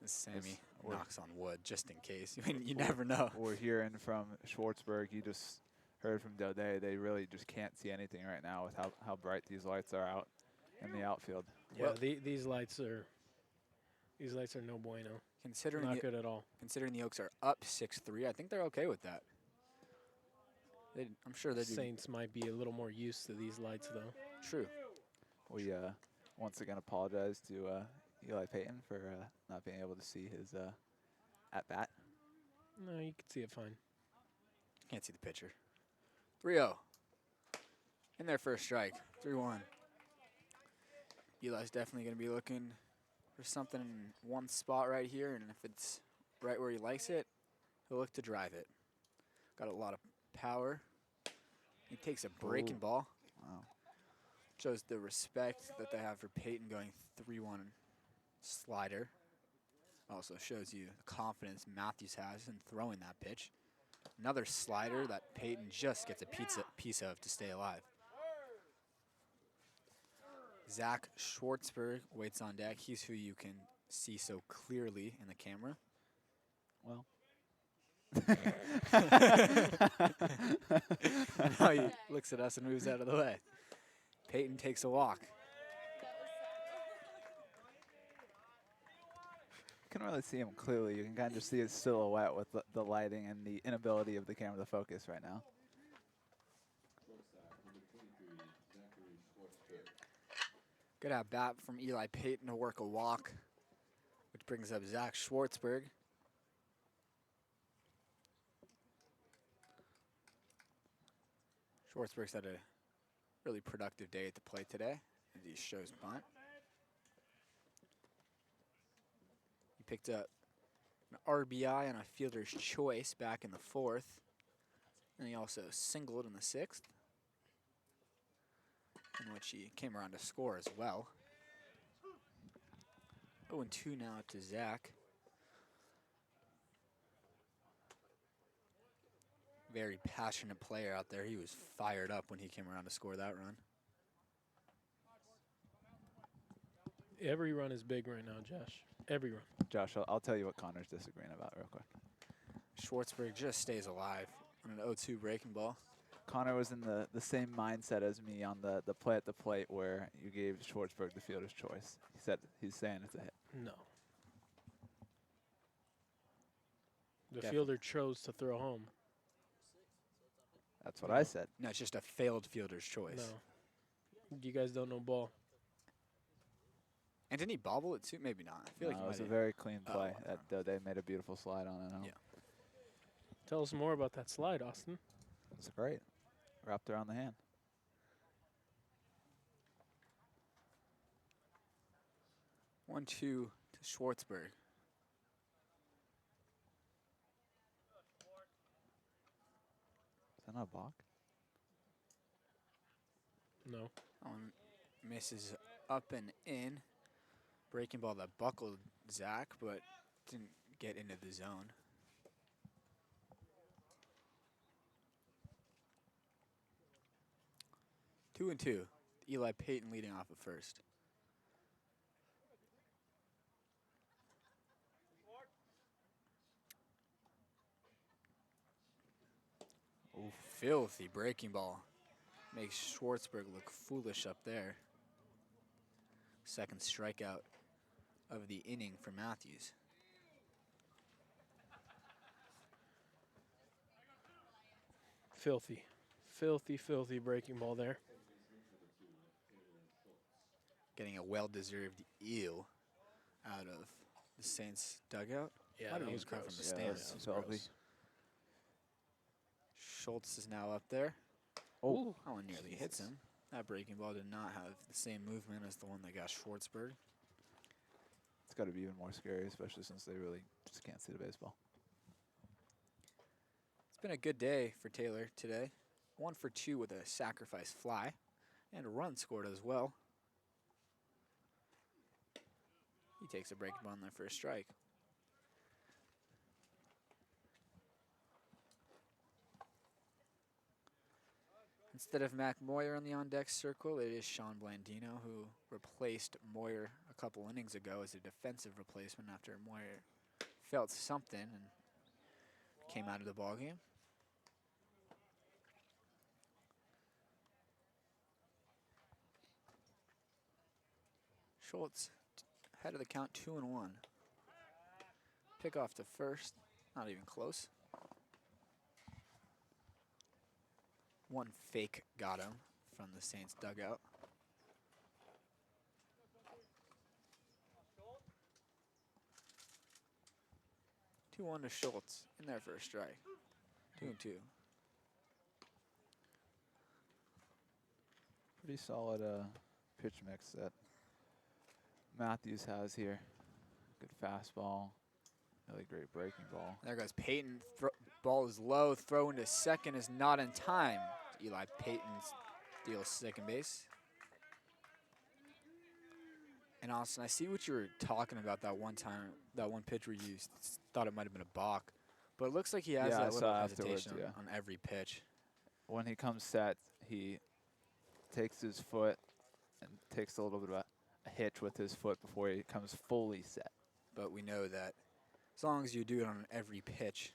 And Sammy knocks on wood just in case. I mean, you never know. We're hearing from Schwartzberg. He just heard from Dode, they really just can't see anything right now with how bright these lights are out in the outfield. Yeah, Well- these lights are no bueno. Considering Not the, good at all. considering the Oaks are up 6-3, I think they're okay with that. I'm sure they'd be Saints might be a little more used to these lights, though. true. We once again apologize to Eli Payton for not being able to see his at bat. No, you can see it fine. Can't see the pitcher. 3-0. In their first strike. 3-1. Eli's definitely going to be looking for something in one spot right here, and if it's right where he likes it, he'll look to drive it. Got a lot of power. He takes a breaking Ooh. ball. Wow. Shows the respect that they have for Peyton going 3-1 slider. Also shows you the confidence Matthews has in throwing that pitch. Another slider that Peyton just gets a piece of to stay alive. Zach Schwartzberg waits on deck. He's who you can see so clearly in the camera. Well, Now he looks at us and moves out of the way. Peyton takes a walk. you can really see him clearly. You can kind of just see his silhouette with the lighting and the inability of the camera to focus right now. Good at bat from Eli Payton to work a walk, which brings up Zach Schwartzberg. Schwartzberg's had a really productive day at the plate today, as he shows bunt. He picked up an RBI on a fielder's choice back in the 4th, and he also singled in the 6th, in which he came around to score as well. 0-2 now to Zach. Very passionate player out there. He was fired up when he came around to score that run. Every run is big right now, Josh. Every run. Josh, I'll tell you what Connor's disagreeing about real quick. Schwartzberg just stays alive on an 0-2 breaking ball. Connor was in the same mindset as me on the play at the plate where you gave Schwartzberg the fielder's choice. He's saying it's a hit. No. The Definitely. fielder chose to throw home. That's what I said. No, it's just a failed fielder's choice. No. You guys don't know ball. And didn't he bobble it too? Maybe not. I feel like No, he it was might a have. very clean play. Oh, That Dode made a beautiful slide on it. Yeah. Tell us more about that slide, Austin. It's great. Wrapped around the hand. One, two to Schwartzberg. Is that not a balk? No. That one misses up and in. Breaking ball that buckled Zach, but didn't get into the zone. Two and two. Eli Payton leading off at first. Oh, filthy breaking ball. Makes Schwartzberg look foolish up there. Second strikeout of the inning for Matthews. Filthy. Filthy, filthy breaking ball there. Getting a well-deserved eel out of the Saints dugout. Yeah, Might have that even was come gross. from the Yeah, stands. that's That was filthy. gross. Schultz is now up there. Oh, That one nearly hits him. That breaking ball did not have the same movement as the one that got Schwartzberg. it's got to be even more scary, especially since they really just can't see the baseball. It's been a good day for Taylor today. 1 for 2 with a sacrifice fly and a run scored as well. He takes a breaking ball on their first strike. Instead of Mac Moyer on the on-deck circle, it is Sean Blandino, who replaced Moyer a couple innings ago as a defensive replacement after Moyer felt something and came out of the ballgame. Schultz head of the count, 2-1. Pick off to first, not even close. One fake got him from the Saints dugout. Two one to Schultz in their first strike. 2-2. Pretty solid pitch mix that Matthews has here. Good fastball, really great breaking ball. There goes Peyton. Ball is low. Throw into second is not in time. Eli Peyton steals second base. And Austin, I see what you were talking about that one time, that one pitch where you thought it might have been a balk. But it looks like he has Yeah, I that little saw afterwards, hesitation on every pitch. When he comes set, he takes his foot and takes a little bit of a hitch with his foot before he comes fully set. But we know that as long as you do it on every pitch,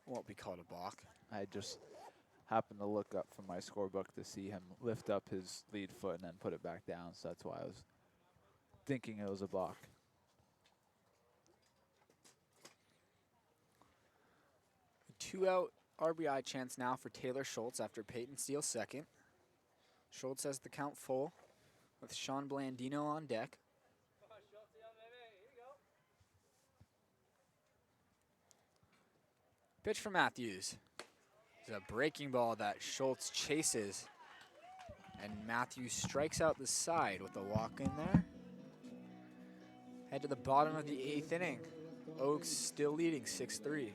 it won't be called a balk. I just happened to look up from my scorebook to see him lift up his lead foot and then put it back down, so that's why I was thinking it was a balk. A 2-out RBI chance now for Taylor Schultz after Peyton steals second. Schultz has the count full with Sean Blandino on deck. Pitch for Matthews. It's a breaking ball that Schultz chases. And Matthews strikes out the side with a walk in there. Head to the bottom of the 8th inning. Oaks still leading 6-3.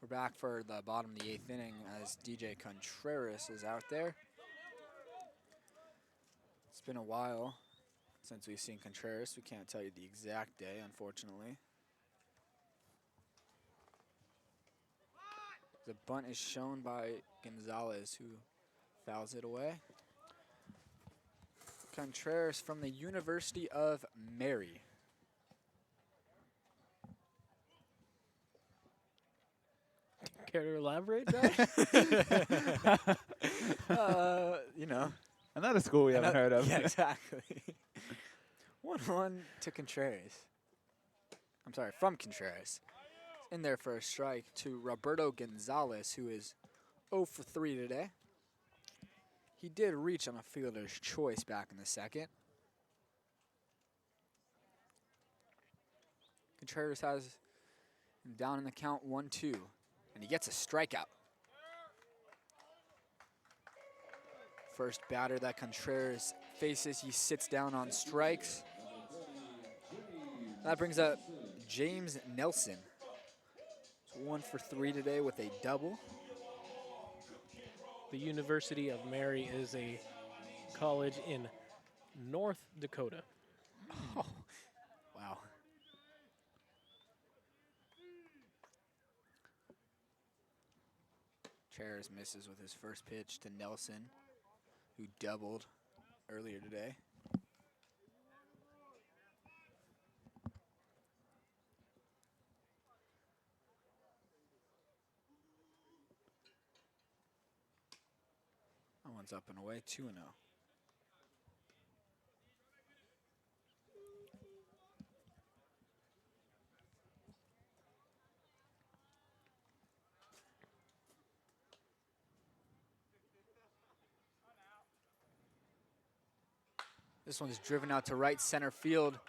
We're back for the bottom of the 8th inning as DJ Contreras is out there. It's been a while since we've seen Contreras. We can't tell you the exact day, unfortunately. The bunt is shown by Gonzalez, who fouls it away. Contreras from the University of Mary. Care to elaborate, Josh? Another school we haven't heard of. Yeah, exactly. 1-1 to Contreras. I'm sorry, from Contreras. In there for a strike to Roberto Gonzalez, who is 0 for 3 today. He did reach on a fielder's choice back in the second. Contreras has him down in the count 1-2, and he gets a strikeout. First batter that Contreras faces, he sits down on strikes. That brings up James Nelson. He's 1 for 3 today with a double. The University of Mary is a college in North Dakota. Oh, wow. Contreras misses with his first pitch to Nelson, who doubled earlier today. That one's up and away, 2-0. This one's driven out to right center field.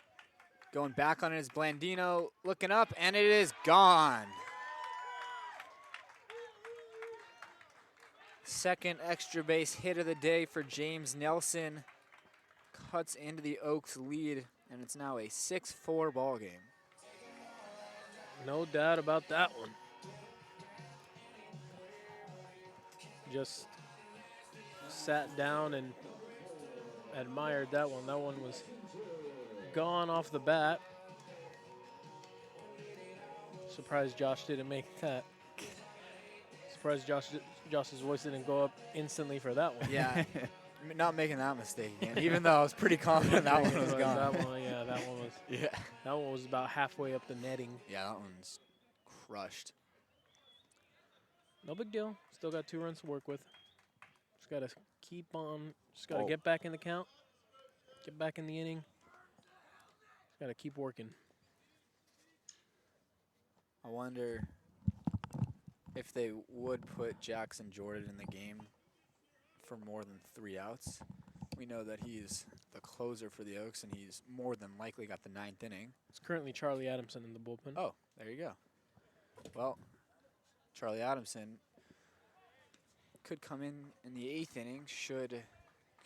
Going back on it is Blandino, looking up, and it is gone. Second extra base hit of the day for James Nelson. Cuts into the Oaks lead, and it's now a 6-4 ball game. No doubt about that one. Just sat down and admired that one. That one was gone off the bat. Surprised Josh didn't make that. Surprised Josh's voice didn't go up instantly for that one. Yeah, not making that mistake again, even though I was pretty confident that one was gone. That one, yeah, that one was. Yeah. That one was about halfway up the netting. Yeah, that one's crushed. No big deal. Still got 2 runs to work with. Just gotta keep on. Just gotta Oh. get back in the count. Get back in the inning. Just gotta keep working. I wonder if they would put Jackson Jordan in the game for more than 3 outs. We know that he's the closer for the Oaks, and he's more than likely got the 9th inning. It's currently Charlie Adamson in the bullpen. Oh, there you go. Well, Charlie Adamson could come in the 8th inning should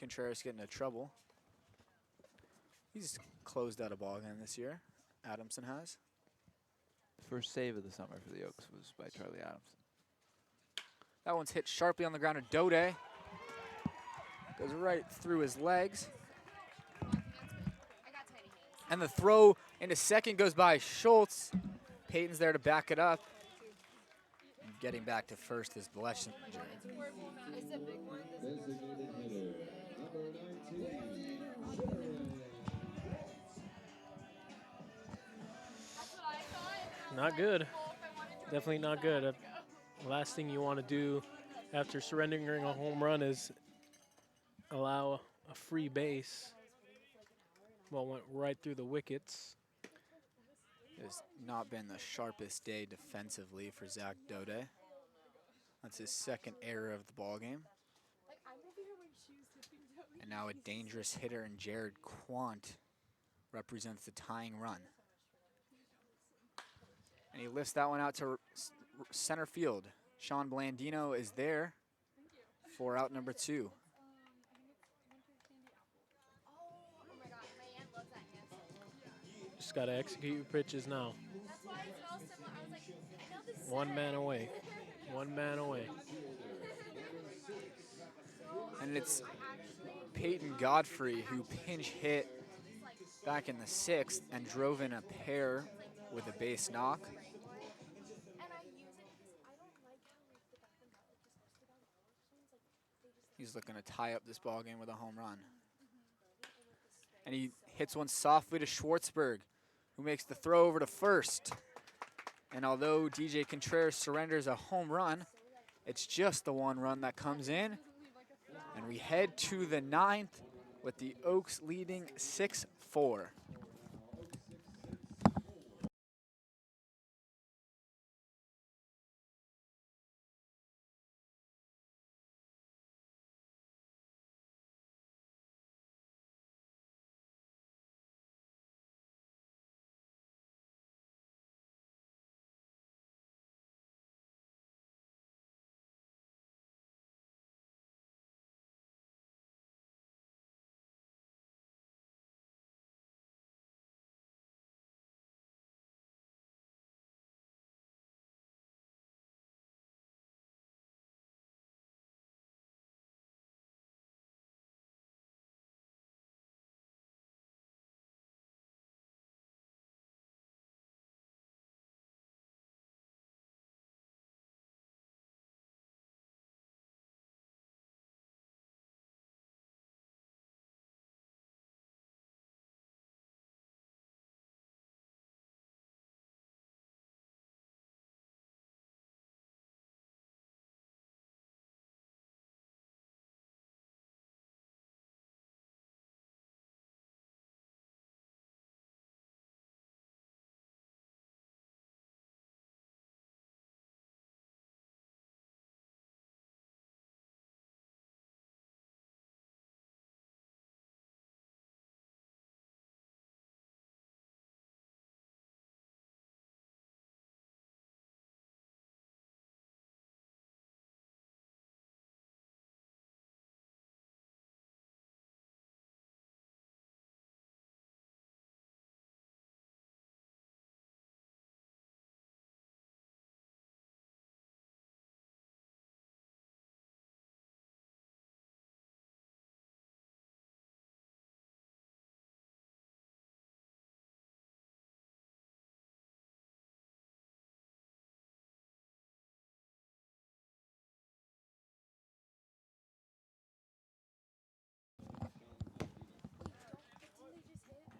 Contreras get into trouble. He's closed out a ball game this year. Adamson has. First save of the summer for the Oaks was by Charlie Adamson. That one's hit sharply on the ground to Dode. Goes right through his legs. And the throw into second goes by Schultz. Peyton's there to back it up. And getting back to first is Bleschinger. Not good. Definitely not good. Last thing you want to do after surrendering a home run is allow a free base. Well, went right through the wickets. Has not been the sharpest day defensively for Zach Dode. That's his second error of the ball game. And now a dangerous hitter in Jared Quant represents the tying run. And he lifts that one out to center field. Sean Blandino is there for out number 2. Just got to execute your pitches now. 1 man away. 1 man away. And it's Peyton Godfrey who pinch hit back in the 6th and drove in a pair with a base knock. He's looking to tie up this ball game with a home run. And he hits one softly to Schwartzberg, who makes the throw over to first. And although DJ Contreras surrenders a home run, it's just the 1 run that comes in. And we head to the 9th with the Oaks leading 6-4.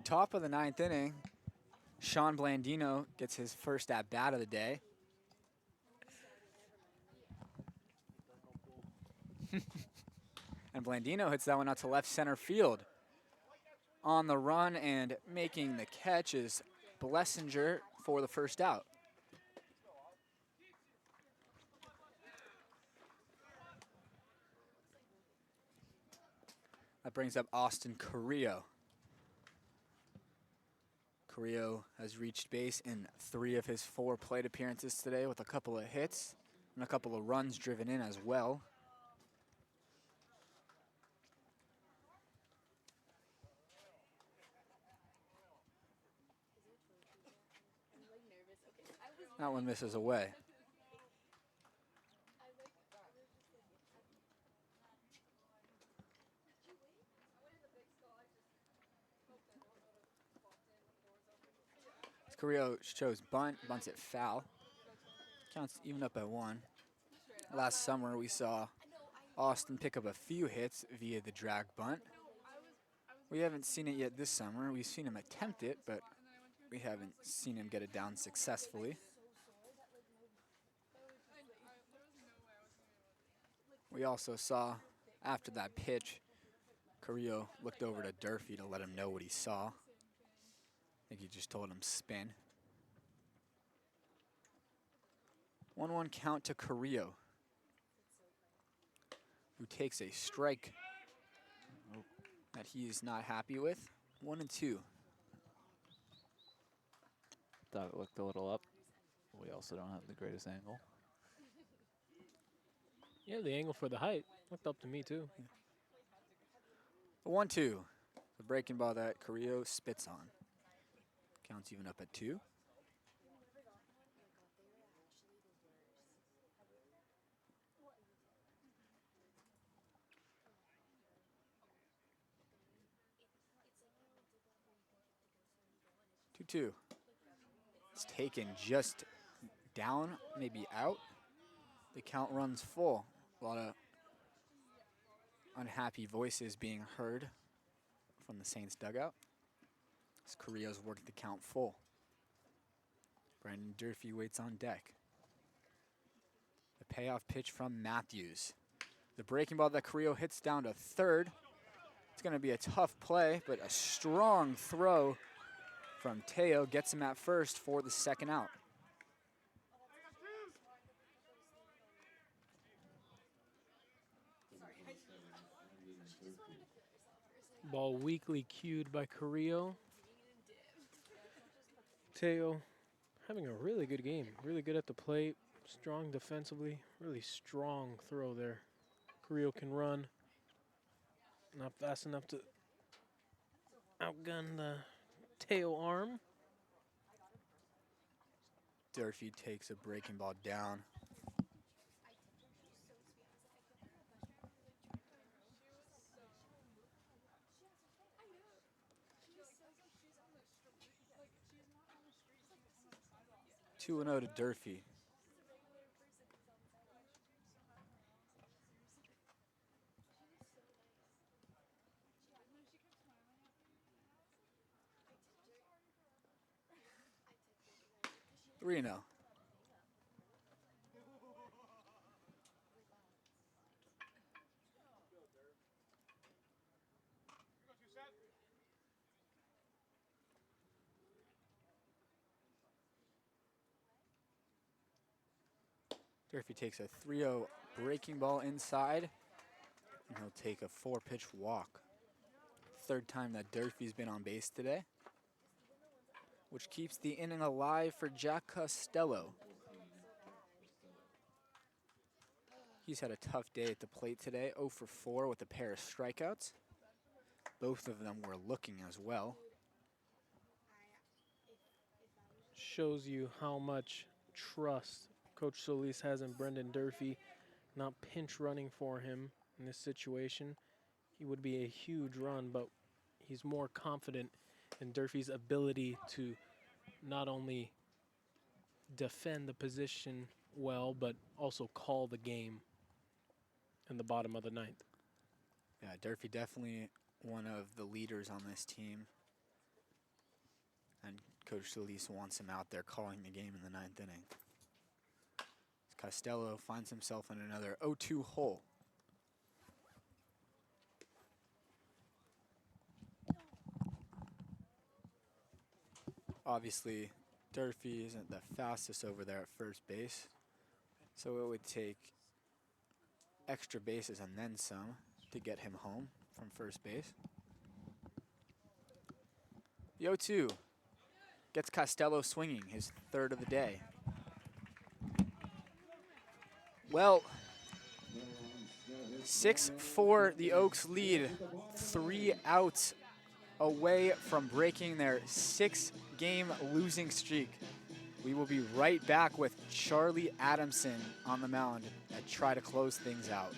Top of the 9th inning, Sean Blandino gets his first at bat of the day. And Blandino hits that one out to left center field. On the run and making the catch is Blessinger for the first out. That brings up Austin Carrillo. Carrillo has reached base in 3 of his 4 plate appearances today with a couple of hits and a couple of runs driven in as well. That one misses away. Carrillo shows bunt, bunts it foul. Counts even up at 1. Last summer we saw Austin pick up a few hits via the drag bunt. We haven't seen it yet this summer. We've seen him attempt it, but we haven't seen him get it down successfully. We also saw, after that pitch, Carrillo looked over to Durfee to let him know what he saw. I think he just told him spin. 1-1 count to Carrillo, who takes a strike that he is not happy with. 1-2. Thought it looked a little up. We also don't have the greatest angle. Yeah, the angle for the height looked up to me too. 1-2. The breaking ball that Carrillo spits on. Counts even up at 2. It's taken just down, maybe out. The count runs full. A lot of unhappy voices being heard from the Saints dugout as Carrillo's worked the count full. Brandon Durfee waits on deck. The payoff pitch from Matthews. The breaking ball that Carrillo hits down to third. It's going to be a tough play, but a strong throw from Teo gets him at first for the second out. Ball weakly cued by Carrillo. Teo having a really good game. Really good at the plate. Strong defensively. Really strong throw there. Carrillo can run. Not fast enough to outgun the Teo arm. Durfee takes a breaking ball down. Two and 0 to Durfee. Three and 0. Durfee takes a 3-0 breaking ball inside, and he'll take a 4-pitch walk. Third time that Durfee's been on base today, which keeps the inning alive for Jack Costello. He's had a tough day at the plate today, 0 for 4 with a pair of strikeouts. Both of them were looking as well. Shows you how much trust Coach Solis has in Brendan Durfee, not pinch running for him in this situation. He would be a huge run, but he's more confident in Durfee's ability to not only defend the position well, but also call the game in the bottom of the ninth. Yeah, Durfee definitely one of the leaders on this team. And Coach Solis wants him out there calling the game in the ninth inning. Costello finds himself in another 0-2 hole. Obviously, Durfee isn't the fastest over there at first base, so it would take extra bases and then some to get him home from first base. The 0-2 gets Costello swinging, his third of the day. Well, 6-4, the Oaks lead, 3 outs away from breaking their 6-game losing streak. We will be right back with Charlie Adamson on the mound and try to close things out.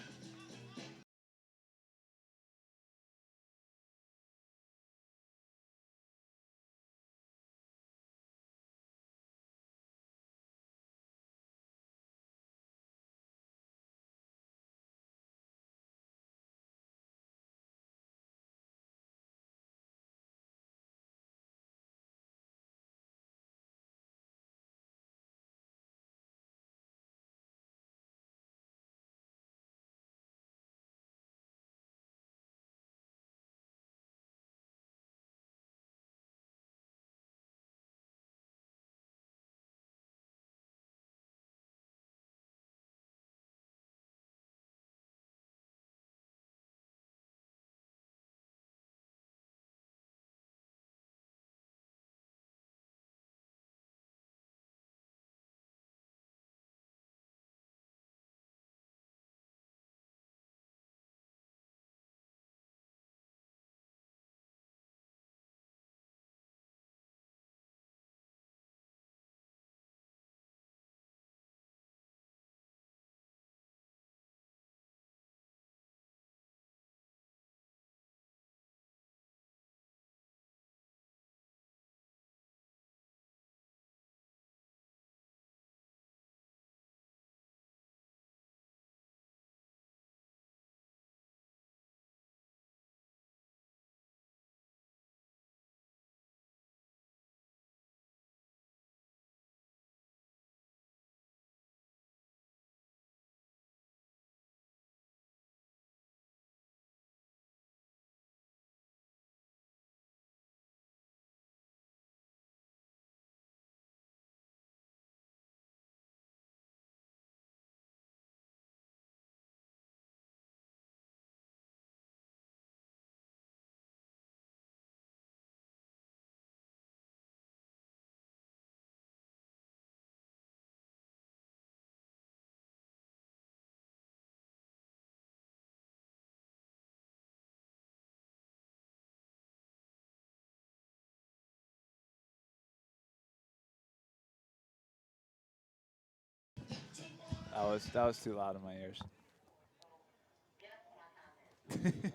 That was too loud in my ears.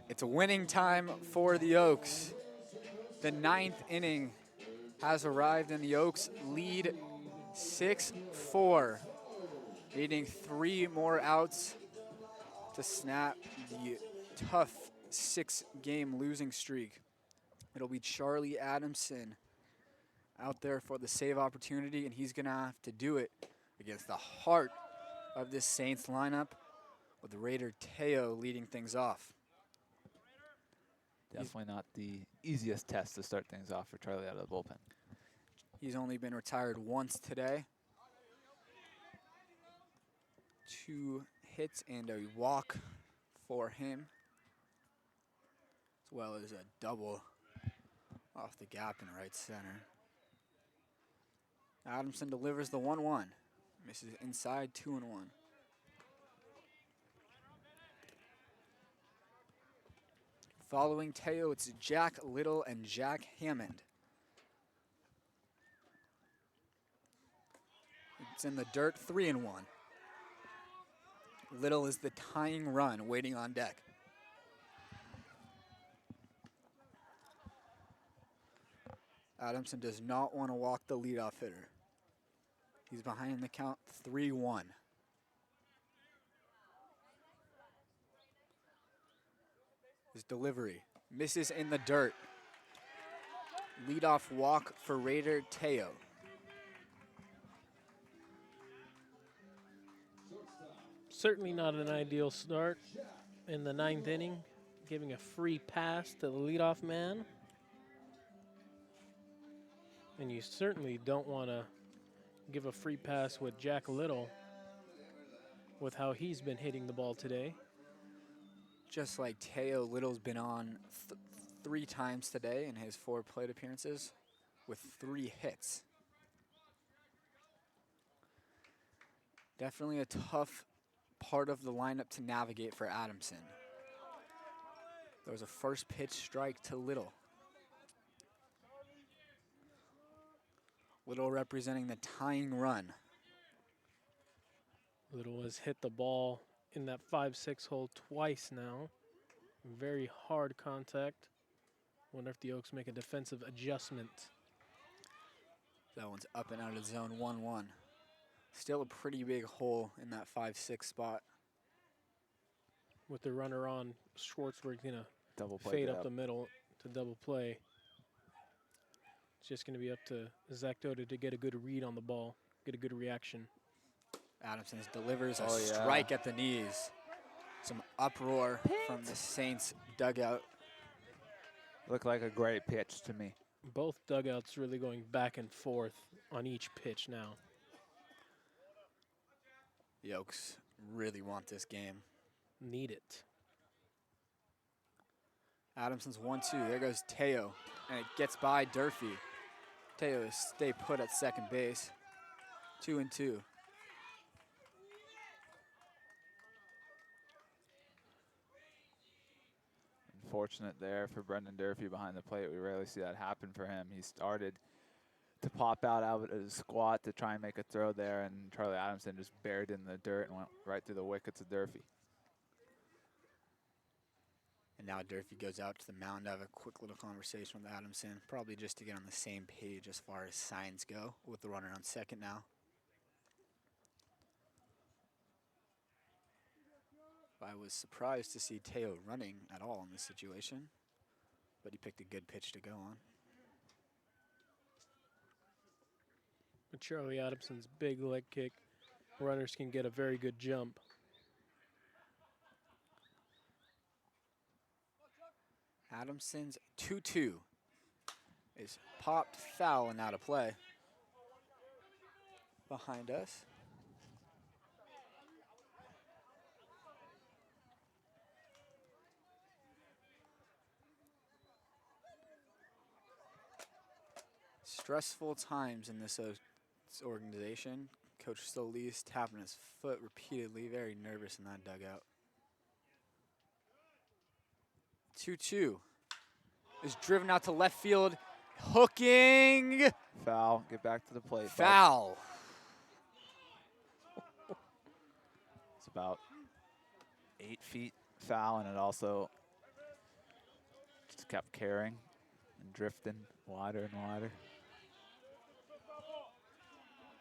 It's a winning time for the Oaks. The 9th inning has arrived, and the Oaks lead 6-4, needing 3 more outs to snap the tough 6-game losing streak. It'll be Charlie Adamson out there for the save opportunity, and he's going to have to do it against the heart of this Saints lineup, with Raider Teo leading things off. Definitely not the easiest test to start things off for Charlie out of the bullpen. He's only been retired once today. 2 hits and a walk for him, as well as a double off the gap in right center. Adamson delivers the 1-1. Misses inside, 2-1. Following Teo, it's Jack Little and Jack Hammond. It's in the dirt, 3-1. Little is the tying run waiting on deck. Adamson does not want to walk the leadoff hitter. He's behind in the count, 3-1. His delivery misses in the dirt. Leadoff walk for Raider Teo. Certainly not an ideal start in the 9th inning, giving a free pass to the leadoff man. And you certainly don't want to give a free pass with Jack Little with how he's been hitting the ball today. Just like Teo, Little's been on 3 times today in his 4 plate appearances with 3 hits. Definitely a tough part of the lineup to navigate for Adamson. There was a first pitch strike to Little. Little representing the tying run. Little has hit the ball in that 5-6 hole twice now. Very hard contact. Wonder if the Oaks make a defensive adjustment. That one's up and out of zone, 1-1. Still a pretty big hole in that 5-6 spot. With the runner on, Schwartzberg's gonna Double play. fade up the middle to double play. It's just gonna be up to Zach Doda to get a good read on the ball, get a good reaction. Adamson delivers a Oh, yeah. strike at the knees. Some uproar from the Saints dugout. Looked like a great pitch to me. Both dugouts really going back and forth on each pitch now. The Oaks really want this game. Need it. Adamson's 1-2. There goes Teo, and it gets by Durfee. Teo is stay put at second base. 2-2. Unfortunate there for Brendan Durfee behind the plate. We rarely see that happen for him. He started to pop out of his squat to try and make a throw there, and Charlie Adamson just buried in the dirt and went right through the wickets of Durfee. And now Durfee goes out to the mound to have a quick little conversation with Adamson, probably just to get on the same page as far as signs go, with the runner on second now. I was surprised to see Teo running at all in this situation, but he picked a good pitch to go on. With Charlie Adamson's big leg kick, runners can get a very good jump. Adamson's 2-2 is popped foul and out of play. Behind us. Stressful times in this organization. Coach Solis tapping his foot repeatedly, very nervous in that dugout. 2-2 is driven out to left field, hooking. Foul. Get back to the plate. Foul. about 8 feet foul, and it also just kept carrying and drifting wider and wider.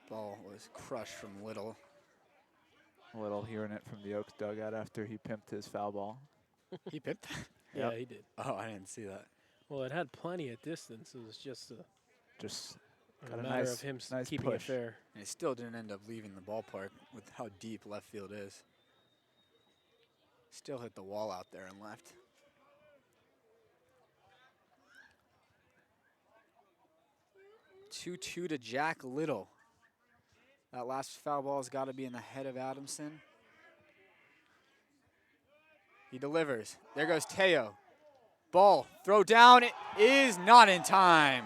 Ball was crushed from Little. Little hearing it from the Oaks dugout after he pimped his foul ball. He picked that? Yeah, Yep. he did. Oh, I didn't see that. Well, it had plenty of distance. It was just Just a got a matter nice- of him nice keeping it push. fair. And it still didn't end up leaving the ballpark with how deep left field is. Still hit the wall out there and left. Two-two to Jack Little. That last foul ball has got to be in the head of Adamson. He delivers. There goes Teo. Ball, throw down. It is not in time.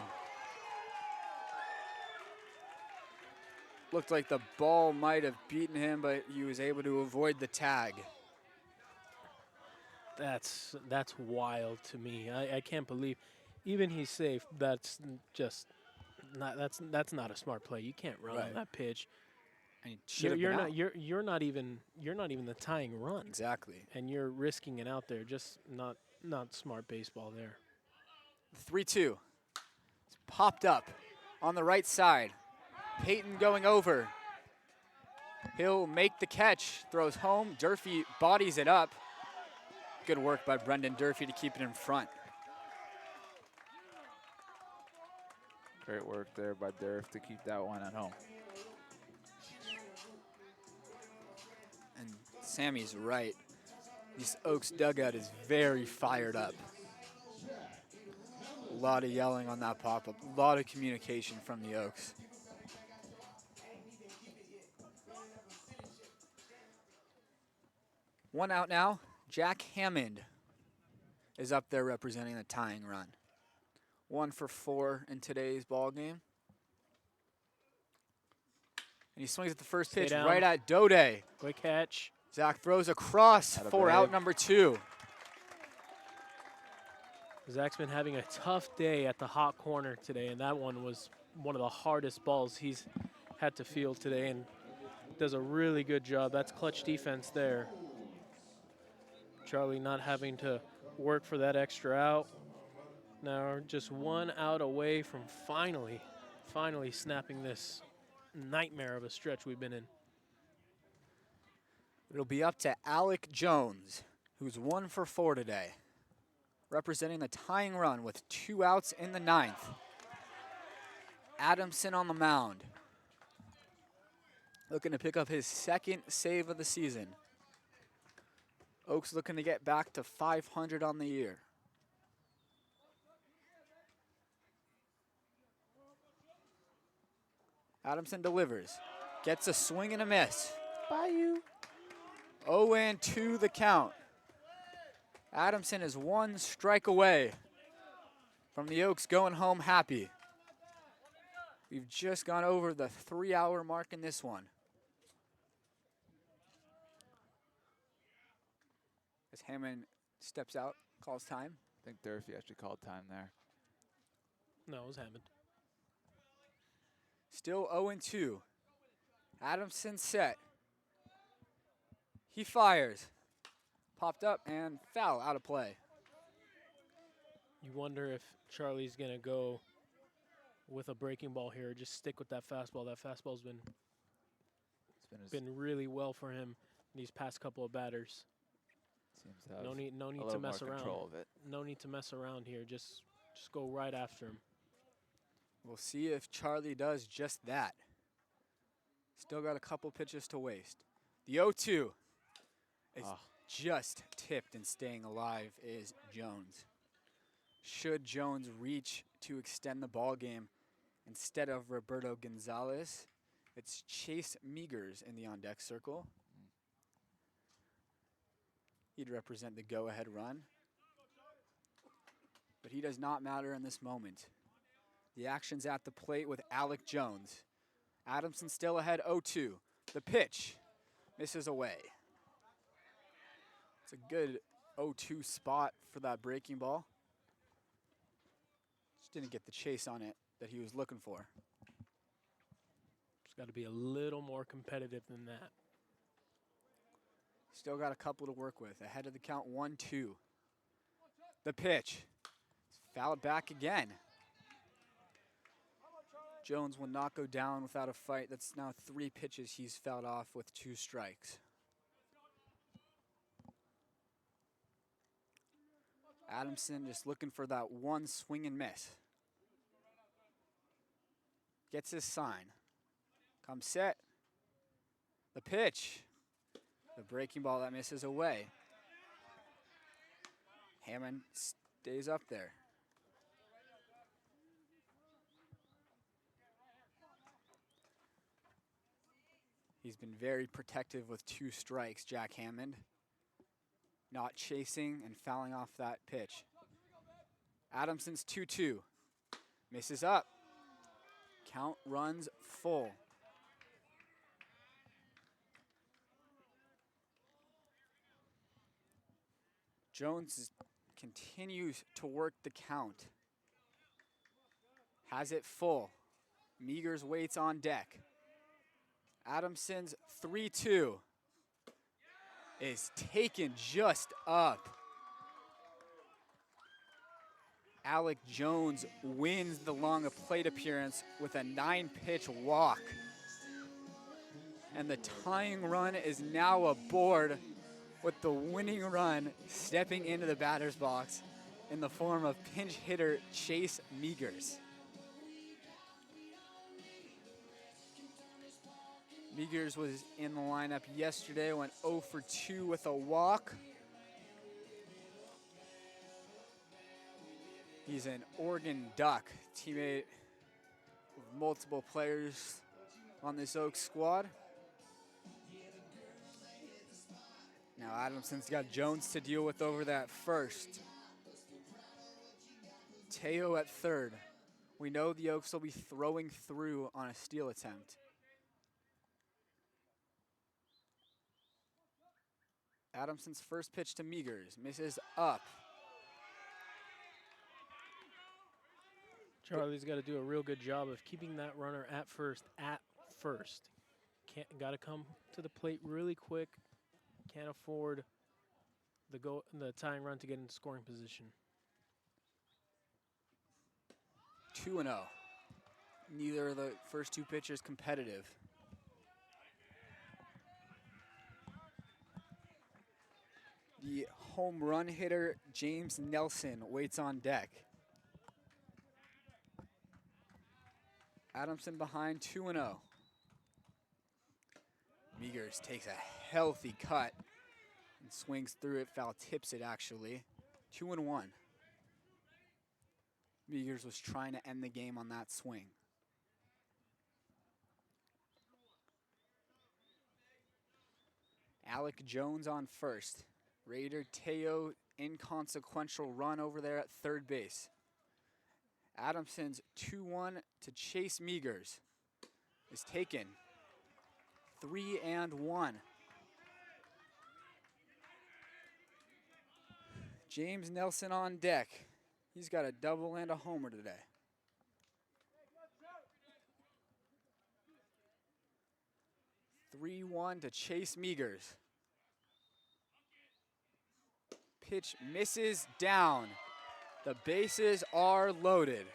Looked like the ball might have beaten him, but he was able to avoid the tag. That's wild to me. I can't believe, even he's safe. That's just not that's not a smart play. You can't run Right. on that pitch. And he should have You're been not out. you're not even the tying run, Exactly. and you're risking it out there. Just not smart baseball there. 3-2. It's popped up on the right side. Peyton going over. He'll make the catch. Throws home. Durfee bodies it up. Good work by Brendan Durfee to keep it in front. Great work there by Durf to keep that one at home. And Sammy's right. This Oaks dugout is very fired up. A lot of yelling on that pop-up. A lot of communication from the Oaks. One out now. Jack Hammond is up there representing the tying run. 1 for 4 in today's ball game. And he swings at the first Stay pitch down. right at Dode. Quick catch. Zach throws across Atta for babe. out number 2. Zach's been having a tough day at the hot corner today, and that one was one of the hardest balls he's had to field today, and does a really good job. That's clutch defense there. Charlie not having to work for that extra out. Now we're just 1 out away from finally snapping this nightmare of a stretch we've been in. It'll be up to Alec Jones, who's 1 for 4 today, representing the tying run with 2 outs in the 9th. Adamson on the mound, looking to pick up his 2nd save of the season. Oaks looking to get back to 500 on the year. Adamson delivers, gets a swing and a miss. Bye, you. 0-2 the count. Adamson is 1 strike away from the Oaks going home happy. We've just gone over the 3-hour mark in this one. As Hammond steps out, calls time. I think Durfee actually called time there. No, it was Hammond. Still 0-2. Adamson set. He fires. Popped up and foul, out of play. You wonder if Charlie's going to go with a breaking ball here or just stick with that fastball. That fastball's It's been been really well for him these past couple of batters. seems to have No need a to little mess more around. control of it. No need to mess around here. Just go right after him. We'll see if Charlie does just that. Still got a couple pitches to waste. The 0-2 is Ah. just tipped and staying alive is Jones. Should Jones reach to extend the ball game instead of Roberto Gonzalez, it's Chase Meagers in the on-deck circle. He'd represent the go-ahead run. But he does not matter in this moment. The action's at the plate with Alec Jones. Adamson still ahead 0-2. The pitch misses away. It's a good 0-2 spot for that breaking ball. Just didn't get the chase on it that he was looking for. Just got to be a little more competitive than that. Still got a couple to work with. Ahead of the count, 1-2. The pitch. Fouled back again. Jones will not go down without a fight. That's now 3 pitches he's fouled off with 2 strikes. Adamson just looking for that one swing and miss. Gets his sign. Comes set. The pitch. The breaking ball that misses away. Hammond stays up there. He's been very protective with 2 strikes, Jack Hammond. Not chasing and fouling off that pitch. Adamson's 2-2. Misses up. Count runs full. Jones continues to work the count. Has it full. Meagers waits on deck. Adamson's 3-2 is taken just up. Alec Jones wins the long plate appearance with a 9-pitch walk. And the tying run is now aboard, with the winning run stepping into the batter's box in the form of pinch hitter Chase Meagers. Meagers was in the lineup yesterday, went 0 for 2 with a walk. He's an Oregon Duck, teammate of multiple players on this Oaks squad. Now Adamson's got Jones to deal with over that first. Teo at third. We know the Oaks will be throwing through on a steal attempt. Adamson's first pitch to Meagers, misses up. Charlie's got to do a real good job of keeping that runner at first. Got to come to the plate really quick. Can't afford the tying run to get into scoring position. 2-0. Neither of the first 2 pitchers competitive. The home run hitter, James Nelson, waits on deck. Adamson behind 2-0. Meagers takes a healthy cut and swings through it. Foul tips it, actually. 2-1. Meagers was trying to end the game on that swing. Alec Jones on first. Raider Teo, inconsequential run over there at third base. Adamson's 2-1 to Chase Meagers is taken. 3-1. James Nelson on deck. He's got a double and a homer today. (3-1) to Chase Meagers. Pitch misses down. The bases are loaded.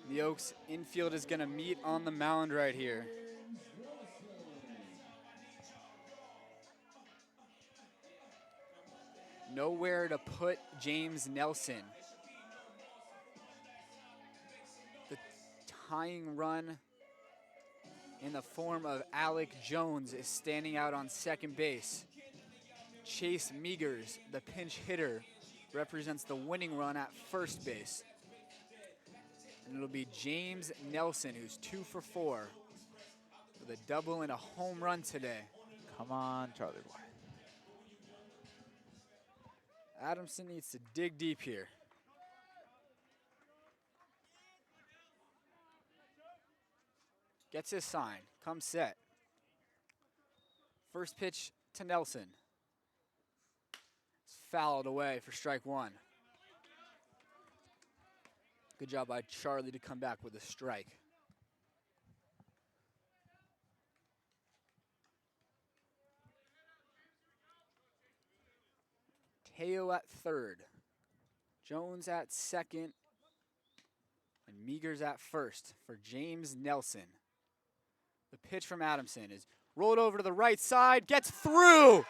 The Oaks infield is going to meet on the mound right here. Nowhere to put James Nelson. The tying run in the form of Alec Jones is standing out on second base. Chase Meagers, the pinch hitter, represents the winning run at first base. And it'll be James Nelson, who's 2 for 4 with a double and a home run today. Come on, Charlie boy. Adamson needs to dig deep here. Gets his sign, comes set. First pitch to Nelson. It's fouled away for strike 1. Good job by Charlie to come back with a strike. Teo at third. Jones at second. And Meagers at first for James Nelson. The pitch from Adamson is rolled over to the right side, gets through.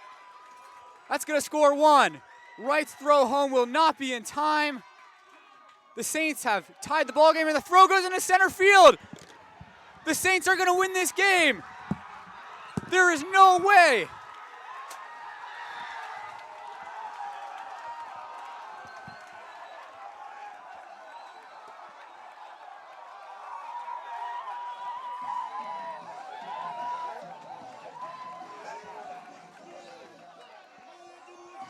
That's going to score one. Wright's throw home will not be in time. The Saints have tied the ball game, and the throw goes into center field. The Saints are going to win this game. There is no way.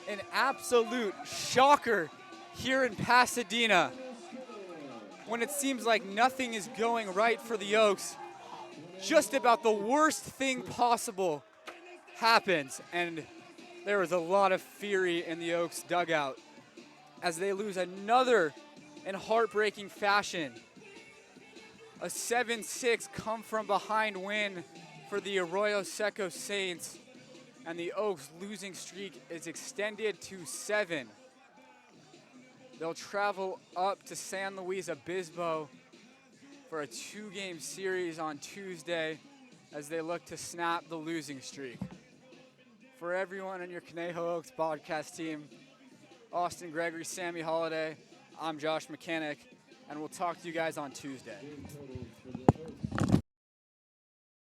An absolute shocker here in Pasadena when it seems like nothing is going right for the Oaks. Just about the worst thing possible happens, and there is a lot of fury in the Oaks dugout as they lose another in heartbreaking fashion. A 7-6 come from behind win for the Arroyo Seco Saints, and the Oaks losing streak is extended to 7. They'll travel up to San Luis Obispo for a 2-game series on Tuesday as they look to snap the losing streak. For everyone on your Conejo Oaks podcast team, Austin Gregory, Sammy Holiday, I'm Josh Mechanic, and we'll talk to you guys on Tuesday.